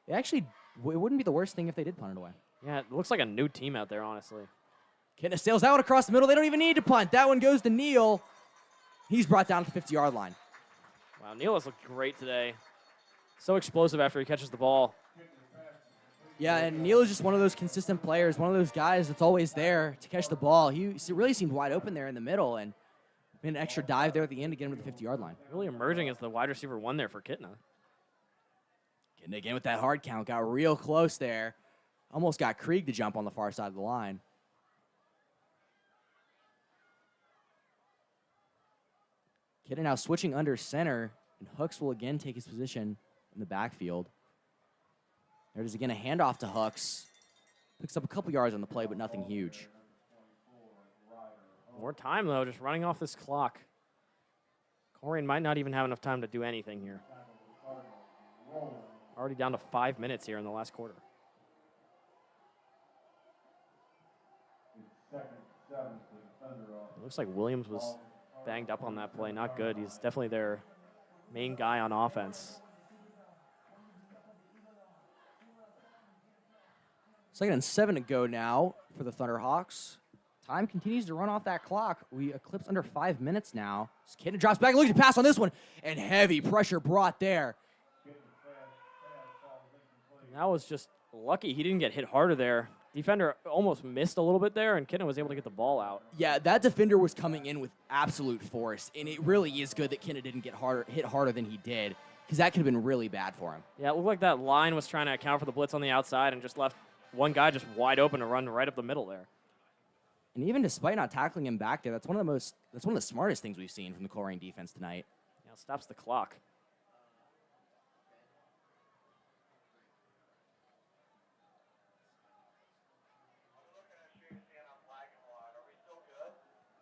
it wouldn't be the worst thing if they did punt it away. yeah, it looks like a new team out there, honestly. Kitna sails that one across the middle. They don't even need to punt. That one goes to Neal. He's brought down to the 50-yard line. Wow, Neal has looked great today. So explosive after he catches the ball. Yeah, and Neal is just one of those consistent players, one of those guys that's always there to catch the ball. He really seemed wide open there in the middle, and made an extra dive there at the end to get him to the 50-yard line. Really emerging as the wide receiver 1 there for Kitna. Getting again with that hard count. Got real close there. Almost got Krieg to jump on the far side of the line. Kitna now switching under center, and Hooks will again take his position in the backfield. There it is again, a handoff to Hooks. Picks up a couple yards on the play, but nothing huge. More time, though, just running off this clock. Colerain might not even have enough time to do anything here. Already down to 5 minutes here in the last quarter. It looks like Williams was banged up on that play. Not good. He's definitely their main guy on offense. 2nd and 7 to go now for the Thunderhawks. Time continues to run off that clock. We eclipse under 5 minutes now. Kitten drops back, looking to pass on this one, and heavy pressure brought there. That was just lucky. He didn't get hit harder there. Defender almost missed a little bit there, and Kitten was able to get the ball out. Yeah, that defender was coming in with absolute force, and it really is good that Kitten didn't get hit harder than he did, because that could have been really bad for him. Yeah, it looked like that line was trying to account for the blitz on the outside and just left one guy just wide open to run right up the middle there. And even despite not tackling him back there, that's one of the smartest things we've seen from the Colerain defense tonight. Yeah, it stops the clock.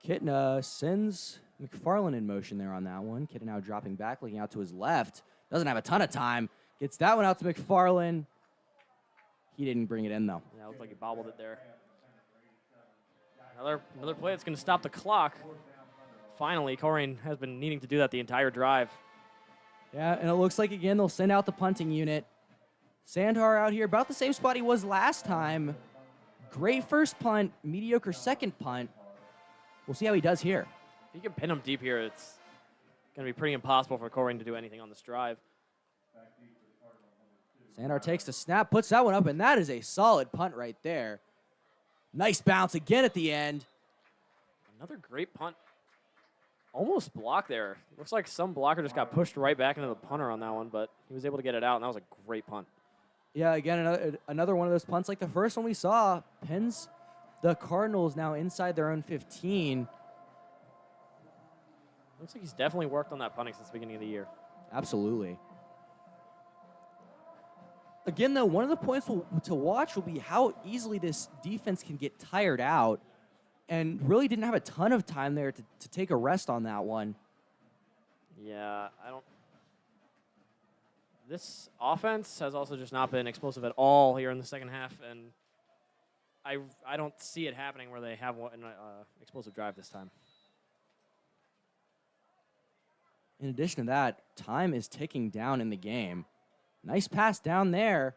Kitten sends McFarland in motion there on that one. Kitten now dropping back, looking out to his left. Doesn't have a ton of time. Gets that one out to McFarland. He didn't bring it in, though. Yeah, it looked like he bobbled it there. Another play that's going to stop the clock. Finally, Colerain has been needing to do that the entire drive. Yeah, and it looks like, again, they'll send out the punting unit. Sandhar out here, about the same spot he was last time. Great first punt, mediocre second punt. We'll see how he does here. If you can pin him deep here, it's going to be pretty impossible for Colerain to do anything on this drive. Sandhar takes the snap, puts that one up, and that is a solid punt right there. Nice bounce again at the end. Another great punt. Almost blocked there. Looks like some blocker just got pushed right back into the punter on that one, but he was able to get it out, and that was a great punt. Yeah, again, another one of those punts like the first one we saw. Pins the Cardinals now inside their own 15. Looks like he's definitely worked on that punting since the beginning of the year. Absolutely. Again, though, one of the points to watch will be how easily this defense can get tired out, and really didn't have a ton of time there to take a rest on that one. Yeah, this offense has also just not been explosive at all here in the second half, and I don't see it happening where they have an explosive drive this time. In addition to that, time is ticking down in the game. Nice pass down there.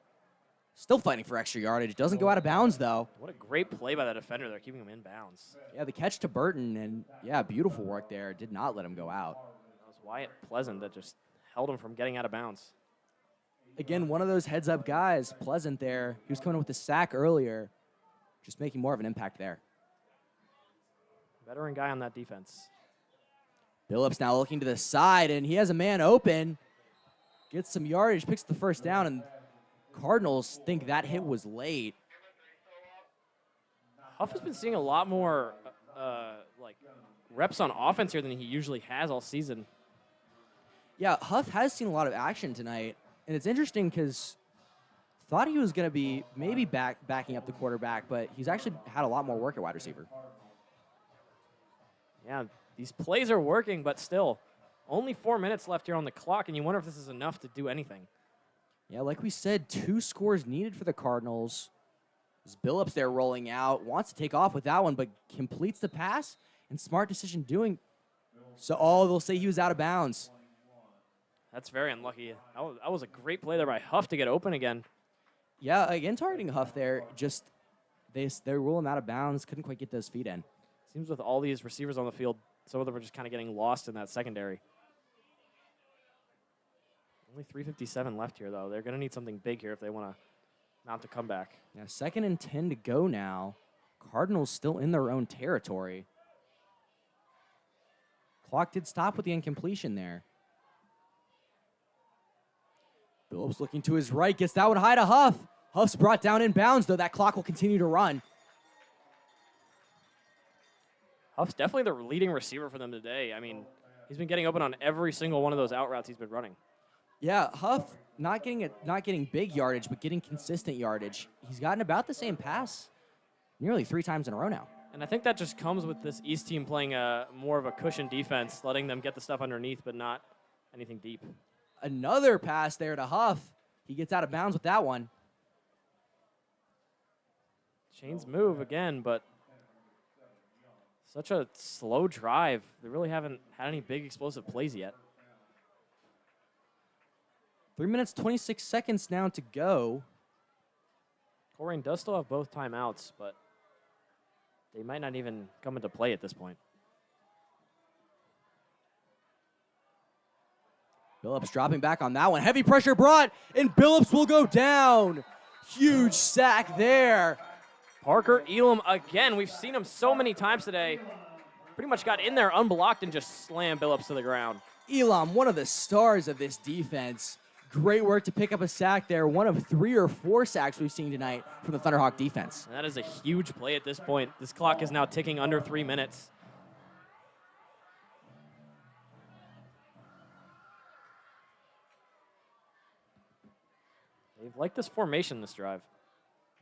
Still fighting for extra yardage. Doesn't go out of bounds, though. What a great play by the defender there, keeping him in bounds. Yeah, the catch to Burton, and yeah, beautiful work there. Did not let him go out. That was Wyatt Pleasant that just held him from getting out of bounds. Again, one of those heads-up guys, Pleasant there. He was coming with the sack earlier, just making more of an impact there. Veteran guy on that defense. Billups now looking to the side, and he has a man open. Gets some yardage, picks the first down, and Cardinals think that hit was late. Huff has been seeing a lot more reps on offense here than he usually has all season. Yeah, Huff has seen a lot of action tonight, and it's interesting because thought he was going to be maybe backing up the quarterback, but he's actually had a lot more work at wide receiver. Yeah, these plays are working, but still, only 4 minutes left here on the clock, and you wonder if this is enough to do anything. Yeah, like we said, 2 scores needed for the Cardinals. There's Billups there rolling out, wants to take off with that one, but completes the pass, and smart decision doing. So, they'll say he was out of bounds. That's very unlucky. That was a great play there by Huff to get open again. Yeah, again, targeting Huff there, just they're rolling out of bounds, couldn't quite get those feet in. Seems with all these receivers on the field, some of them are just kind of getting lost in that secondary. Only 3:57 left here, though. They're going to need something big here if they want to mount a comeback. Now, 2nd and 10 to go now. Cardinals still in their own territory. Clock did stop with the incompletion there. Billups looking to his right, gets that one high to Huff. Huff's brought down in bounds, though. That clock will continue to run. Huff's definitely the leading receiver for them today. I mean, he's been getting open on every single one of those out routes he's been running. Yeah, Huff not getting big yardage, but getting consistent yardage. He's gotten about the same pass nearly 3 times in a row now. And I think that just comes with this East team playing more of a cushion defense, letting them get the stuff underneath, but not anything deep. Another pass there to Huff. He gets out of bounds with that one. Chains move again, but such a slow drive. They really haven't had any big explosive plays yet. 3 minutes, 26 seconds now to go. Colerain does still have both timeouts, but they might not even come into play at this point. Billups dropping back on that one. Heavy pressure brought, and Billups will go down. Huge sack there. Parker Elam again. We've seen him so many times today. Pretty much got in there unblocked and just slammed Billups to the ground. Elam, one of the stars of this defense. Great work to pick up a sack there. One of 3 or 4 sacks we've seen tonight from the Thunderhawk defense. And that is a huge play at this point. This clock is now ticking under 3 minutes. They've liked this formation this drive.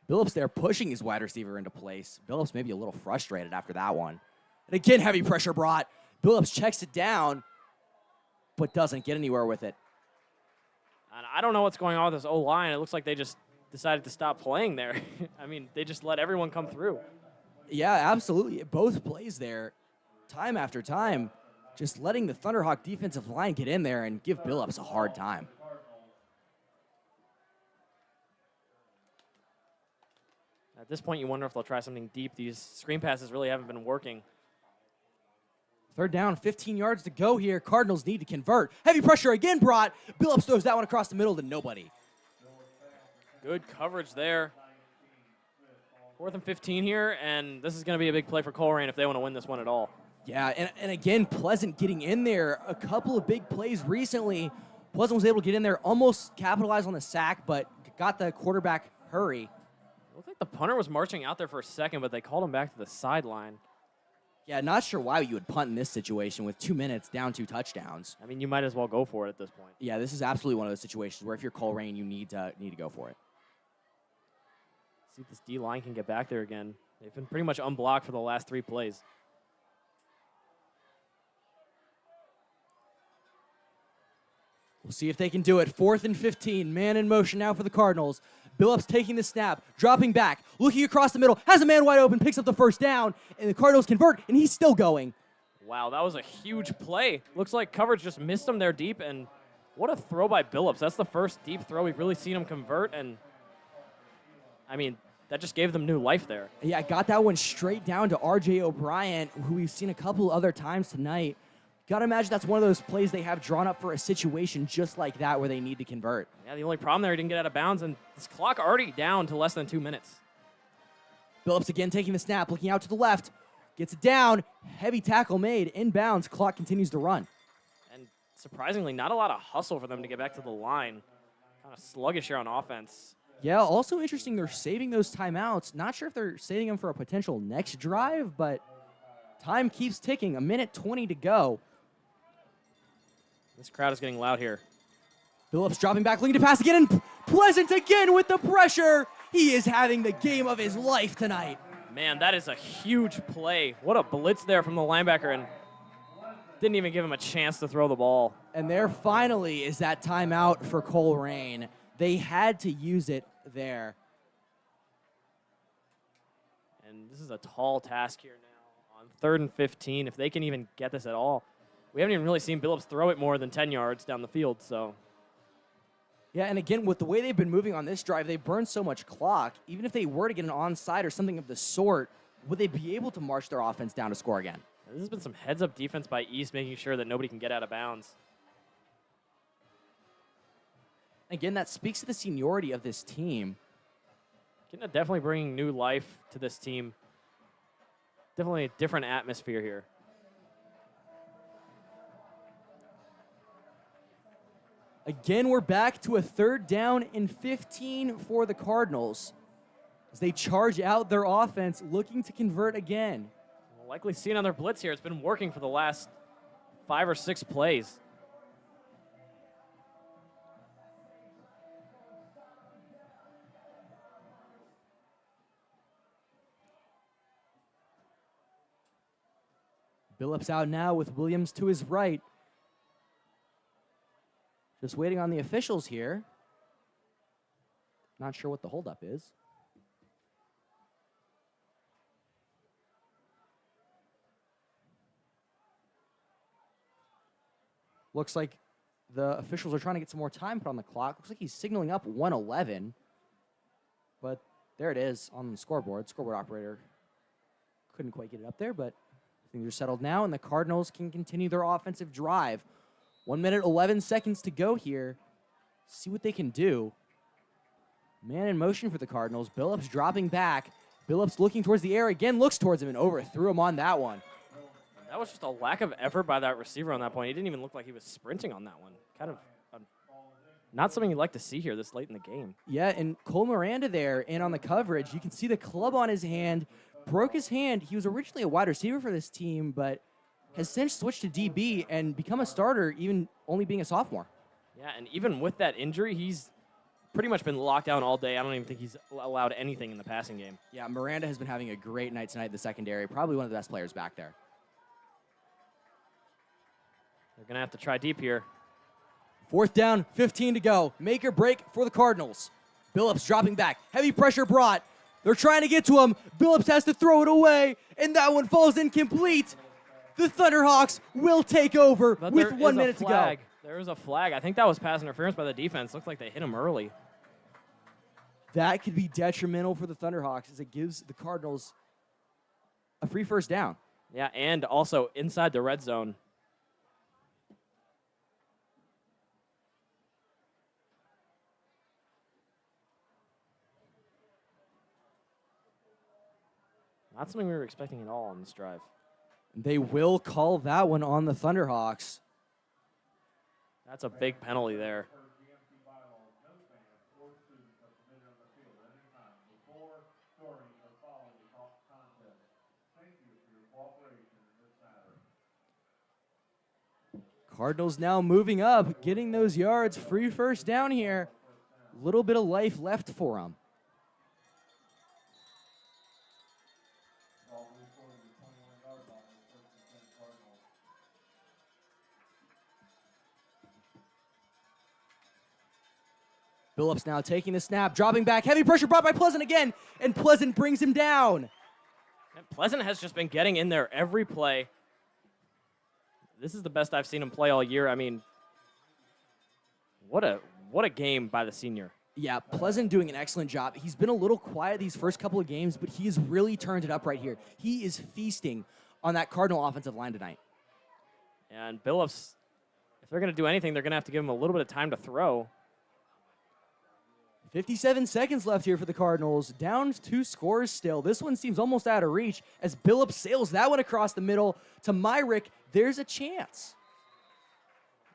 Billups there pushing his wide receiver into place. Billups maybe a little frustrated after that one. And again, heavy pressure brought. Billups checks it down, but doesn't get anywhere with it. And I don't know what's going on with this O-line. It looks like they just decided to stop playing there. I mean, they just let everyone come through. Yeah, absolutely. Both plays there, time after time, just letting the Thunderhawk defensive line get in there and give Billups a hard time. At this point, you wonder if they'll try something deep. These screen passes really haven't been working. 3rd down, 15 yards to go here. Cardinals need to convert. Heavy pressure again brought. Billups throws that one across the middle to nobody. Good coverage there. 4th and 15 here, and this is going to be a big play for Colerain if they want to win this one at all. Yeah, and again, Pleasant getting in there. A couple of big plays recently. Pleasant was able to get in there, almost capitalize on the sack, but got the quarterback hurry. It looked like the punter was marching out there for a second, but they called him back to the sideline. Yeah, not sure why you would punt in this situation with 2 minutes, down 2 touchdowns. I mean, you might as well go for it at this point. Yeah, this is absolutely one of those situations where if you're Colerain, you need to go for it. See if this D-line can get back there again. They've been pretty much unblocked for the last 3 plays. We'll see if they can do it. 4th and 15, man in motion now for the Cardinals. Billups taking the snap, dropping back, looking across the middle, has a man wide open, picks up the 1st down, and the Cardinals convert, and he's still going. Wow, that was a huge play. Looks like coverage just missed him there deep, and what a throw by Billups. That's the first deep throw we've really seen him convert, and I mean, that just gave them new life there. Yeah, got that one straight down to R.J. O'Brien, who we've seen a couple other times tonight. Got to imagine that's one of those plays they have drawn up for a situation just like that where they need to convert. Yeah, the only problem there, he didn't get out of bounds, and this clock already down to less than 2 minutes. Billups again taking the snap, looking out to the left, gets it down, heavy tackle made, inbounds, clock continues to run. And surprisingly, not a lot of hustle for them to get back to the line. Kind of sluggish here on offense. Yeah, also interesting, they're saving those timeouts. Not sure if they're saving them for a potential next drive, but time keeps ticking, 1:20 to go. This crowd is getting loud here. Billups dropping back, looking to pass again, and Pleasant again with the pressure. He is having the game of his life tonight. Man, that is a huge play. What a blitz there from the linebacker, and didn't even give him a chance to throw the ball. And there finally is that timeout for Colerain. They had to use it there. And this is a tall task here now on 3rd and 15. If they can even get this at all. We haven't even really seen Billups throw it more than 10 yards down the field, so. Yeah, and again, with the way they've been moving on this drive, they burned so much clock. Even if they were to get an onside or something of the sort, would they be able to march their offense down to score again? This has been some heads-up defense by East, making sure that nobody can get out of bounds. Again, that speaks to the seniority of this team. Definitely bringing new life to this team. Definitely a different atmosphere here. Again, we're back to a 3rd down and 15 for the Cardinals as they charge out their offense, looking to convert again. We'll likely see another blitz here. It's been working for the last 5 or 6 plays. Billups out now with Williams to his right. Just waiting on the officials here. Not sure what the holdup is. Looks like the officials are trying to get some more time put on the clock. Looks like he's signaling up 1:11. But there it is on the scoreboard. Scoreboard operator couldn't quite get it up there, but things are settled now, and the Cardinals can continue their offensive drive. 1 minute, 11 seconds to go here. See what they can do. Man in motion for the Cardinals. Billups dropping back. Billups looking towards the air again, looks towards him and overthrew him on that one. That was just a lack of effort by that receiver on that point. He didn't even look like he was sprinting on that one. Kind of not something you'd like to see here this late in the game. Yeah, and Cole Miranda there in on the coverage. You can see the club on his hand. Broke his hand. He was originally a wide receiver for this team, but has since switched to DB and become a starter, even only being a sophomore. Yeah, and even with that injury, he's pretty much been locked down all day. I don't even think he's allowed anything in the passing game. Yeah, Miranda has been having a great night tonight in the secondary. Probably one of the best players back there. They're going to have to try deep here. 4th down, 15 to go. Make or break for the Cardinals. Billups dropping back. Heavy pressure brought. They're trying to get to him. Billups has to throw it away, and that one falls incomplete. The Thunderhawks will take over with 1 minute to go. There is a flag. I think that was pass interference by the defense. Looked like they hit him early. That could be detrimental for the Thunderhawks as it gives the Cardinals a free 1st down. Yeah, and also inside the red zone. Not something we were expecting at all on this drive. They will call that one on the Thunderhawks. That's a big penalty there. Cardinals now moving up, getting those yards. Free 1st down here. A little bit of life left for them. Billups now taking the snap, dropping back. Heavy pressure brought by Pleasant again, and Pleasant brings him down. And Pleasant has just been getting in there every play. This is the best I've seen him play all year. I mean, what a game by the senior. Yeah, Pleasant doing an excellent job. He's been a little quiet these first couple of games, but he has really turned it up right here. He is feasting on that Cardinal offensive line tonight. And Billups, if they're going to do anything, they're going to have to give him a little bit of time to throw. 57 seconds left here for the Cardinals. Down 2 scores still. This one seems almost out of reach as Billups sails that one across the middle to Myrick. There's a chance.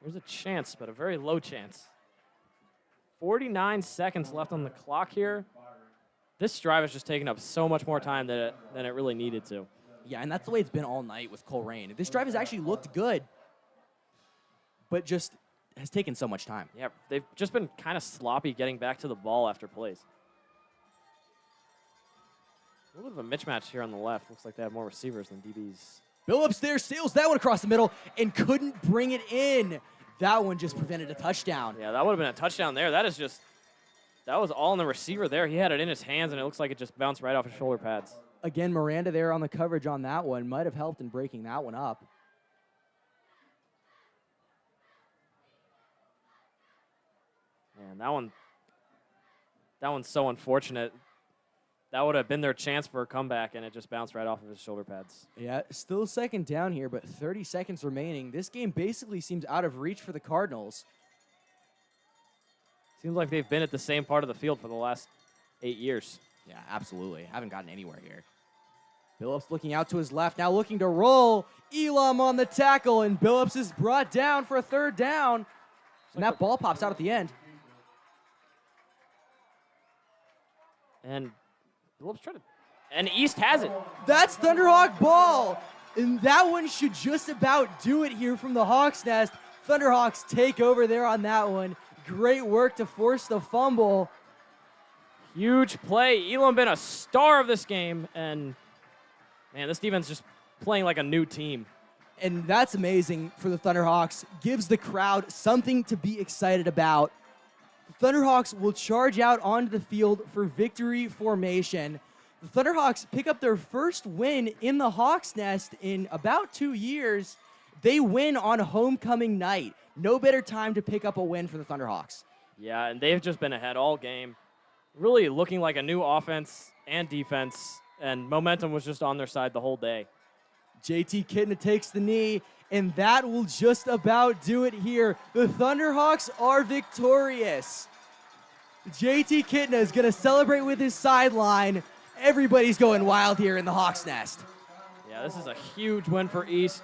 There's a chance, but a very low chance. 49 seconds left on the clock here. This drive has just taken up so much more time than it really needed to. Yeah, and that's the way it's been all night with Colerain. This drive has actually looked good, but just has taken so much time. Yeah, they've just been kind of sloppy getting back to the ball after plays. A little bit of a mismatch here on the left. Looks like they have more receivers than DBs. Billups there sails that one across the middle and couldn't bring it in. That one just prevented a touchdown. Yeah, that would have been a touchdown there. That was all on the receiver there. He had it in his hands, and it looks like it just bounced right off his shoulder pads. Again, Miranda there on the coverage on that one. Might have helped in breaking that one up. And that one's so unfortunate. That would have been their chance for a comeback, and it just bounced right off of his shoulder pads. Yeah, still 2nd down here, but 30 seconds remaining. This game basically seems out of reach for the Cardinals. Seems like they've been at the same part of the field for the last 8 years. Yeah, absolutely. Haven't gotten anywhere here. Billups looking out to his left, now looking to roll. Elam on the tackle, and Billups is brought down for a 3rd down. And that ball pops out at the end. And Billups tried to, and East has it. That's Thunderhawk ball. And that one should just about do it here from the Hawks Nest. Thunderhawks take over there on that one. Great work to force the fumble. Huge play. Elam been a star of this game. And, man, this defense just playing like a new team. And that's amazing for the Thunderhawks. Gives the crowd something to be excited about. The Thunderhawks will charge out onto the field for victory formation. The Thunderhawks pick up their first win in the Hawks Nest in about 2 years. They win on homecoming night. No better time to pick up a win for the Thunderhawks. Yeah, and they've just been ahead all game. Really looking like a new offense and defense, and momentum was just on their side the whole day. JT Kitna takes the knee, and that will just about do it here. The Thunderhawks are victorious. JT Kitna is going to celebrate with his sideline. Everybody's going wild here in the Hawks Nest. Yeah, this is a huge win for East.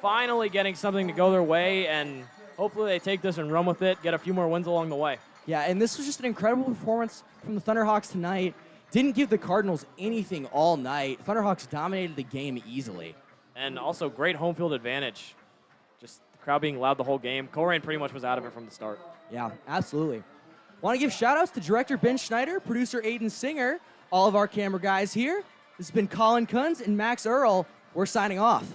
Finally getting something to go their way, and hopefully they take this and run with it, get a few more wins along the way. Yeah, and this was just an incredible performance from the Thunderhawks tonight. Didn't give the Cardinals anything all night. Thunderhawks dominated the game easily. And also great home field advantage. Just the crowd being loud the whole game. Colerain pretty much was out of it from the start. Yeah, absolutely. Want to give shout-outs to director Ben Schneider, producer Aiden Singer, all of our camera guys here. This has been Colin Kunz and Max Earl. We're signing off.